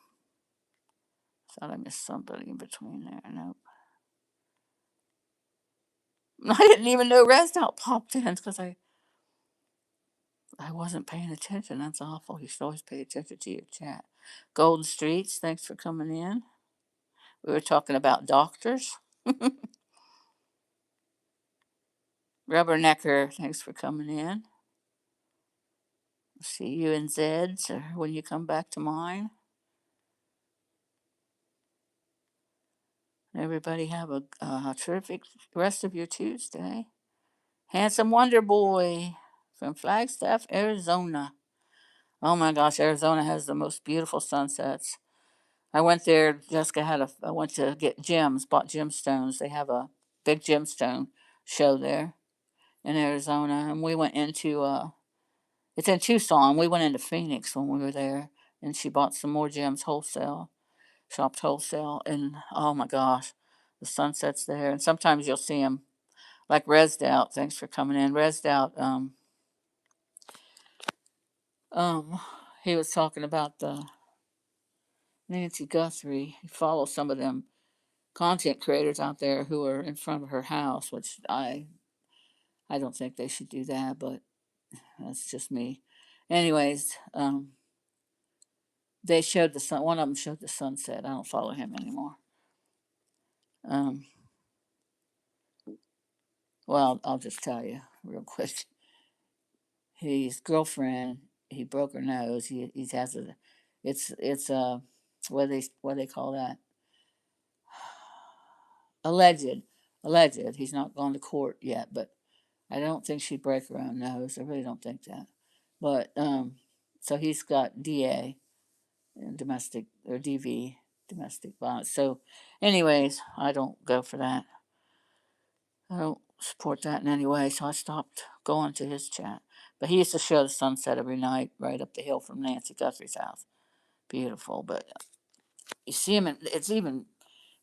Thought I missed somebody in between there. Nope. I didn't even know Rest Out popped in because I wasn't paying attention. That's awful. You should always pay attention to your chat. Golden Streets, thanks for coming in. We were talking about doctors. Rubbernecker, thanks for coming in. See you in Zed's or when you come back to mine. Everybody have a terrific rest of your Tuesday. Handsome Wonder Boy from Flagstaff, Arizona. Oh my gosh, Arizona has the most beautiful sunsets. I went there. Jessica I went to get gems, bought gemstones. They have a big gemstone show there in Arizona, and we went into it's in Tucson. We went into Phoenix when we were there, and she bought some more gems wholesale, shopped wholesale, and oh my gosh, the sunsets there. And sometimes you'll see them like Resed Out. Thanks for coming in, Resed Out. Um, he was talking about the Nancy Guthrie. He follows some of them content creators out there who are in front of her house, which I don't think they should do that, but that's just me. Anyways, they showed the sun. One of them showed the sunset. I don't follow him anymore. Um, well, I'll just tell you real quick. His girlfriend, he broke her nose. He has a, it's what they call that, alleged, alleged. He's not gone to court yet, but I don't think she'd break her own nose. I really don't think that. But so he's got DA, domestic or DV, domestic violence. So, anyways, I don't go for that. I don't support that in any way. So I stopped going to his chat. But he used to show the sunset every night right up the hill from Nancy Guthrie's house. Beautiful. But you see him, it's even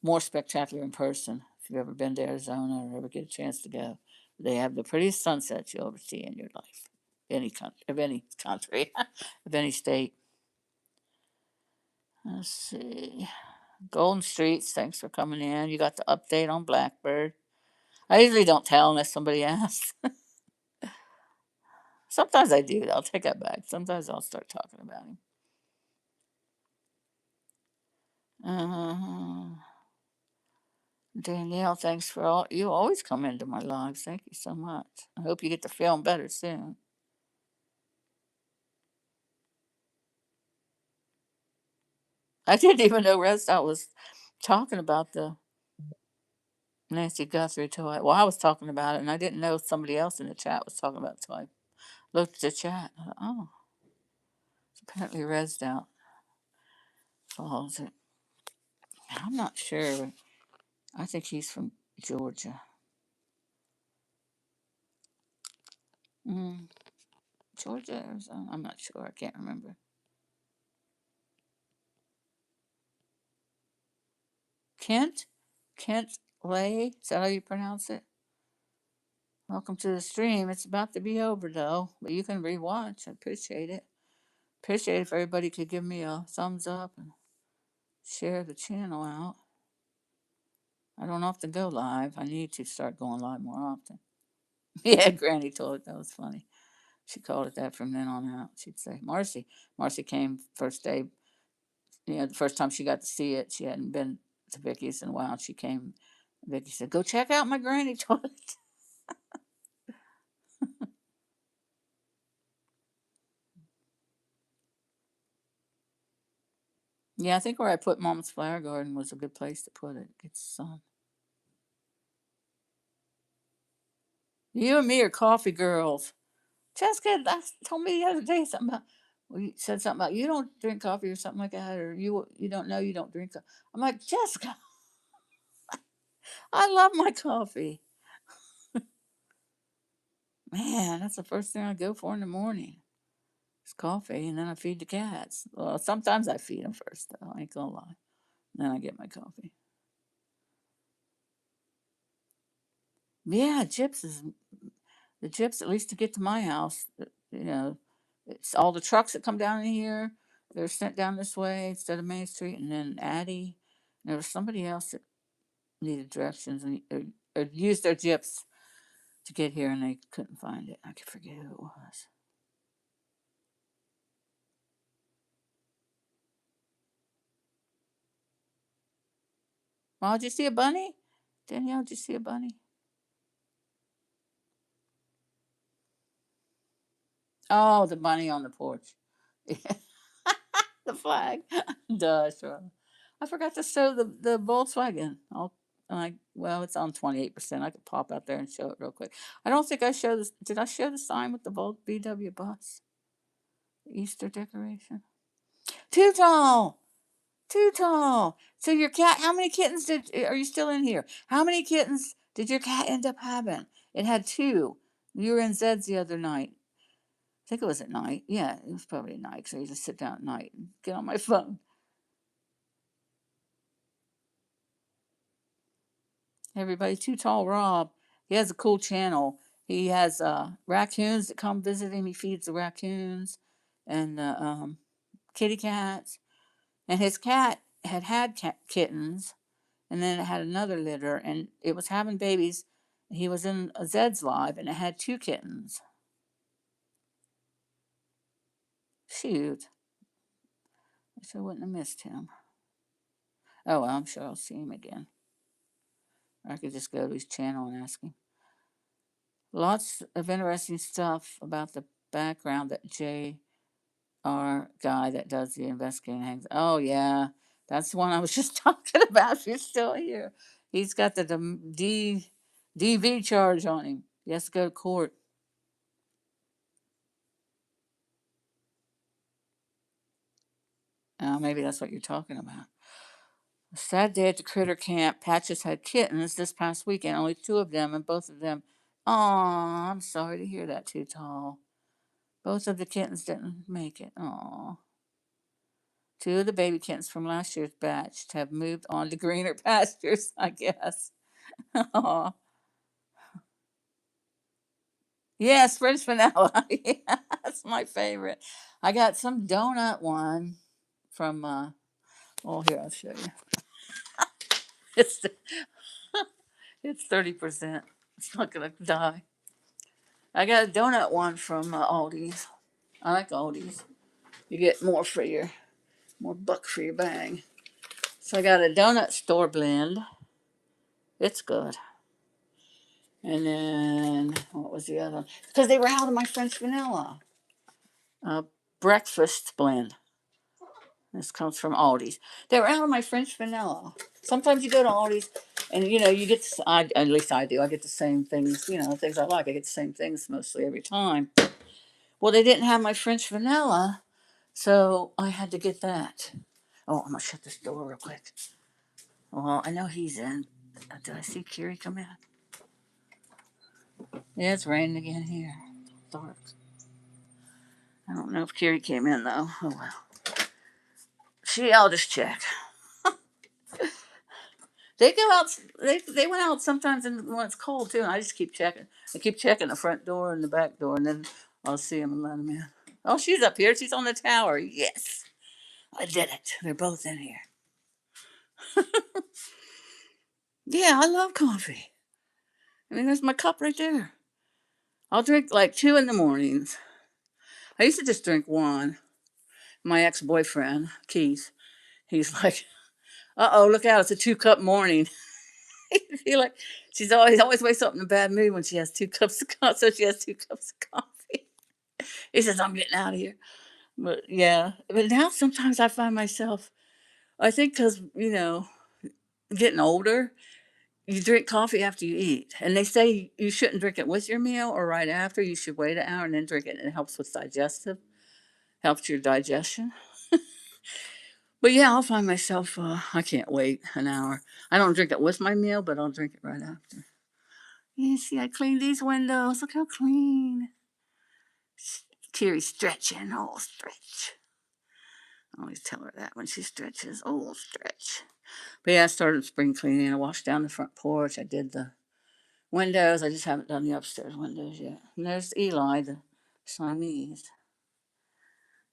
more spectacular in person. If you've ever been to Arizona or ever get a chance to go, they have the prettiest sunsets you'll ever see in your life. Any country, of any state. Let's see. Golden Streets, thanks for coming in. You got the update on Blackbird. I usually don't tell unless somebody asks. Sometimes I do. I'll take that back. Sometimes I'll start talking about him. Uh, Danielle, thanks for all. You always come into my lives. Thank you so much. I hope you get to feeling better soon. I didn't even know Rest I was talking about the Nancy Guthrie till I was talking about it, and I didn't know somebody else in the chat was talking about it, so I looked at the chat. I thought, oh, it's apparently Resed Out follows it. I'm not sure. I think he's from Georgia. Mm, Georgia, Arizona. I'm not sure. I can't remember. Kent? Kent Lay? Is that how you pronounce it? Welcome to the stream. It's about to be over though, but you can rewatch. I appreciate it. Appreciate if everybody could give me a thumbs up and share the channel out. I don't often go live. I need to start going live more often. Yeah, Granny told it. That was funny. She called it that from then on out. She'd say, Marcy. Marcy came first day, the first time she got to see it. She hadn't been to Vicky's in a while. She came. Vicky said, go check out my granny toilet. Yeah, I think where I put Mom's flower garden was a good place to put it. Get sun. You and me are coffee girls. Jessica told me the other day something about. Well, you said something about you don't drink coffee or something like that, or you don't know you don't drink. I'm like Jessica. I love my coffee. Man, that's the first thing I go for in the morning. It's coffee, and then I feed the cats. Well, sometimes I feed them first, though. I ain't gonna lie. Then I get my coffee. Yeah, chips is the chips. At least to get to my house, you know, it's all the trucks that come down in here. They're sent down this way instead of Main Street, and then Addie. There was somebody else that needed directions and or used their gyps to get here, and they couldn't find it. I can forget who it was. Oh, did you see a bunny? Danielle, did you see a bunny? Oh, the bunny on the porch. The flag. Duh, sure. I forgot to show the Volkswagen. Well, it's on 28%. I could pop out there and show it real quick. I don't think I showed this. Did I show the sign with the VW bus? The Easter decoration. Too tall. Too tall. So your cat. How many kittens are you still in here? How many kittens did your cat end up having? It had two. You were in Zed's the other night. I think it was at night. Yeah, it was probably at night. So you just sit down at night and get on my phone. Everybody, Too Tall Rob. He has a cool channel. He has raccoons that come visit him. He feeds the raccoons and kitty cats. And his cat had kittens, and then it had another litter, and it was having babies. He was in a Zed's live, and it had two kittens. Shoot, wish I wouldn't have missed him. Oh well, I'm sure I'll see him again. Or I could just go to his channel and ask him. Lots of interesting stuff about the background that Jay, our guy that does the investigating, hangs. Oh yeah, that's the one I was just talking about. She's still here. He's got the DV charge on him. He has to go to court. Maybe that's what you're talking about. A sad day at the critter camp. Patches had kittens this past weekend. Only two of them, and both of them. Aw, I'm sorry to hear that. Too tall. Both of the kittens didn't make it. Aw. Two of the baby kittens from last year's batch have moved on to greener pastures, I guess. Aw. Yes, French vanilla. Yeah, that's my favorite. I got some donut one from, oh, here, I'll show you. It's, it's 30%. It's not going to die. I got a donut one from Aldi's. I like Aldi's. You get more buck for your bang. So I got a donut store blend. It's good. And then what was the other one? Because they were out of my French vanilla breakfast blend. This comes from Aldi's. They were out of my French vanilla. Sometimes you go to Aldi's, and you get at least I do. I get the same things. Things I like. I get the same things mostly every time. Well, they didn't have my French vanilla, so I had to get that. Oh, I'm gonna shut this door real quick. Well, I know he's in. Did I see Kiri come in? Yeah, it's raining again here. Dark. I don't know if Kiri came in though. Oh well. I'll just check. They go out. They went out sometimes when it's cold too, and I just keep checking. I keep checking the front door and the back door, and then I'll see them and let them in. Oh, she's up here. She's on the tower. Yes, I did it. They're both in here. Yeah, I love coffee. I mean, there's my cup right there. I'll drink like two in the mornings. I used to just drink one. My ex-boyfriend, Keith, he's like, "Uh oh, look out! It's a 2 cup morning." He like, she's always wakes up in a bad mood when she has 2 cups of coffee. So she has 2 cups of coffee. He says, "I'm getting out of here." But yeah, but now sometimes I find myself I think because, getting older, you drink coffee after you eat. And they say you shouldn't drink it with your meal or right after. You should wait an hour and then drink it. And it helps with helps your digestion. But yeah, I'll find myself, I can't wait an hour. I don't drink it with my meal, but I'll drink it right after. You see, I cleaned these windows. Look how clean. Kiri's stretching. Oh, stretch. I always tell her that when she stretches. Oh, stretch. But yeah, I started spring cleaning. I washed down the front porch. I did the windows. I just haven't done the upstairs windows yet. And there's Eli, the Siamese.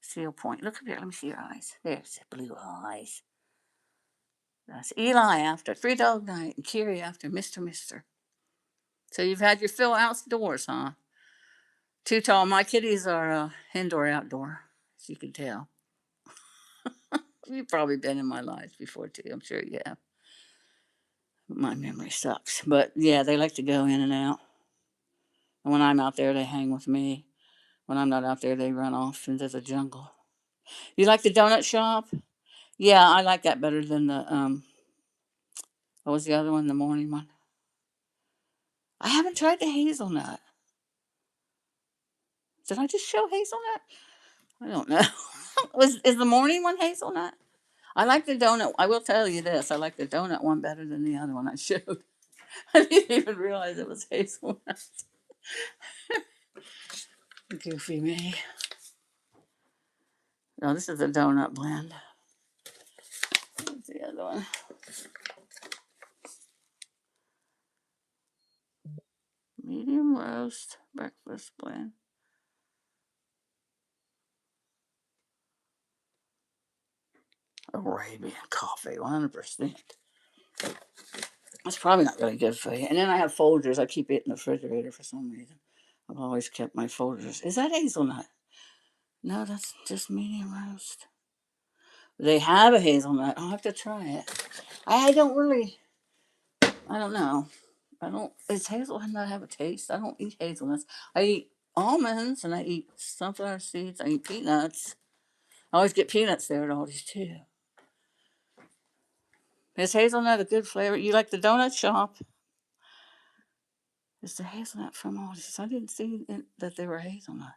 Seal point. Look up here. Let me see your eyes. There's the blue eyes. That's Eli after Three Dog Night and Kiri after Mr. So you've had your fill outdoors, huh? Too tall. My kitties are indoor outdoor, as you can tell. You've probably been in my life before too. I'm sure you have. My memory sucks. But yeah, they like to go in and out. And when I'm out there, they hang with me. When I'm not out there, they run off into the jungle. You like the donut shop? Yeah, I like that better than the what was the other one, the morning one? I haven't tried the hazelnut. Did I just show hazelnut? I don't know. Is the morning one hazelnut? I like the donut. I will tell you this. I like the donut one better than the other one I showed. I didn't even realize it was hazelnut. Goofy me. No, this is a donut blend. What's the other one? Medium roast breakfast blend. Arabian coffee, 100%. It's probably not really good for you. And then I have Folgers. I keep it in the refrigerator for some reason. I've always kept my Folgers. Is that hazelnut? No, that's just medium roast. They have a hazelnut. I'll have to try it. I don't really, I don't know. I don't, does hazelnut have a taste? I don't eat hazelnuts. I eat almonds and I eat sunflower seeds. I eat peanuts. I always get peanuts there at Aldi's too. Is hazelnut a good flavor? You like the donut shop? It's the hazelnut from Aldi's. I didn't see that they were hazelnut.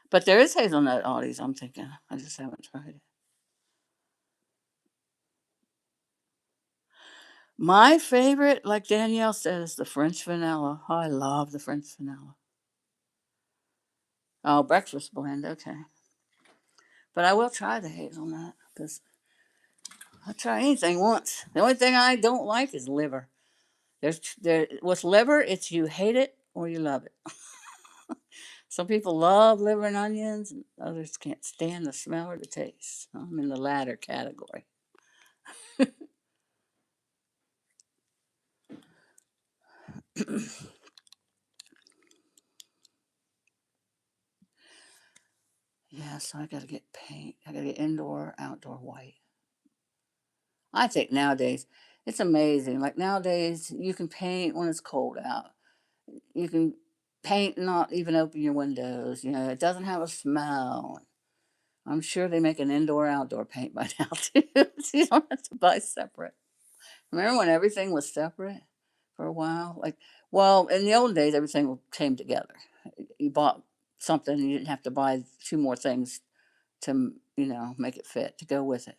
But there is hazelnut Aldi's, I'm thinking. I just haven't tried it. My favorite, like Danielle says, the French vanilla. Oh, I love the French vanilla. Oh, breakfast blend, okay. But I will try the hazelnut because I'll try anything once. The only thing I don't like is liver. With liver, it's you hate it or you love it. Some people love liver and onions, and others can't stand the smell or the taste. I'm in the latter category. Yeah, so I got to get paint. I got to get indoor, outdoor white. I think nowadays it's amazing. Like nowadays, you can paint when it's cold out. You can paint and not even open your windows. It doesn't have a smell. I'm sure they make an indoor outdoor paint by now too. So you don't have to buy separate. Remember when everything was separate for a while? Like, well, in the old days, everything came together. You bought something, you didn't have to buy two more things to, make it fit to go with it.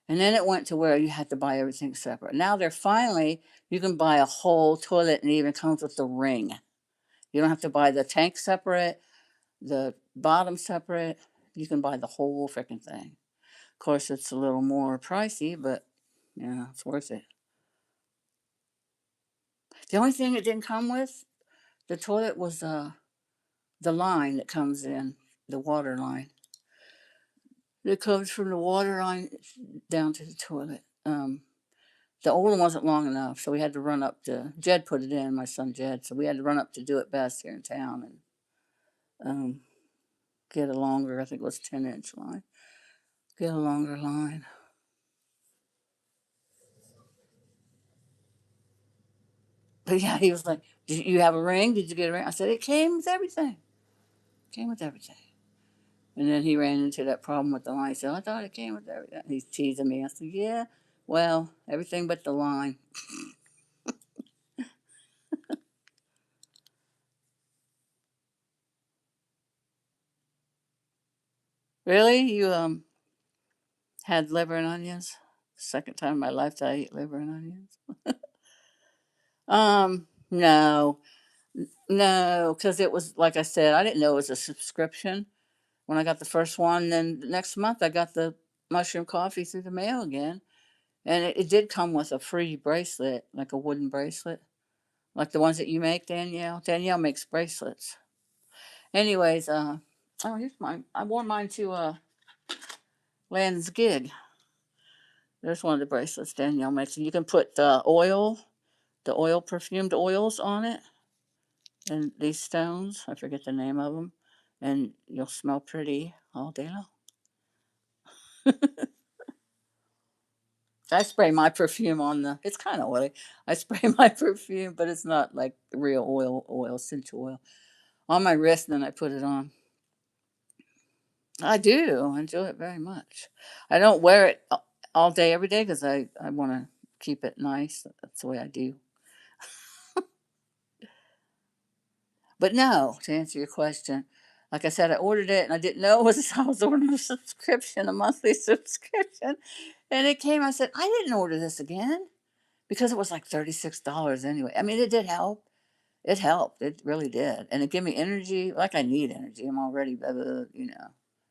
And then it went to where you had to buy everything separate. Now they're finally, you can buy a whole toilet and it even comes with the ring. You don't have to buy the tank separate, the bottom separate. You can buy the whole freaking thing. Of course, it's a little more pricey, but yeah, it's worth it. The only thing it didn't come with the toilet was the line that comes in, the water line. It comes from the water line down to the toilet. The old one wasn't long enough, so we had to run up to Jed put it in, my son Jed. So we had to run up to Do It Best here in town and get a longer. I think it was 10-inch line. Get a longer line. But yeah, he was like, "Did you have a ring? Did you get a ring?" I said, "It came with everything. Came with everything." And then he ran into that problem with the line. He said, I thought it came with everything. He's teasing me. I said, yeah, well, everything but the line. Really? You had liver and onions? Second time in my life that I ate liver and onions. No, no, because it was like I said, I didn't know it was a subscription when I got the first one. Then the next month I got the mushroom coffee through the mail again, and it did come with a free bracelet, like a wooden bracelet, like the ones that you make, Danielle. Danielle makes bracelets. Anyways, oh, here's mine. I wore mine to Land's gig. There's one of the bracelets Danielle makes, and you can put the oil, perfumed oils on it, and these stones. I forget the name of them, and you'll smell pretty all day long. I spray my perfume on the. It's kind of oily. I spray my perfume, but it's not like real oil, essential oil, on my wrist, and then I put it on. I do enjoy it very much. I don't wear it all day, every day, because I want to keep it nice. That's the way I do. But no, to answer your question, like I said, I ordered it and I didn't know it was I was ordering a subscription, a monthly subscription. And it came, I said, I didn't order this again because it was like $36 anyway. I mean, it did help. It helped. It really did. And it gave me energy. Like I need energy. I'm already,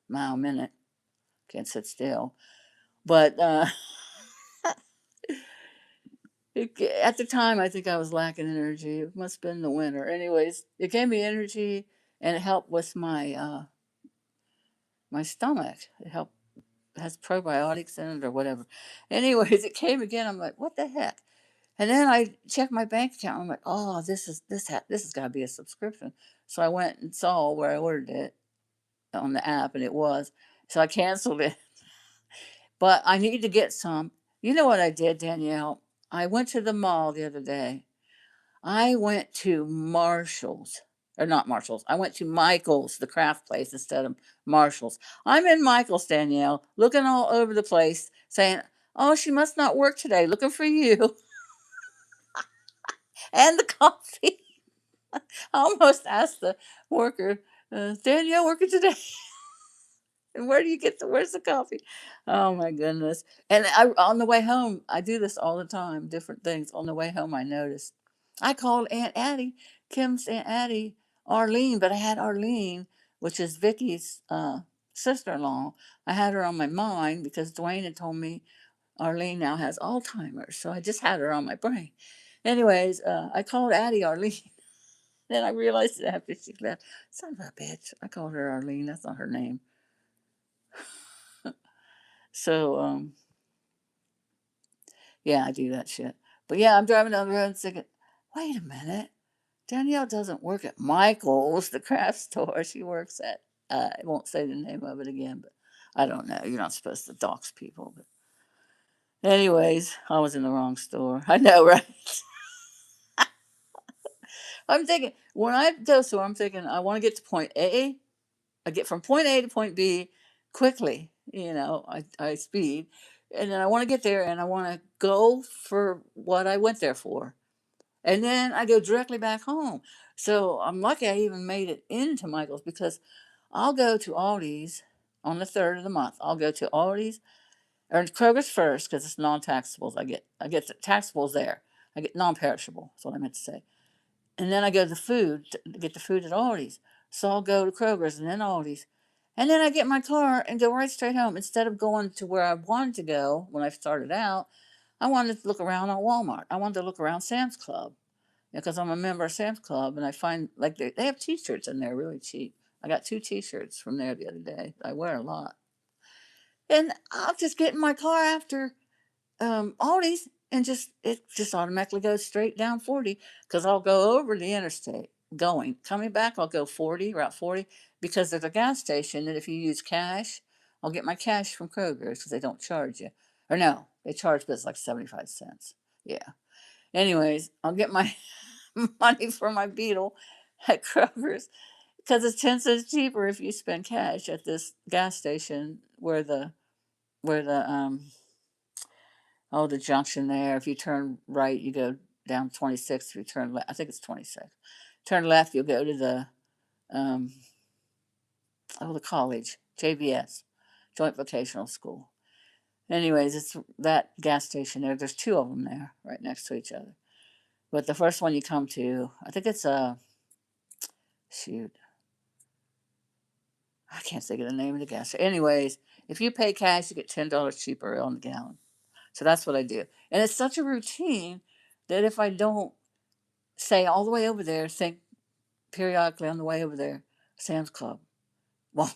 mile a minute. Can't sit still. But at the time, I think I was lacking energy. It must have been the winter. Anyways, it gave me energy and it helped with my stomach. It helped, has probiotics in it or whatever. Anyways, it came again. I'm like, what the heck? And then I checked my bank account. I'm like, oh, this has got to be a subscription. So I went and saw where I ordered it on the app, and it was. So I canceled it. But I need to get some. You know what I did, Danielle? I went to the mall the other day. I went to Marshall's, or not Marshall's. I went to Michael's, the craft place, instead of Marshall's. I'm in Michael's, Danielle, looking all over the place, saying, "Oh, she must not work today. Looking for you and the coffee." I almost asked the worker, "Danielle working today?" And where do you get where's the coffee? Oh my goodness. And on the way home, I do this all the time, different things. On the way home, I noticed. I called Aunt Addie, Kim's Aunt Addie, Arlene, but I had Arlene, which is Vicky's sister in law. I had her on my mind because Dwayne had told me Arlene now has Alzheimer's. So I just had her on my brain. Anyways, I called Addie Arlene. Then I realized it after she left. Son of a bitch. I called her Arlene. That's not her name. So, yeah, I do that shit. But yeah, I'm driving down the road and thinking, wait a minute. Danielle doesn't work at Michael's, the craft store. She works at, I won't say the name of it again, but I don't know. You're not supposed to dox people. But anyways, I was in the wrong store. I know, right? I'm thinking, when I go store, I'm thinking, I want to get to point A. I get from point A to point B quickly. I speed. And then I want to get there and I want to go for what I went there for. And then I go directly back home. So I'm lucky I even made it into Michael's because I'll go to Aldi's on the 3rd of the month. I'll go to Aldi's or Kroger's first because it's non-taxables. I get the taxables there. I get non-perishable. That's what I meant to say. And then I go to the food to get the food at Aldi's. So I'll go to Kroger's and then Aldi's. And then I get my car and go right straight home. Instead of going to where I wanted to go when I started out, I wanted to look around on Walmart. I wanted to look around Sam's Club because I'm a member of Sam's Club and I find like they have t-shirts in there really cheap. I got 2 t-shirts from there the other day. I wear a lot. And I'll just get in my car after Aldi's and it just automatically goes straight down 40 because I'll go over the interstate coming back. I'll go 40 route 40 because there's a gas station that if you use cash, I'll get my cash from Kroger's because they don't charge you, or no, they charge, but it's like 75 cents. Yeah. Anyways, I'll get my money for my Beetle at Kroger's. it's 10 cents cheaper if you spend cash at this gas station where the oh, the junction there. If you turn right, you go down 26. If you turn left, I think it's 26. Turn left, you'll go to um, the college, JVS, Joint Vocational School. Anyways, it's that gas station there. There's two of them there, right next to each other. But the first one you come to, I think it's shoot, I can't think of the name of the gas station. Anyways, if you pay cash, you get $10 cheaper on the gallon. So that's what I do, and it's such a routine that if I don't say all the way over there, think periodically on the way over there, Sam's Club. Well,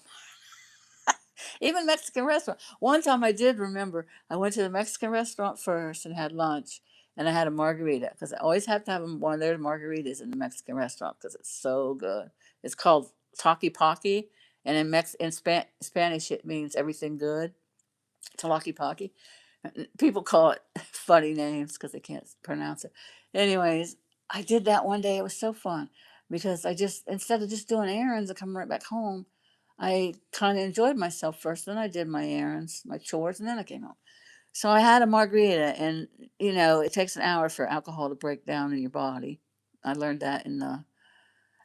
even Mexican restaurant. One time I did remember I went to the Mexican restaurant first and had lunch, and I had a margarita because I always have to have one of their margaritas in the Mexican restaurant because it's so good. It's called Taki Paki, and in Spanish it means everything good. Talaki Paki. People call it funny names because they can't pronounce it. Anyways, I did that one day. It was so fun because I just, instead of just doing errands and coming right back home, I kind of enjoyed myself first. Then I did my errands, my chores, and then I came home. So I had a margarita, and it takes an hour for alcohol to break down in your body. I learned that in the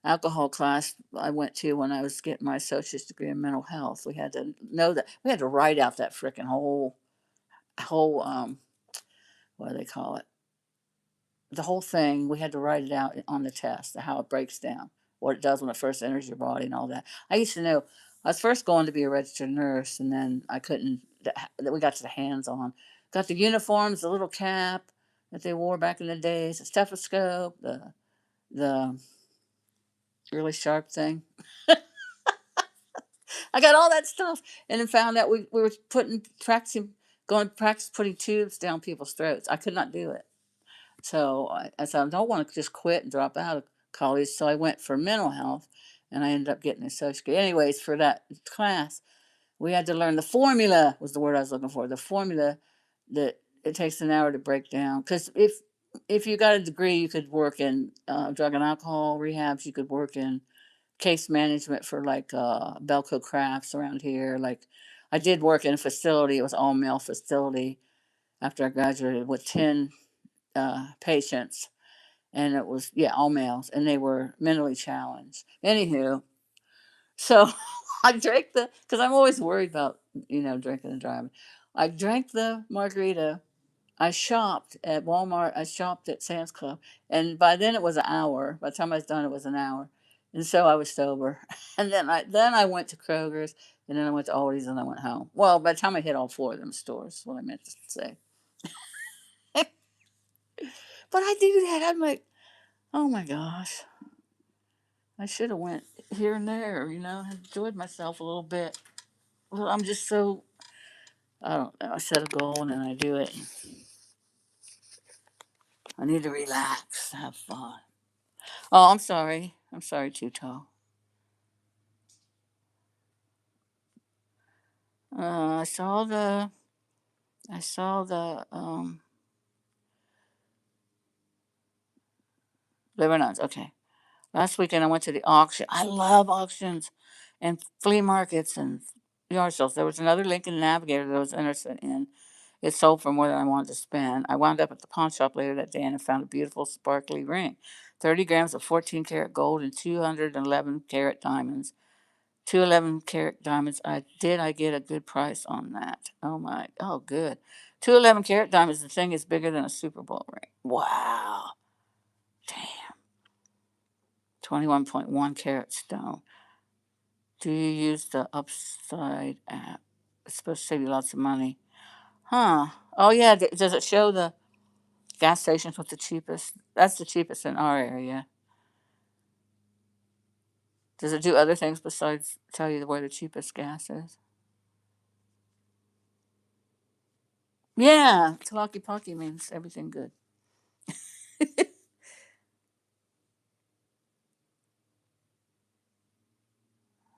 alcohol class I went to when I was getting my associate's degree in mental health. We had to know that. We had to write out that freaking whole what do they call it, the whole thing. We had to write it out on the test, how it breaks down, what it does when it first enters your body, and all that. I used to know. I was first going to be a registered nurse, and then I couldn't. That we got to the hands on, got the uniforms, the little cap that they wore back in the days, the stethoscope, the really sharp thing. I got all that stuff, and then found out we were going to practice putting tubes down people's throats. I could not do it. So I said, I don't want to just quit and drop out of college. So I went for mental health, and I ended up getting a associate. Anyways, for that class, we had to learn the formula, was the word I was looking for. The formula that it takes an hour to break down. Because if you got a degree, you could work in drug and alcohol rehabs. You could work in case management for like Belco Crafts around here. Like I did work in a facility. It was all male facility after I graduated with 10 patients, and it was, yeah, all males, and they were mentally challenged. Anywho, so I drank because I'm always worried about drinking and driving. I drank the margarita. I shopped at Walmart. I shopped at Sam's Club, and by then it was an hour. By the time I was done, it was an hour, and so I was sober. And then I went to Kroger's, and then I went to Aldi's, and I went home. Well, by the time I hit all four of them stores, what I meant to say. But I do that. I'm like, oh my gosh, I should have went here and there. Enjoyed myself a little bit. Well, I'm just so, I don't know. I set a goal and then I do it. I need to relax, have fun. Oh, I'm sorry. I'm sorry, Too Tall. Uh, I saw the I saw the liver nuts. Okay. Last weekend I went to the auction. I love auctions and flea markets and yard sales. There was another Lincoln Navigator that I was interested in. It sold for more than I wanted to spend. I wound up at the pawn shop later that day and found a beautiful sparkly ring. 30 grams of 14 karat gold and 211 karat diamonds. 211 karat diamonds. I get a good price on that. Oh good. 211 karat diamonds, the thing is bigger than a Super Bowl ring. Wow. Damn. 21.1 karat stone. Do you use the Upside app? It's supposed to save you lots of money. Huh. Oh yeah, does it show the gas stations with the cheapest? That's the cheapest in our area. Does it do other things besides tell you where the cheapest gas is? Yeah, Talkie Pocky means everything good.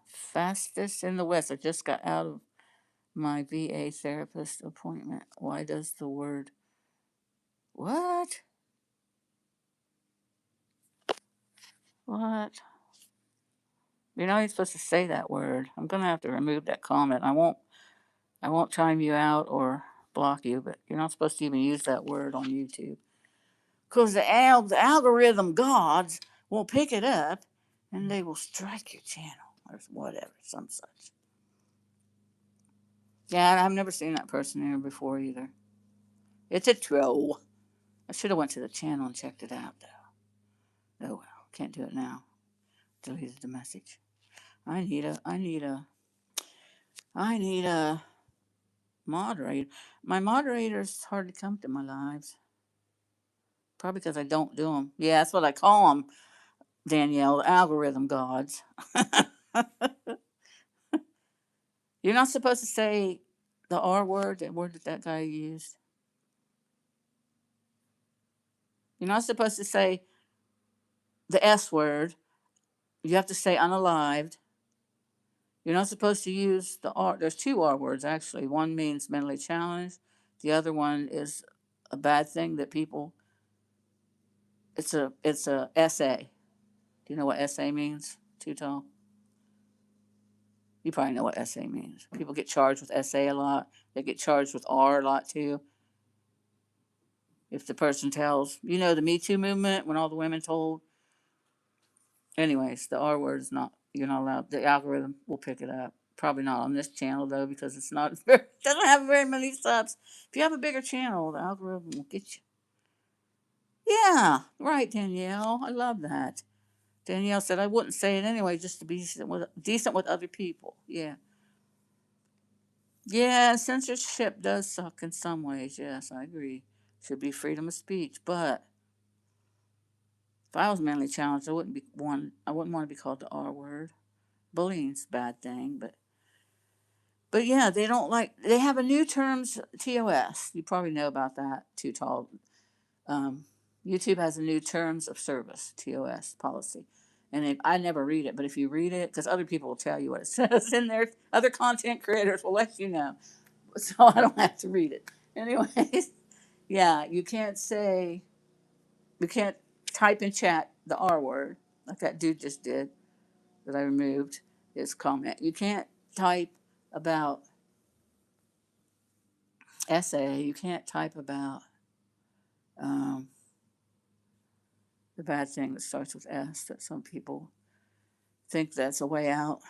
Fastest in the West. I just got out of my VA therapist appointment. Why does the word what? What? You know, you're supposed to say that word. I'm gonna have to remove that comment. I won't time you out or block you, but you're not supposed to even use that word on YouTube. Because the algorithm gods will pick it up and they will strike your channel or whatever, some such. Yeah, I've never seen that person here before either. It's a troll. I should have went to the channel and checked it out though. Oh well, can't do it now. Deleted the message. I need a moderator. My moderators hard to come to my lives. Probably because I don't do them. Yeah, that's what I call them, Danielle, the algorithm gods. You're not supposed to say the R word, that word that guy used. You're not supposed to say the S word. You have to say unalived. You're not supposed to use the R. There's two R words, actually. One means mentally challenged. The other one is a bad thing that people, it's a essay. Do you know what essay means, Too Tall? You probably know what essay means. People get charged with essay a lot. They get charged with R a lot too. If the person tells, you know, the Me Too movement, when all the women told. Anyways, the R word is not, you're not allowed. The algorithm will pick it up. Probably not on this channel though, because it's not, it doesn't have very many subs. If you have a bigger channel, the algorithm will get you. Yeah, right, Danielle. I love that. Danielle said I wouldn't say it anyway, just to be decent with other people. Yeah. Yeah, censorship does suck in some ways. Yes, I agree. Should be freedom of speech, but if I was mentally challenged, I wouldn't be one. I wouldn't want to be called the R word. Bullying's a bad thing, but yeah, they don't like. They have a new terms TOS. You probably know about that. Too Tall. Um, YouTube has a new terms of service TOS policy, and I never read it. But if you read it, because other people will tell you what it says in there, other content creators will let you know, so I don't have to read it. Anyways, yeah, you can't type in chat the R word like that dude just did that I removed his comment. You can't type about essay. You can't type about um, the bad thing that starts with S that some people think that's a way out,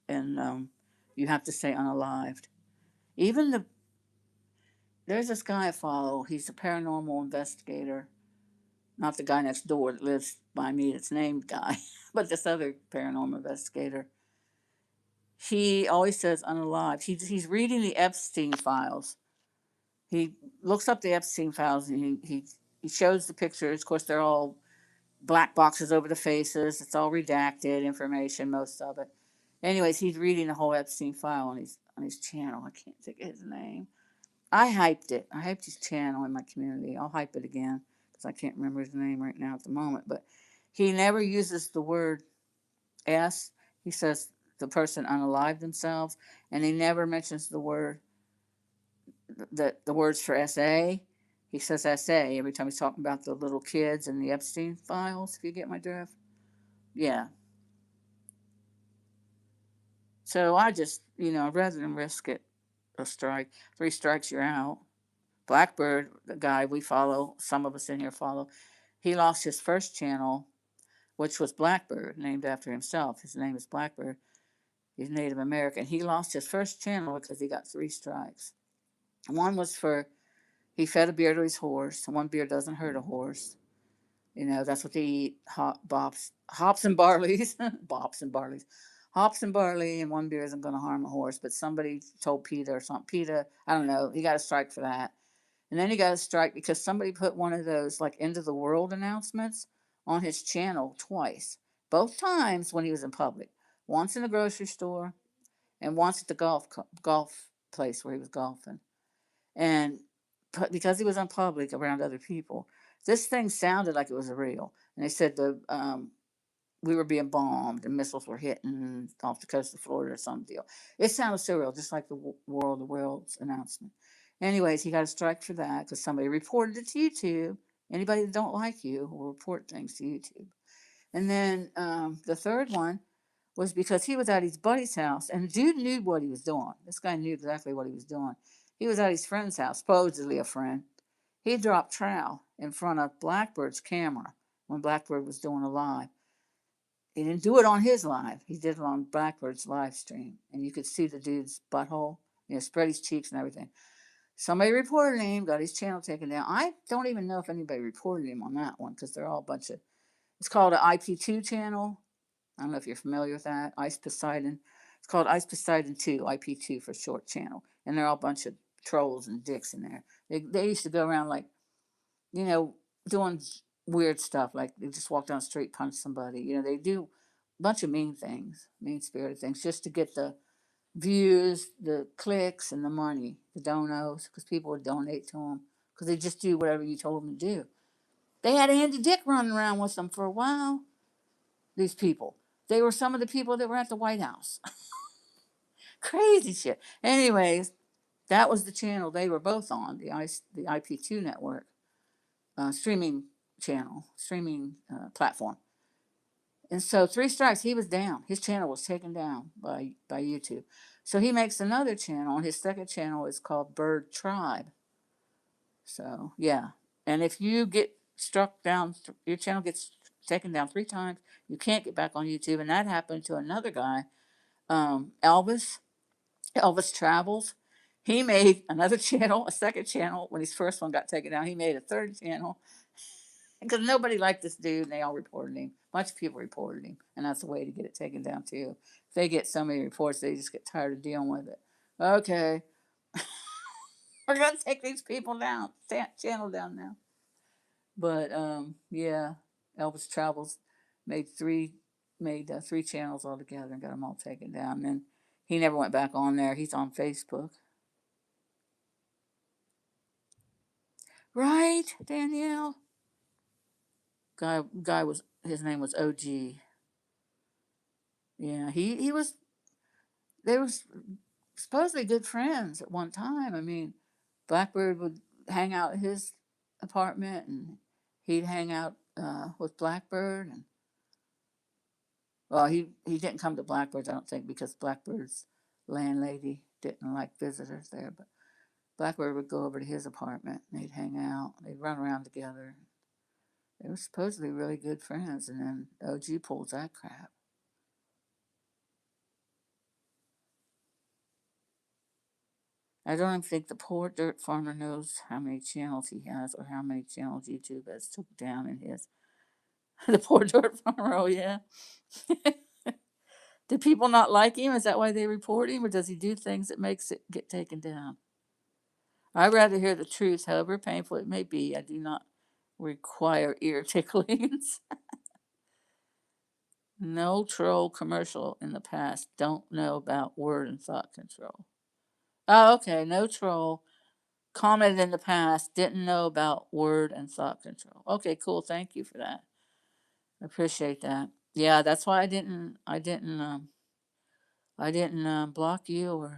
and you have to say unalived. Even there's this guy I follow. He's a paranormal investigator, not the guy next door that lives by me that's named Guy, but this other paranormal investigator. He always says unalived. He's reading the Epstein files. He looks up the Epstein files and he shows the pictures. Of course, they're all black boxes over the faces. It's all redacted information, most of it. Anyways, he's reading the whole Epstein file on his channel. I can't think of his name. I hyped it. I hyped his channel in my community. I'll hype it again because I can't remember his name right now at the moment. But he never uses the word S. He says the person unalived themselves, and he never mentions the words for SA. He says SA every time he's talking about the little kids and the Epstein files. If you get my drift, yeah. So I just, rather than risk it, a strike, 3 strikes, you're out. Blackbird, the guy we follow, some of us in here follow, he lost his first channel, which was Blackbird, named after himself. His name is Blackbird. He's Native American. He lost his first channel because he got 3 strikes. One was for he fed a beer to his horse. One beer doesn't hurt a horse. That's what they eat. Hops and barleys, bops and barleys, hops and barley, and one beer isn't going to harm a horse. But somebody told PETA or something. PETA, I don't know. He got a strike for that. And then he got a strike because somebody put one of those like end of the world announcements on his channel twice. Both times when he was in public. Once in the grocery store and once at the golf place where he was golfing. And because he was in public around other people, this thing sounded like it was real. And they said we were being bombed and missiles were hitting off the coast of Florida or some deal. It sounded so real, just like the world's announcement. Anyways, he got a strike for that because somebody reported it to YouTube. Anybody that don't like you will report things to YouTube. And then the third one was because he was at his buddy's house, and the dude knew what he was doing. This guy knew exactly what he was doing. He was at his friend's house, supposedly a friend. He dropped trowel in front of Blackbird's camera when Blackbird was doing a live. He didn't do it on his live. He did it on Blackbird's live stream, and you could see the dude's butthole, spread his cheeks and everything. Somebody reported him, got his channel taken down. I don't even know if anybody reported him on that one because they're all a bunch of. It's called an IP2 channel. I don't know if you're familiar with that. Ice Poseidon. It's called Ice Poseidon 2, IP2 for short channel. And they're all a bunch of trolls and dicks in there. They used to go around like, you know, doing weird stuff. Like they just walk down the street, punch somebody. They do a bunch of mean things, mean spirited things, just to get the views, the clicks, and the money, the donos, because people would donate to them. Because they just do whatever you told them to do. They had Andy Dick running around with them for a while. These people. They were some of the people that were at the White House. Crazy shit. Anyways, that was the channel they were both on, the IP2 network, streaming channel, streaming platform. And so 3 strikes, he was down. His channel was taken down by YouTube. So he makes another channel, and his second channel is called Bird Tribe. So, yeah. And if you get struck down, your channel gets taken down 3 times, you can't get back on YouTube. And that happened to another guy, Elvis Travels. He made another channel, a second channel, when his first one got taken down. He made a third channel because nobody liked this dude, and they all reported him. A bunch of people reported him, and that's the way to get it taken down too. If they get so many reports, they just get tired of dealing with it. Okay, we're gonna take these people down, channel down now. But yeah, Elvis Travels made three channels altogether and got them all taken down. And then he never went back on there. He's on Facebook. Right, Danielle? Guy was, his name was OG. Yeah, he was, they were supposedly good friends at one time. I mean, Blackbird would hang out at his apartment, and he'd hang out with Blackbird. And well, he didn't come to Blackbird's, I don't think, because Blackbird's landlady didn't like visitors there. But Blackbird would go over to his apartment, and they'd hang out. They'd run around together. They were supposedly really good friends, and then OG pulls that crap. I don't even think the poor dirt farmer knows how many channels he has or how many channels YouTube has took down in his. The poor dirt farmer, oh yeah. Do people not like him? Is that why they report him, or does he do things that makes it get taken down? I'd rather hear the truth, however painful it may be. I do not require ear ticklings. No troll commercial in the past. Don't know about word and thought control. Oh, okay. No troll commented in the past. Didn't know about word and thought control. Okay, cool. Thank you for that. I appreciate that. Yeah, that's why I didn't block you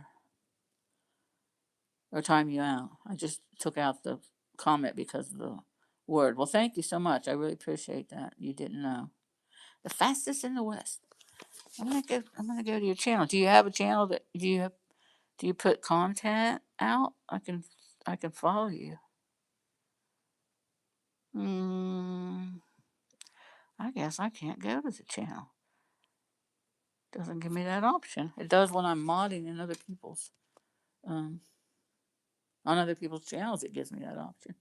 or time you out. I just took out the comment because of the word. Well, thank you so much. I really appreciate that. You didn't know. The fastest in the West. I'm gonna go to your channel. Do you have a channel that do you put content out? I can follow you. Mm, I guess I can't go to the channel. Doesn't give me that option. It does when I'm modding in other people's um on other people's channels. It gives me that option.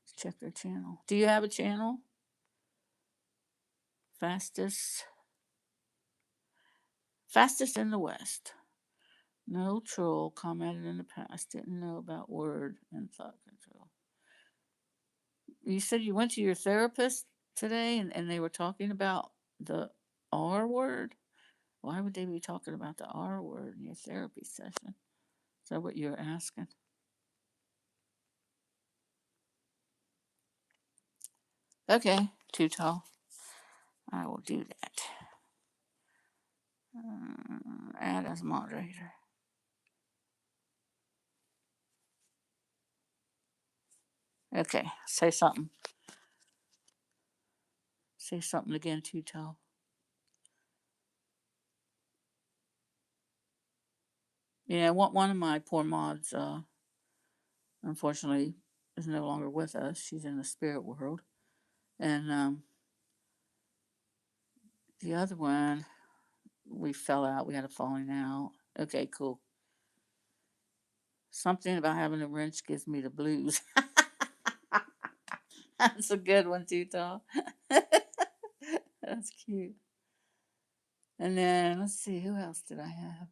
Let's check their channel. Do you have a channel? Fastest fastest in the West. No troll commented in the past. Didn't know about word and thought control. You said you went to your therapist today, and they were talking about the R word. Why would they be talking about the R word in your therapy session? Is that what you're asking? Okay, too tall. I will do that. Add as moderator. Okay, say something. Say something again, too tall. Yeah, one of my poor mods, unfortunately, is no longer with us. She's in the spirit world, and the other one, we fell out. We had a falling out. Okay, cool. Something about having a wrench gives me the blues. That's a good one too, Tom. That's cute. And then let's see, who else did I have?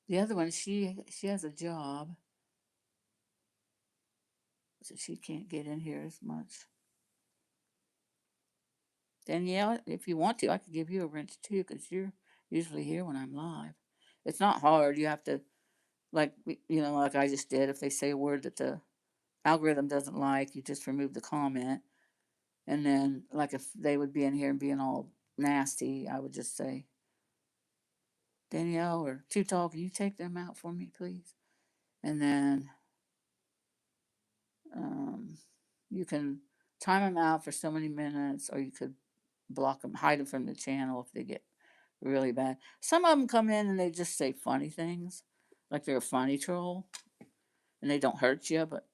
The other one, she has a job, so she can't get in here as much. Danielle, if you want to, I could give you a wrench too, because you're usually here when I'm live. It's not hard. You have to, like, like I just did. If they say a word that the algorithm doesn't like, you just remove the comment. And then, like, if they would be in here and being all nasty, I would just say, Danielle or Too Tall, can you take them out for me, please? And then um, you can time them out for so many minutes, or you could block them, hide them from the channel if they get really bad. Some of them come in and they just say funny things, like they're a funny troll, and they don't hurt you, but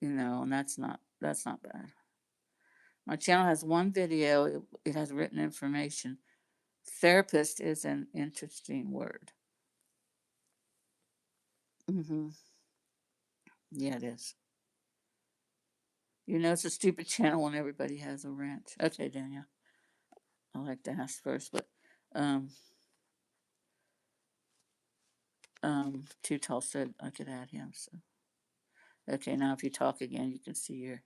and that's not bad. My channel has one video. It has written information. Therapist is an interesting word. Mm-hmm. Yeah, it is. It's a stupid channel when everybody has a wrench. Okay, Daniel. I like to ask first, but um, Too Tall said I could add him. So okay, now if you talk again, you can see your.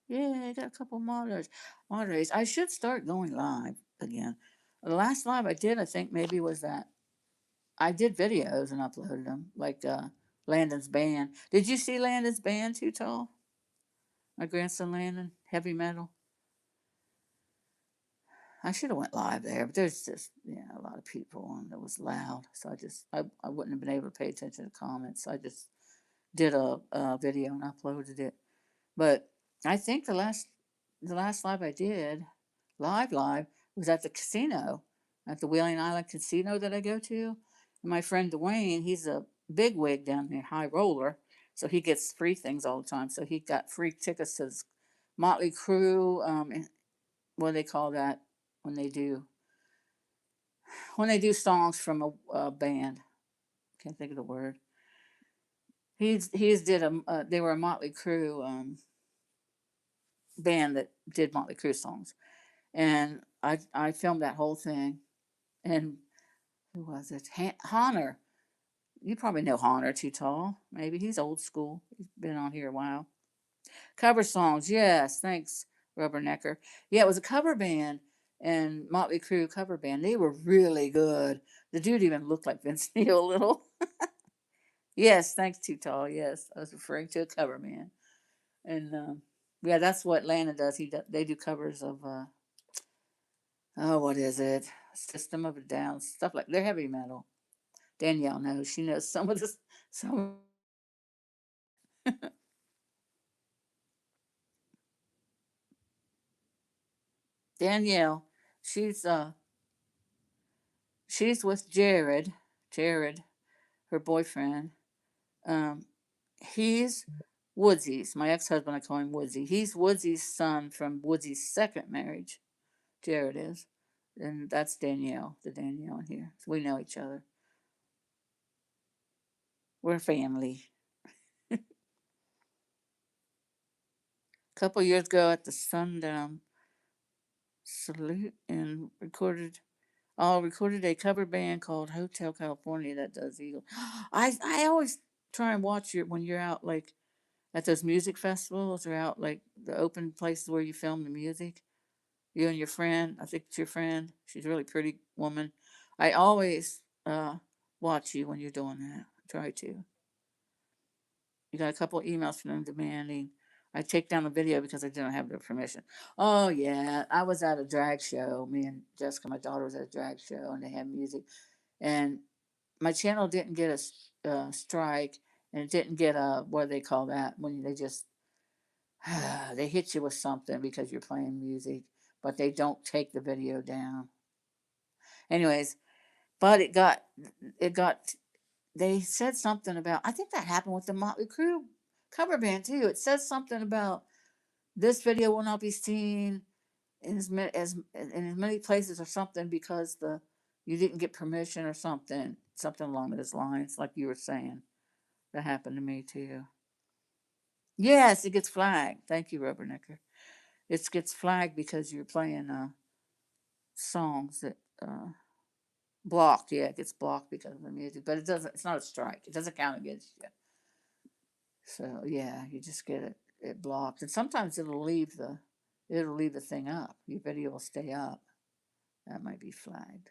Yeah, I got a couple moderators. Moderators. I should start going live again. The last live I did, I think maybe was that I did videos and uploaded them, like Landon's band. Did you see Landon's band, Too Tall? My grandson Landon, heavy metal. I should have went live there, but there's just a lot of people and it was loud, so I wouldn't have been able to pay attention to comments. So I just did a video and uploaded it. But I think the last live I did, live, was at the casino, at the Wheeling Island Casino that I go to. And my friend Dwayne, he's a big wig down there, high roller, so he gets free things all the time. So he got free tickets to this Motley Crue. What do they call that when they do songs from a band? Can't think of the word. He's did they were a Motley Crue band that did Motley Crue songs, and I filmed that whole thing. And who was it? Honor. You probably know Honor, Too Tall. Maybe he's old school. He's been on here a while. Cover songs, yes. Thanks, Rubbernecker. Yeah, it was a cover band and Motley Crue cover band. They were really good. The dude even looked like Vince Neil a little. Yes, thanks, Too Tall. Yes, I was referring to a cover band. And yeah, that's what Lana does. They do covers of oh, what is it? System of a Down, stuff like they're heavy metal. Danielle knows. She knows some of this. Some Danielle, she's uh she's with Jared. Jared, her boyfriend. Um, he's Woodsy's. My ex-husband, I call him Woodsy. He's Woodsy's son from Woodsy's second marriage. Jared is, and that's Danielle. The Danielle in here. So we know each other. We're family. A couple years ago at the Sundown Salute and recorded a cover band called Hotel California that does Eagle. I always try and watch your when you're out like at those music festivals or out like the open places where you film the music. You and your friend, I think it's your friend. She's a really pretty woman. I always watch you when you're doing that. Try to. You got a couple of emails from them demanding I take down the video because I didn't have their permission. Oh yeah, I was at a drag show. Me and Jessica, my daughter, was at a drag show, and they had music. And my channel didn't get a strike, and it didn't get a what do they call that when they just they hit you with something because you're playing music, but they don't take the video down. Anyways, But it got they said something about, I think that happened with the Motley Crue cover band too. It says something about this video will not be seen in as many places or something because the you didn't get permission or something along those lines, like you were saying. That happened to me too. Yes, it gets flagged. Thank you, Rubbernecker. It gets flagged because you're playing songs that blocked. Yeah, it gets blocked because of the music, but it doesn't. It's not a strike. It doesn't count against you. So yeah, you just get it blocked, and sometimes it'll leave the thing up. Your video will stay up. That might be flagged.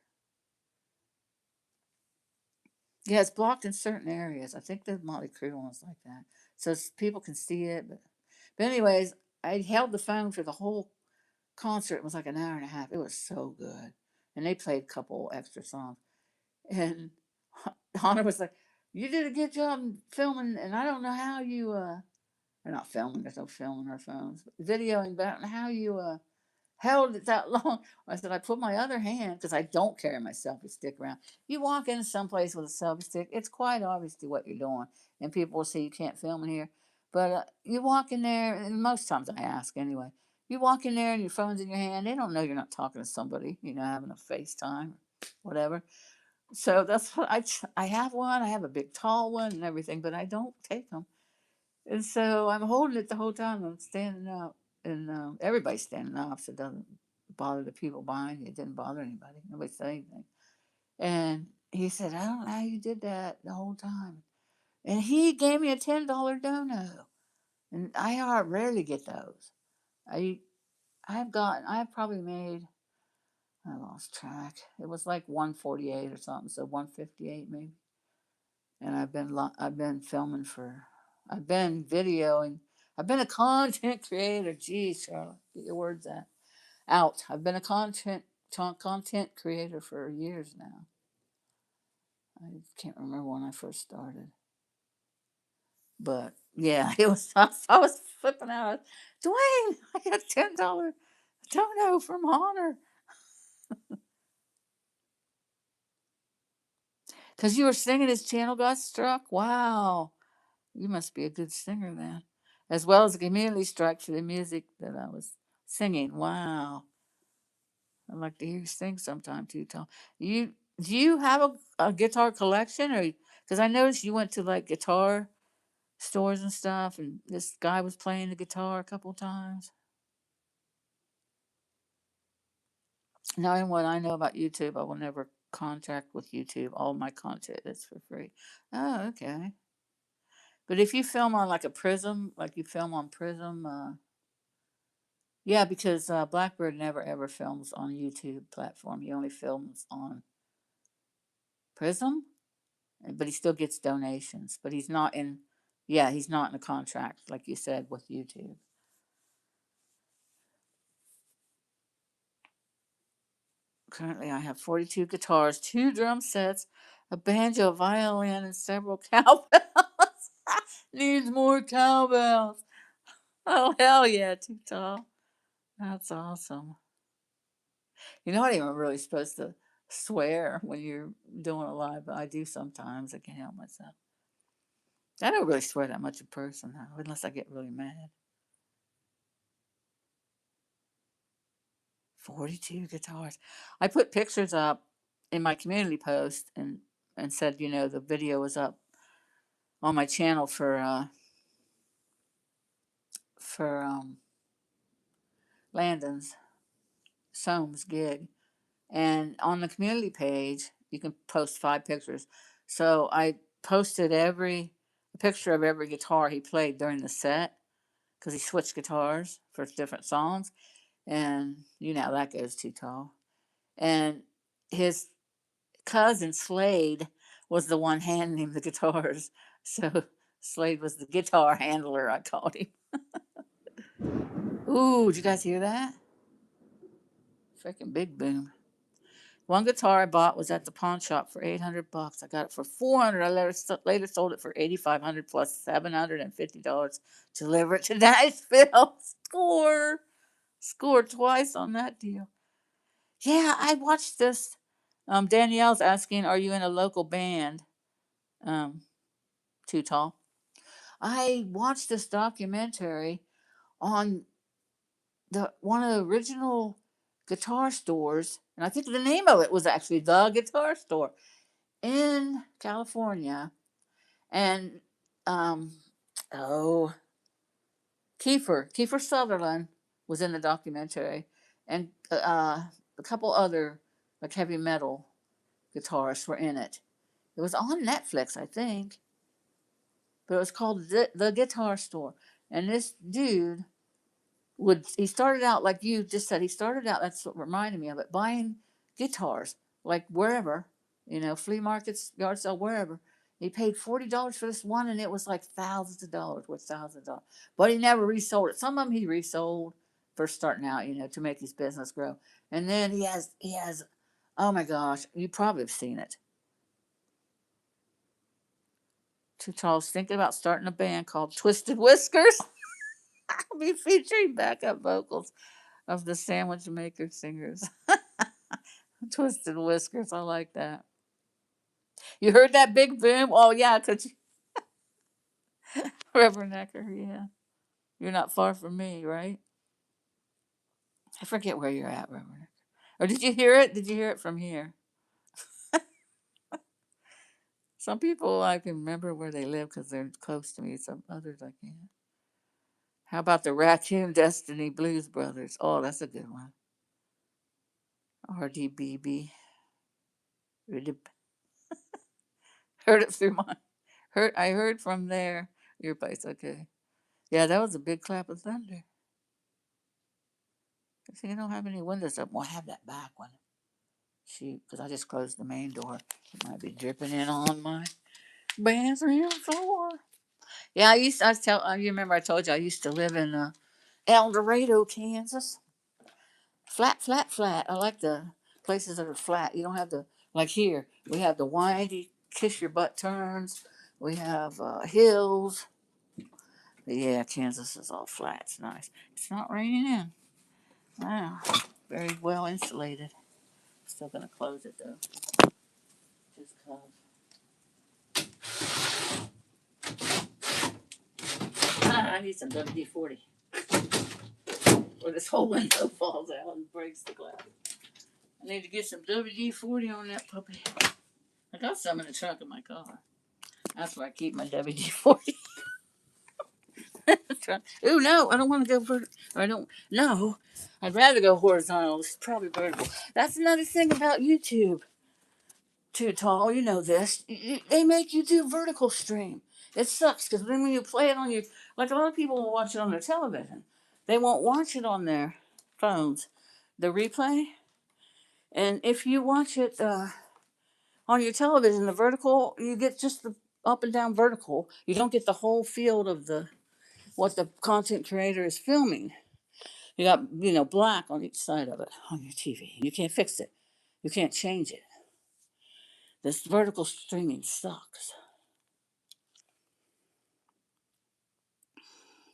Yeah, it's blocked in certain areas. I think the Motley Crue one's like that, so people can see it. But anyways, I held the phone for the whole concert. It was like an hour and a half. It was so good, and they played a couple extra songs. And Hunter was like, "You did a good job filming, and I don't know how you they're not filming. There's no film on our phones. Videoing, but I don't know how you held it that long." I said, "I put my other hand because I don't carry my selfie stick around. You walk into someplace with a selfie stick, it's quite obvious to what you're doing, and people will say you can't film in here. But you walk in there, and most times I ask anyway. You walk in there and your phone's in your hand. They don't know you're not talking to somebody. Having a FaceTime, whatever. So that's what I have one. I have a big tall one and everything, but I don't take them. And so I'm holding it the whole time. I'm standing up, and everybody's standing up, so it doesn't bother the people behind you. It didn't bother anybody. Nobody said anything. And he said, "I don't know how you did that the whole time." And he gave me a $10 dono, and I rarely get those. I I've probably made, I lost track. It was like 148 or something, so 158 maybe. And I've been filming for, I've been videoing, I've been a content creator. Geez, Charlotte, get your words out. I've been a content creator for years now. I can't remember when I first started, but yeah, it was. I was flipping out. Dwayne, I got $10 dono from Honor because you were singing. His channel got struck. Wow, you must be a good singer then, as well as a community strike for the music that I was singing. Wow, I'd like to hear you sing sometime too, Tom. You do you have a guitar collection, or because I noticed you went to like guitar stores and stuff, and this guy was playing the guitar a couple times. Knowing what I know about YouTube, I will never contract with YouTube. All my content is for free. Oh, okay. But if you film on like a Prism, like you film on Prism, yeah, because Blackbird never ever films on YouTube platform. He only films on Prism, but he still gets donations. But he's not in, yeah, he's not in a contract like you said with YouTube. Currently, I have 42 guitars, two drum sets, a banjo, a violin, and several cowbells. Needs more cowbells. Oh, hell yeah, too tall. That's awesome. I ain't even really supposed to swear when you're doing a live, but I do sometimes. I can't help myself. I don't really swear that much in person, though, unless I get really mad. 42 guitars. I put pictures up in my community post and said, the video was up on my channel for Landon's Soames gig. And on the community page, you can post 5 pictures. So I posted a picture of every guitar he played during the set because he switched guitars for different songs. And that goes too tall. And his cousin Slade was the one handing him the guitars. So Slade was the guitar handler, I called him. Ooh, did you guys hear that? Freaking big boom. One guitar I bought was at the pawn shop for $800. I got it for $400. I later sold it for $8,500 plus $750 to deliver it to Nashville. Score twice on that deal. Yeah, I watched this. Danielle's asking, "Are you in a local band?" Um, Too tall. I watched this documentary on the one of the original guitar stores, and I think the name of it was actually the Guitar Store in California. And um, oh, Kiefer Sutherland was in the documentary, and a couple other like heavy metal guitarists were in it. It was on Netflix, I think, but it was called the Guitar Store. And this dude he started out like you just said. He started out. That's what reminded me of it. Buying guitars like wherever, flea markets, yard sale, wherever. He paid $40 for this one, and it was like thousands of dollars, worth thousands of dollars. But he never resold it. Some of them he resold first starting out, to make his business grow. And then he has. Oh my gosh, you probably have seen it. Too Tall's thinking about starting a band called Twisted Whiskers. I'll be featuring backup vocals of the Sandwich Maker Singers. Twisted Whiskers, I like that. You heard that big boom? Oh yeah, cause Reverend Necker, yeah. You're not far from me, right? I forget where you're at, Reverend Necker. Or did you hear it? Did you hear it from here? Some people I can remember where they live because they're close to me. Some others I can't. How about the Raccoon Destiny Blues Brothers? Oh, that's a good one. RDBB. Heard it through my I heard from there. Your place, okay. Yeah, that was a big clap of thunder. See, you don't have any windows up. Well, I have that back one. Shoot, because I just closed the main door. It might be dripping in on my bathroom floor. Yeah, you remember I told you I used to live in El Dorado, Kansas. Flat, flat, flat. I like the places that are flat. You don't have the, like here, we have the windy, kiss your butt turns. We have hills. But yeah, Kansas is all flat. It's nice. It's not raining in. Wow. Very well insulated. Still gonna close it though. Just cause. I need some WD 40. Or this whole window falls out and breaks the glass. I need to get some WD 40 on that puppy. I got some in the trunk of my car. That's where I keep my WD 40. Ooh, no, I don't want to go vertical. I don't. No, I'd rather go horizontal. It's probably vertical. That's another thing about YouTube. Too tall, you know this. They make you do vertical stream. It sucks because then when you play it on your, like a lot of people will watch it on their television, they won't watch it on their phones, the replay. And if you watch it on your television, the vertical, you get just the up and down vertical. You don't get the whole field of the what the content creator is filming. You got black on each side of it on your TV. You can't fix it. You can't change it. This vertical streaming sucks.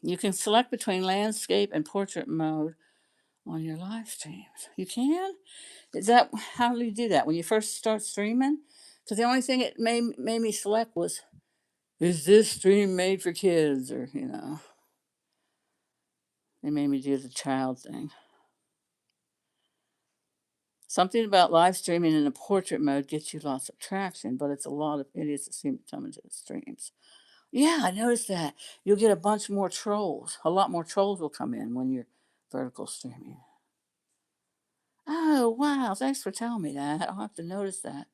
You can select between landscape and portrait mode on your live streams. You can? Is that how do you do that when you first start streaming? Because the only thing it made me select was, is this stream made for kids? Or, they made me do the child thing. Something about live streaming in the portrait mode gets you lots of traction, but it's a lot of idiots that seem to come into the streams. Yeah, I noticed that. You'll get a bunch more trolls. A lot more trolls will come in when you're vertical streaming. Oh, wow. Thanks for telling me that. I'll have to notice that.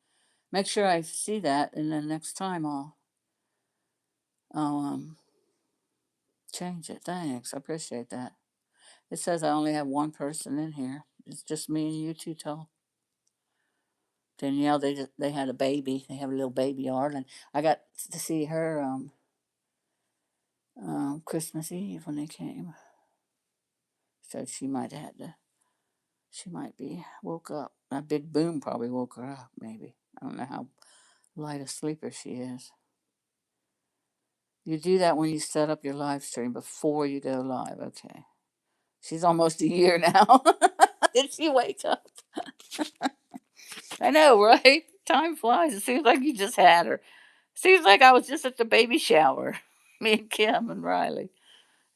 Make sure I see that, and then next time I'll change it. Thanks. I appreciate that. It says I only have one person in here. It's just me and you two, Tall. Danielle, they had a baby. They have a little baby Arlen. I got to see her Christmas Eve when they came. So she might have had to. She might be woke up. That big boom probably woke her up. Maybe I don't know how light a sleeper she is. You do that when you set up your live stream before you go live. Okay. She's almost a year now. Did she wake up? I know, right? Time flies. It seems like you just had her. Seems like I was just at the baby shower, me and Kim and Riley.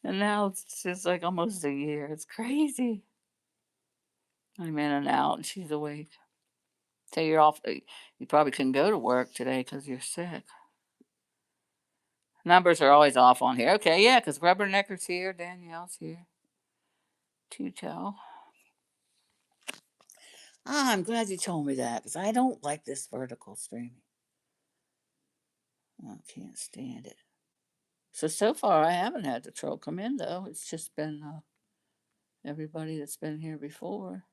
And now it's just like almost a year. It's crazy. I'm in and out, and she's awake. So you're off. You probably couldn't go to work today because you're sick. Numbers are always off on here. Okay, yeah, because Rubbernecker's here, Danielle's here. Tuto. Ah, I'm glad you told me that because I don't like this vertical streaming. I can't stand it. So far, I haven't had the troll come in though. It's just been everybody that's been here before.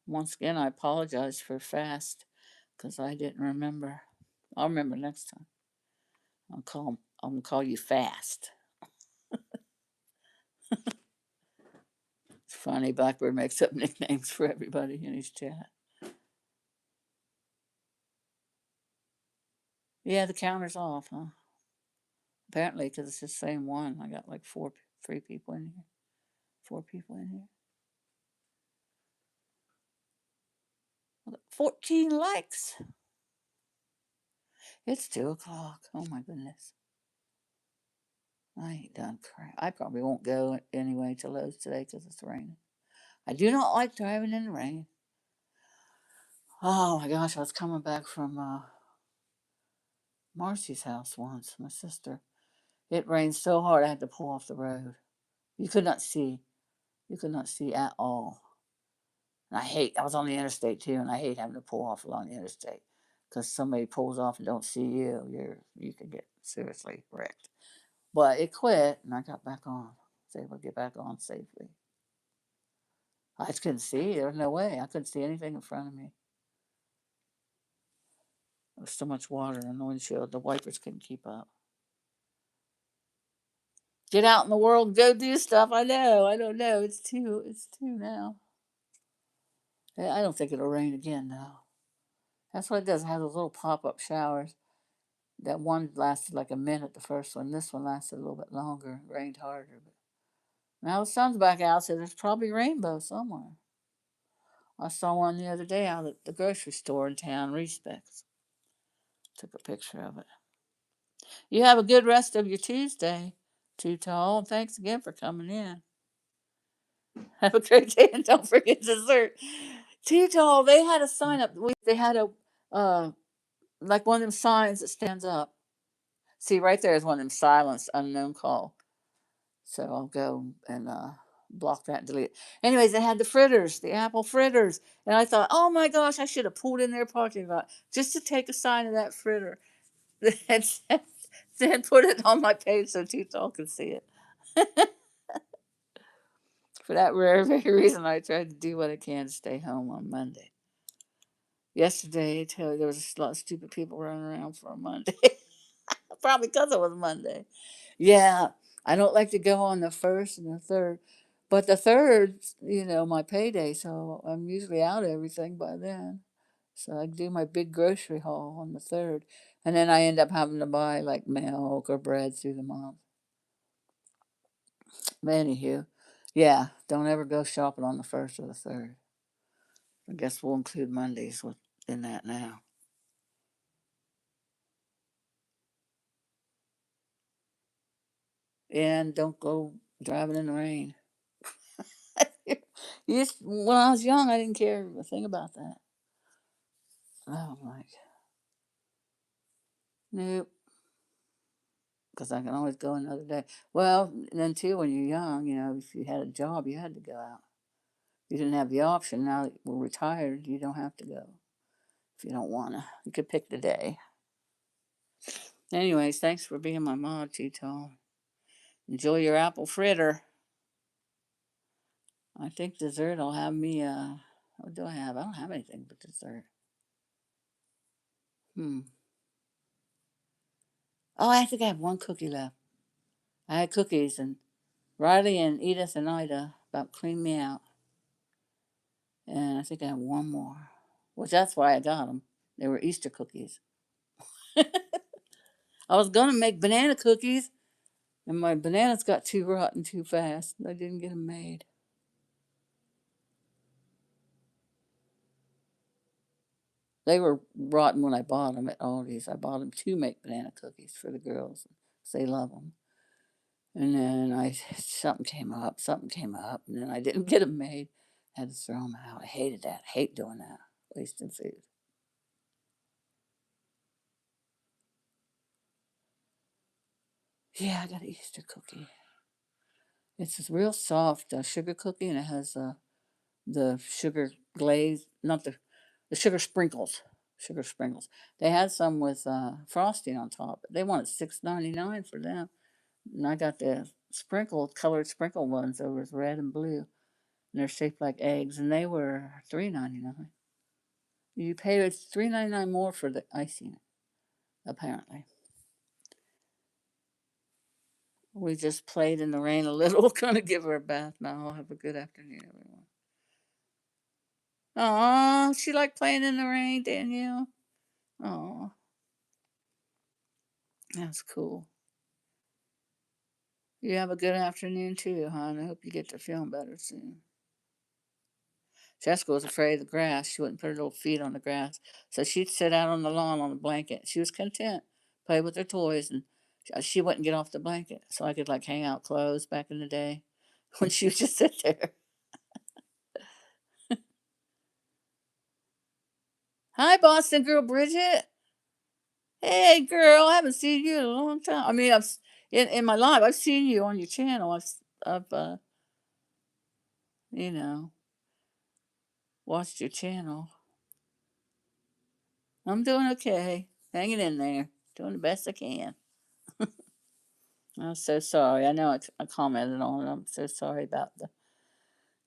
Once again, I apologize for fast because I didn't remember. I'll remember next time. I'm gonna call you fast. It's funny. Blackbird makes up nicknames for everybody in his chat. Yeah, the counter's off, huh? Apparently, because it's the same one. I got like 3 people in here. 4 people in here. 14 likes. It's 2 o'clock. Oh my goodness. I ain't done crap. I probably won't go anyway to Lowe's today because it's raining. I do not like driving in the rain. Oh my gosh, I was coming back from Marcy's house once, my sister. It rained so hard I had to pull off the road. You could not see. You could not see at all. And I was on the interstate too, and I hate having to pull off along the interstate because somebody pulls off and don't see you, you could get seriously wrecked. But it quit, and I got back on. I was able to get back on safely. I just couldn't see. There was no way. I couldn't see anything in front of me. There was so much water in the windshield, the wipers couldn't keep up. Get out in the world and go do stuff. I know. I don't know. It's two now. I don't think it'll rain again though. That's what it does. It has those little pop up showers. That one lasted like a minute, the first one. This one lasted a little bit longer. It rained harder. But now the sun's back out, so there's probably rainbow somewhere. I saw one the other day out at the grocery store in town, Respects. Took a picture of it. You have a good rest of your Tuesday, Too Tall, and thanks again for coming in. Have a great day, and don't forget dessert. Too Tall, they had a sign up. They had a, like one of them signs that stands up. See, right there is one of them silenced unknown call. So I'll go and block that and delete it. Anyways, they had the fritters, the apple fritters. And I thought, oh my gosh, I should have pulled in their parking lot just to take a sign of that fritter. And then put it on my page so Too Tall could see it. For that rare, very reason, I tried to do what I can to stay home on Monday. Yesterday, I tell you, there was a lot of stupid people running around for a Monday. Probably because it was Monday. Yeah, I don't like to go on the first and the third. But the third, my payday, so I'm usually out of everything by then. So I do my big grocery haul on the third. And then I end up having to buy like milk or bread through the month. But anywho, yeah, don't ever go shopping on the first or the third. I guess we'll include Mondays in that now. And don't go driving in the rain. When I was young, I didn't care a thing about that. Oh, like, nope, because I can always go another day. Well, then too, when you're young, if you had a job, you had to go out. You didn't have the option. Now that we're retired, you don't have to go if you don't want to. You could pick the day. Anyways, thanks for being my mod, Tito. Enjoy your apple fritter. I think dessert will have me, what do I have? I don't have anything but dessert. Oh, I think I have one cookie left. I had cookies, and Riley and Edith and Ida about cleaned me out. And I think I have one more, which that's why I got them. They were Easter cookies. I was going to make banana cookies, and my bananas got too rotten too fast. I didn't get them made. They were rotten when I bought them at Aldi's. I bought them to make banana cookies for the girls. 'Cause they love them. And then something came up, and then I didn't get them made. Had to throw them out. I hated that. I hate doing that. Wasting food. Yeah, I got an Easter cookie. It's this real soft sugar cookie, and it has the sugar glaze, not the sugar sprinkles. Sugar sprinkles. They had some with frosting on top. They wanted $6.99 for them, and I got the colored sprinkle ones. That was red and blue, and they're shaped like eggs, and they were $3.99. You pay $3.99 more for the icing, apparently. We just played in the rain a little. Gonna give her a bath now. Have a good afternoon, everyone. Aw, she liked playing in the rain, Danielle. Aw, that's cool. You have a good afternoon too, hon. I hope you get to feeling better soon. Jessica was afraid of the grass. She wouldn't put her little feet on the grass. So she'd sit out on the lawn on the blanket. She was content, play with her toys, and she wouldn't get off the blanket. So I could like hang out clothes back in the day when she would just sit there. Hi, Boston girl Bridget. Hey, girl. I haven't seen you in a long time. I mean, in my life, I've seen you on your channel. I've you know, watched your channel. I'm doing okay. Hanging in there. Doing the best I can. I'm so sorry. I know I commented on it. I'm so sorry about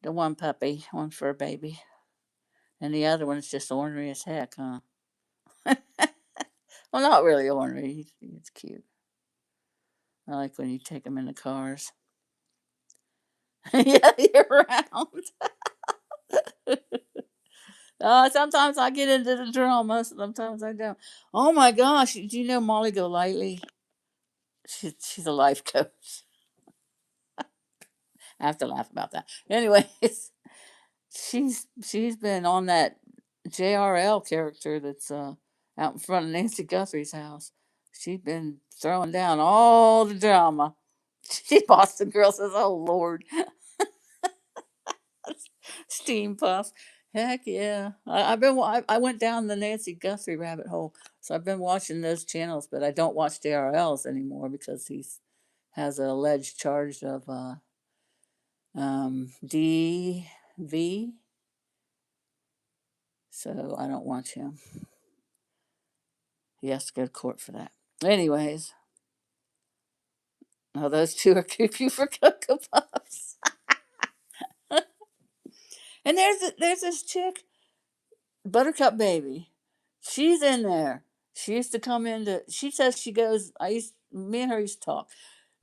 the one puppy, one fur baby. And the other one's just ornery as heck, huh? Well, not really ornery. He's cute. I like when you take him in the cars. Yeah, you're around. Sometimes I get into the drama. Sometimes I don't. Oh my gosh. Do you know Molly Golightly? She's a life coach. I have to laugh about that. Anyways, she's been on that JRL character that's out in front of Nancy Guthrie's house. She's been throwing down all the drama. She Boston girl says, "Oh Lord, steam puff." Heck yeah! I went down the Nancy Guthrie rabbit hole, so I've been watching those channels, but I don't watch JRLs anymore because he's has an alleged charge of DV, so I don't watch him. He has to go to court for that. Anyways, oh, those two are cuckoo for Cocoa Puffs. And there's this chick, Buttercup Baby. She's in there. She used to come into. She says she goes. Me and her used to talk.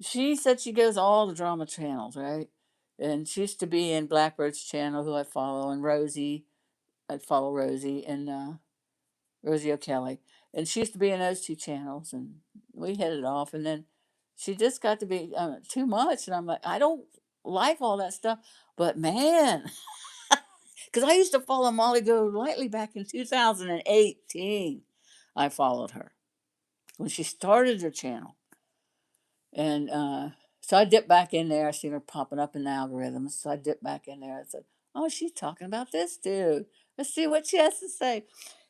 She said she goes all the drama channels, right? And she used to be in Blackbird's channel, who I follow, and Rosie. I'd follow Rosie and Rosie O'Kelly, and she used to be in those two channels, and we hit it off. And then she just got to be too much, and I'm like, I don't like all that stuff, but man, because I used to follow Molly Go Lightly back in 2018. I followed her when she started her channel, and so I dipped back in there. I seen her popping up in the algorithms, so I dipped back in there and said, "Oh, she's talking about this dude. Let's see what she has to say."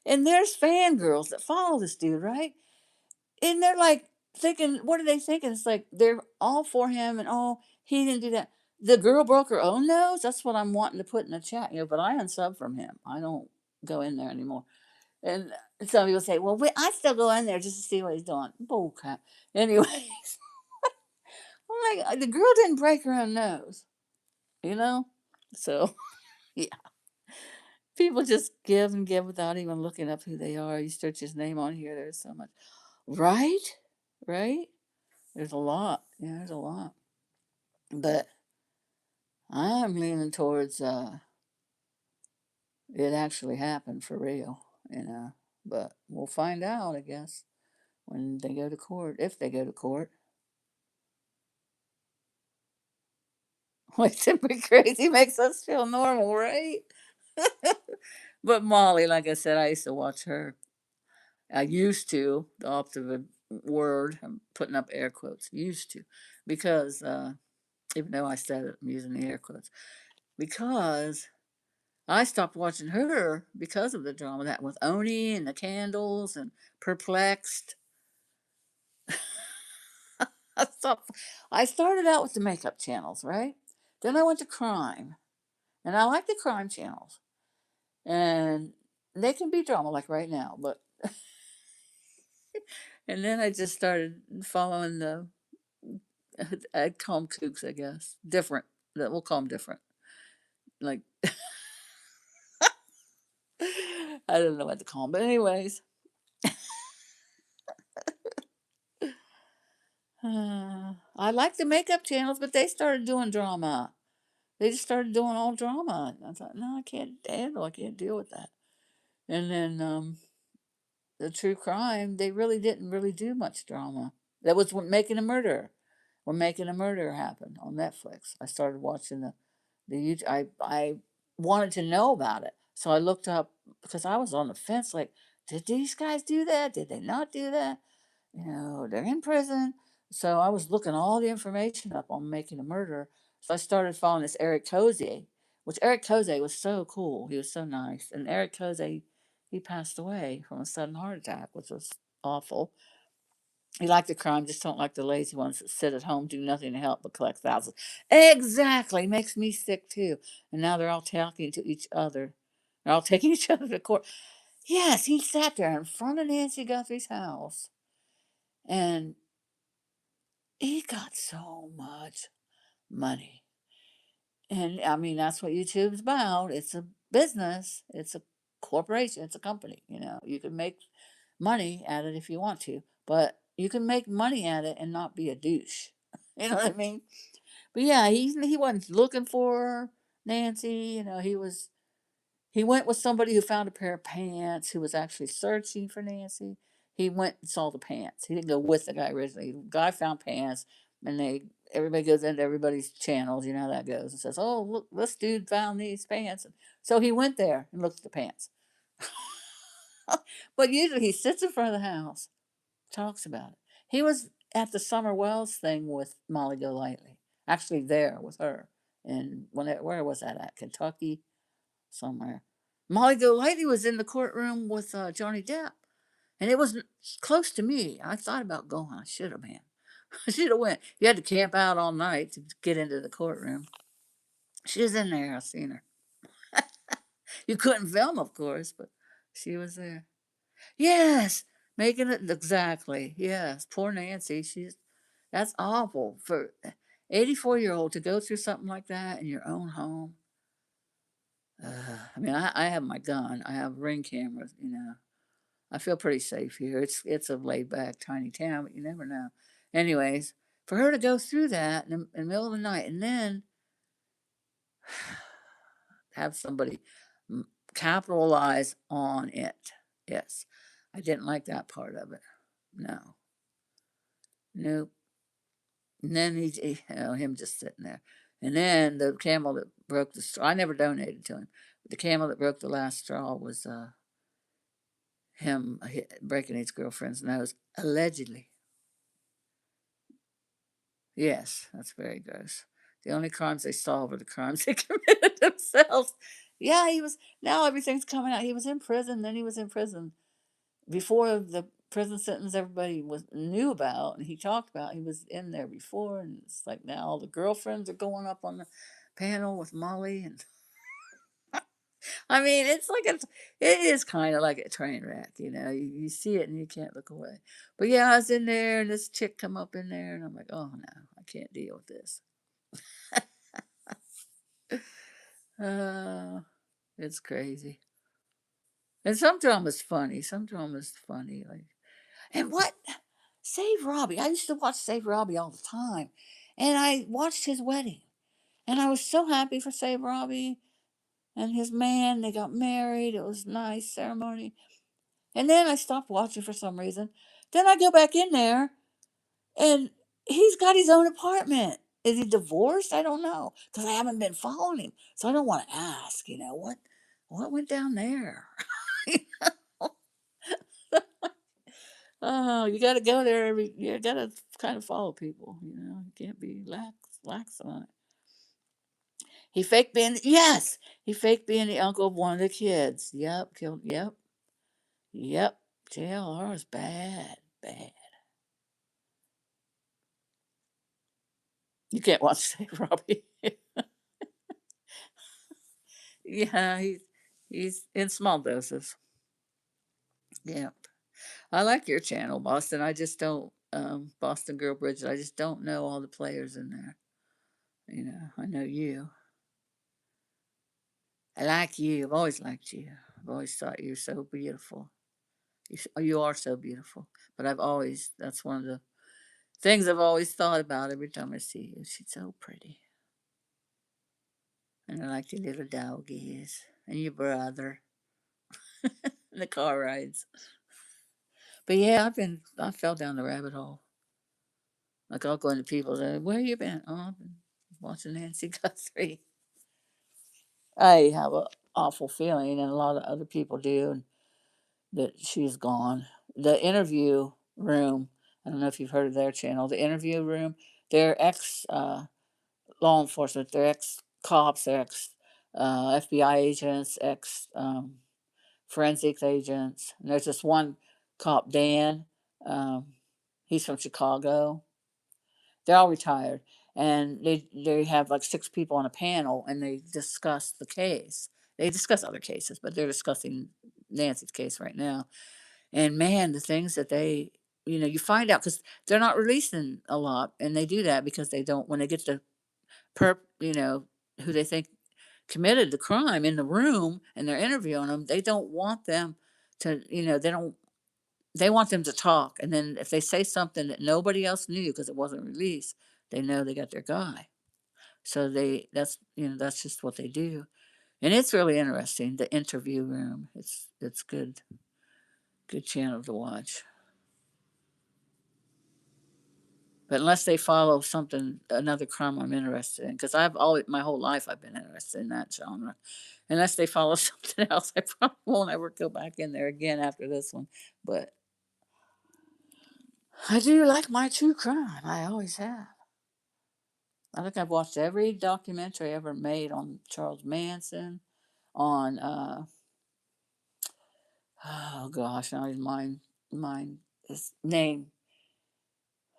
And there's fangirls that follow this dude, right? And they're like thinking, what are they thinking? It's like they're all for him, and oh, he didn't do that. The girl broke her own nose. That's what I'm wanting to put in the chat, But I unsub from him. I don't go in there anymore. And some people say, well, I still go in there just to see what he's doing. Bull crap. Anyway, I'm like, the girl didn't break her own nose, you know. So yeah, people just give and give without even looking up who they are. You search his name on here. There's so much, right? Right? There's a lot. Yeah, there's a lot. But I'm leaning towards it actually happened for real. But we'll find out, I guess, when they go to court, if they go to court. Like, simply crazy makes us feel normal, right? But Molly, like I said, I used to watch her. I used to, the opposite word, I'm putting up air quotes, used to, because even though I said it, I'm using the air quotes, because I stopped watching her because of the drama that with Oni and the candles and Perplexed. I stopped. I started out with the makeup channels, right? Then I went to crime, and I like the crime channels, and they can be drama like right now, but and then I just started following the I'd call them kooks, I guess. Different. That we'll call them different. Like I don't know what to call them, but anyways, I like the makeup channels, but they started doing drama. They just started doing all drama. I thought, no, I can't handle. I can't deal with that. And then the true crime, they really didn't really do much drama. That was making a murder. When making a murder happened on Netflix, I started watching the YouTube. I wanted to know about it, so I looked up because I was on the fence. Like, did these guys do that? Did they not do that? You know, they're in prison. So I was looking all the information up on making a murder. So I started following this Eric Cozy, which Eric Cozy was so cool. He was so nice. And Eric Cozy, he passed away from a sudden heart attack, which was awful. He liked the crime, just don't like the lazy ones that sit at home, do nothing to help but collect thousands. Exactly. Makes me sick too. And now they're all talking to each other. They're all taking each other to court. Yes, he sat there in front of Nancy Guthrie's house and he got so much money. And I mean, that's what YouTube's about. It's a business, it's a corporation, it's a company. You know, you can make money at it if you want to, but you can make money at it and not be a douche. You know what I mean? But yeah, he wasn't looking for Nancy. You know, he went with somebody who found a pair of pants who was actually searching for Nancy. He went and saw the pants. He didn't go with the guy originally. The guy found pants, and everybody goes into everybody's channels. You know how that goes and says, "Oh, look, this dude found these pants." So he went there and looked at the pants. But usually he sits in front of the house, talks about it. He was at the Summer Wells thing with Molly Golightly, actually there with her. And where was that at? Kentucky, somewhere. Molly Golightly was in the courtroom with Johnny Depp, and it was close to me. I thought about going. I should have, man. I should have went. You had to camp out all night to get into the courtroom. She was in there. I seen her. You couldn't film, of course, but she was there. Yes, making it exactly. Yes, poor Nancy. That's awful for 84-year-old to go through something like that in your own home. I mean, I have my gun. I have ring cameras. You know, I feel pretty safe here. It's a laid back tiny town, but you never know. Anyways, for her to go through that in the middle of the night and then have somebody capitalize on it. Yes, I didn't like that part of it. No, nope. And then him just sitting there. And then the camel that broke the straw, I never donated to him. But the camel that broke the last straw was him breaking his girlfriend's nose, allegedly. Yes, that's very gross. The only crimes they solved were the crimes they committed themselves. Yeah, he was. Now everything's coming out. He was in prison. Then he was in prison before the prison sentence everybody was knew about and he talked about. He was in there before, and it's like now all the girlfriends are going up on the panel with Molly, and I mean it is kind of like a train wreck. You know, you see it and you can't look away. But yeah, I was in there and this chick come up in there and I'm like, oh no, I can't deal with this. Uh, it's crazy. And some drama's funny. Some drama's funny. Like, and what? Save Robbie. I used to watch Save Robbie all the time. And I watched his wedding. And I was so happy for Save Robbie and his man. They got married. It was a nice ceremony. And then I stopped watching for some reason. Then I go back in there and he's got his own apartment. Is he divorced? I don't know. Because I haven't been following him. So I don't want to ask, you know, what went down there? Oh, you got to go there. You got to kind of follow people. You can't be lax on it. He faked being yes. He faked being the uncle of one of the kids. Yep, killed. Yep, yep. JLR is bad, bad. You can't watch Save Robbie. Yeah, he's in small doses. Yeah, I like your channel, Boston. I just don't Boston Girl Bridget. I just don't know all the players in there. I know you. I like you. I've always liked you. I've always thought you're so beautiful. You are so beautiful. But that's one of the things I've always thought about every time I see you. She's so pretty. And I like your little doggies and your brother and the car rides. But yeah, I fell down the rabbit hole. Like I'll go into people's, where you been? Oh, I've been watching Nancy Guthrie. I have an awful feeling, and a lot of other people do, that she's gone. The interview room, I don't know if you've heard of their channel, the interview room, they're ex law enforcement, they're ex cops, they're ex FBI agents, ex forensics agents. And there's this one cop, Dan, um, he's from Chicago. They're all retired. And they have like six people on a panel and they discuss the case. They discuss other cases, but they're discussing Nancy's case right now. And man, the things that you find out because they're not releasing a lot, and they do that because they don't when they get the who they think committed the crime in the room and they're interviewing them, they don't want them to, they want them to talk, and then if they say something that nobody else knew because it wasn't released, they know they got their guy. So that's just what they do, and it's really interesting. The interview room, it's good channel to watch. But unless they follow something, another crime I'm interested in, because I've always, my whole life, I've been interested in that genre. Unless they follow something else, I probably won't ever go back in there again after this one. But I do like my true crime. I always have. I think I've watched every documentary ever made on Charles Manson, on oh gosh, now his mind his name.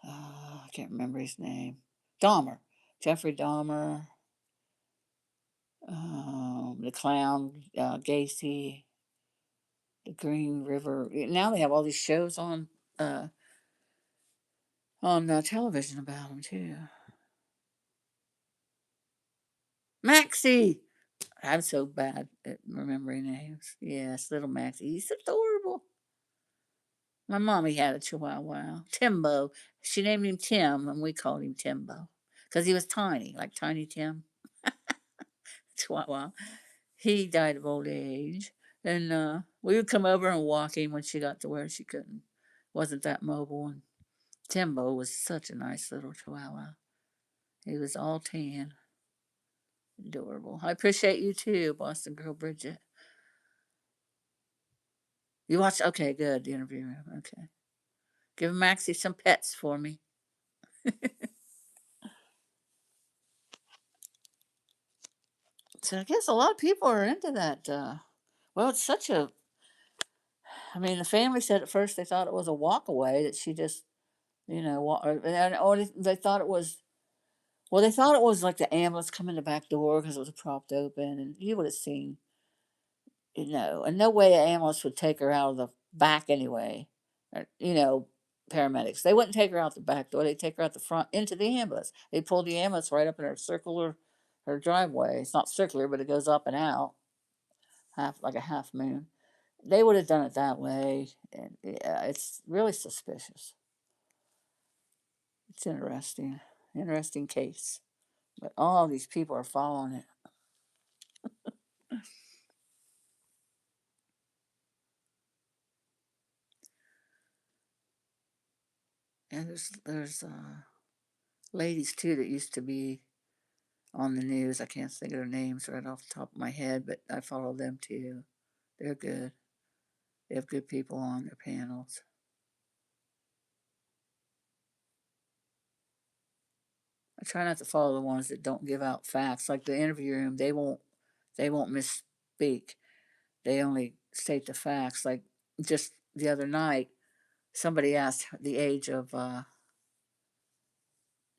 I can't remember his name. Dahmer, Jeffrey Dahmer. The clown, Gacy, the Green River. Now they have all these shows on television about them too. Maxie. I'm so bad at remembering names. Yes, little Maxie. He's adorable. My mommy had a Chihuahua, Timbo. She named him Tim, and we called him Timbo because he was tiny, like Tiny Tim. Chihuahua. He died of old age, and we would come over and walk him when she got to where she wasn't that mobile. And Timbo was such a nice little Chihuahua. He was all tan, adorable. I appreciate you too, Boston Girl Bridget. You watched? Okay, good. The interview room. Okay, give Maxie some pets for me. So I guess a lot of people are into that. Well, it's such a. I mean, the family said at first they thought it was a walk away that she just, or they thought it was. Well, they thought it was like the ambulance coming the back door because it was propped open, and you would have seen, and no way an ambulance would take her out of the back anyway. Paramedics, they wouldn't take her out the back door. They'd take her out the front into the ambulance. They pulled the ambulance right up in her driveway. It's not circular, but it goes up and out, half like a half moon. They would have done it that way, and yeah, it's really suspicious. It's interesting case. But all these people are following it. And there's ladies too that used to be on the news. I can't think of their names right off the top of my head, but I follow them too. They're good. They have good people on their panels. I try not to follow the ones that don't give out facts. Like the interview room, they won't misspeak. They only state the facts. Like just the other night, somebody asked the age of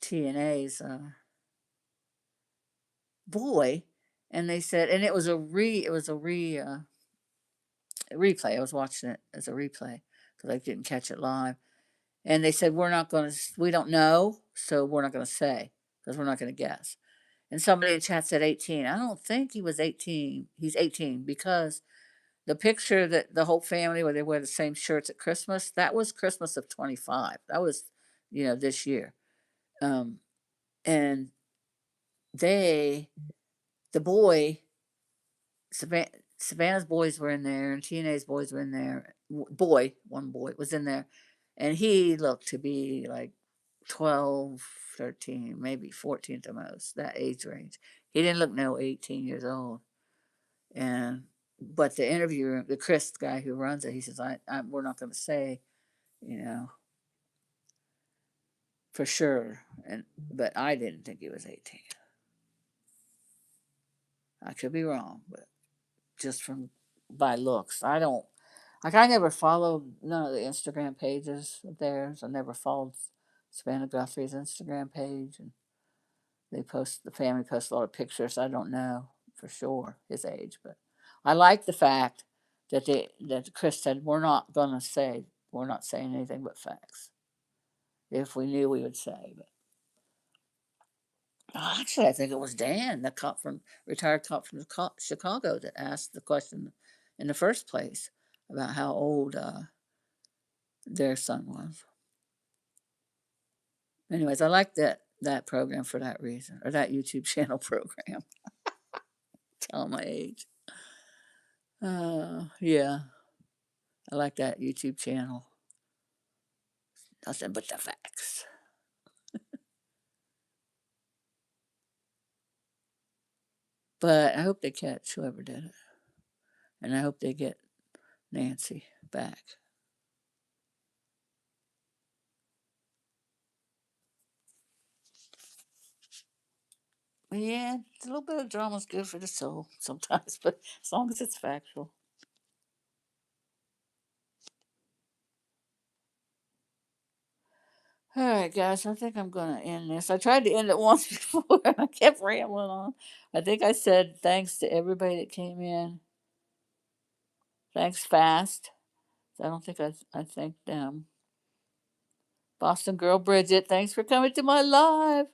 TNA's boy, and they said, and it was a replay. I was watching it as a replay because I didn't catch it live. And they said, we don't know, so we're not going to say because we're not going to guess. And somebody in chat said 18. I don't think he was 18. He's 18 because the picture that the whole family where they wear the same shirts at Christmas, that was Christmas of 25. That was, this year. And they, the boy, Savannah's boys were in there and TNA's boys were in there. One boy was in there. And he looked to be like 12, 13, maybe 14 at the most, that age range. He didn't look no 18 years old. And but the interviewer, the Chris guy who runs it, he says, we're not going to say, you know, for sure. But I didn't think he was 18. I could be wrong, but just from by looks, I don't. Like I never followed none of the Instagram pages of theirs. I never followed Savannah Guthrie's Instagram page, and the family posts a lot of pictures. I don't know for sure his age, but I like the fact that Chris said we're not saying anything but facts. If we knew, we would say. But actually, I think it was Dan, the retired cop from Chicago, that asked the question in the first place about how old their son was. Anyways, I like that program for that reason, or that YouTube channel program. Tell my age. Yeah, I like that YouTube channel. Nothing but the facts. But I hope they catch whoever did it, and I hope they get Nancy back. Yeah, a little bit of drama's good for the soul sometimes, but as long as it's factual. All right, guys, I think I'm going to end this. I tried to end it once before and I kept rambling on. I think I said thanks to everybody that came in. Thanks fast. I don't think I thanked them. Boston girl Bridget, thanks for coming to my live.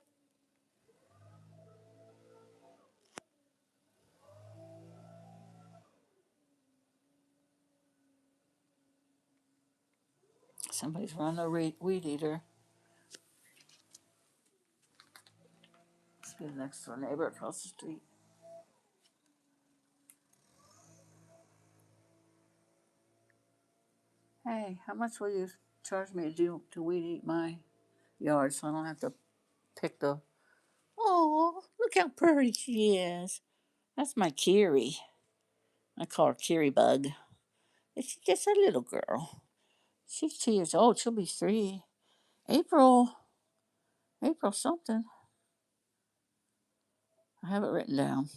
Somebody's running a weed eater. Let's get next door neighbor across the street. Hey, how much will you charge me to weed eat my yard so I don't have to pick the. Oh, look how pretty she is. That's my Kiri. I call her Kiri Bug. She's just a little girl. She's 2 years old. She'll be 3. April. April something. I have it written down.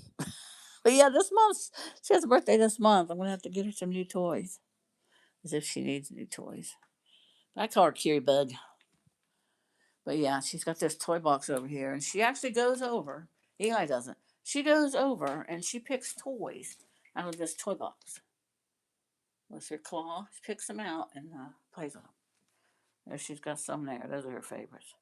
But yeah, this month she has a birthday this month. I'm gonna have to get her some new toys, as if she needs new toys. I call her Kiri Bug. But yeah, she's got this toy box over here, and she actually goes over. Eli doesn't. She goes over and she picks toys out of this toy box with her claw. She picks them out and plays with them. There, she's got some there. Those are her favorites.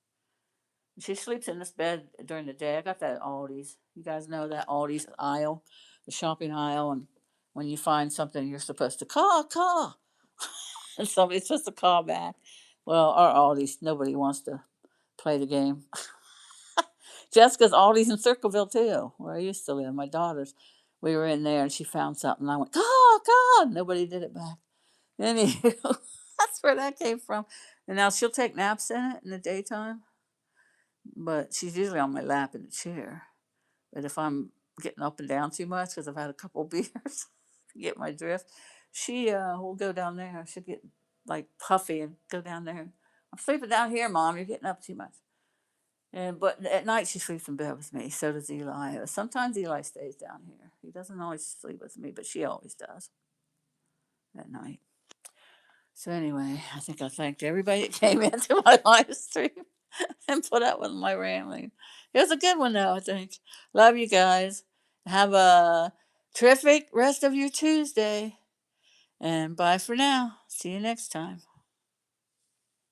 She sleeps in this bed during the day. I got that at Aldi's. You guys know that Aldi's aisle, the shopping aisle, and when you find something, you're supposed to call, and somebody's supposed to call back. Well, our Aldi's, nobody wants to play the game. Jessica's Aldi's in Circleville too, where I used to live. My daughter's. We were in there and she found something. I went, call. Nobody did it back. Anywho, that's where that came from. And now she'll take naps in it in the daytime, but she's usually on my lap in the chair. But if I'm getting up and down too much because I've had a couple beers, to get my drift, she will go down there. She'll get like puffy and go down there. I'm sleeping down here, Mom. You're getting up too much. And but at night she sleeps in bed with me. So does Eli. Sometimes Eli stays down here. He doesn't always sleep with me, but she always does at night. So anyway, I think I thanked everybody that came into my live stream and put up with my rambling. It was a good one though, I think. Love you guys. Have a terrific rest of your Tuesday. And bye for now. See you next time.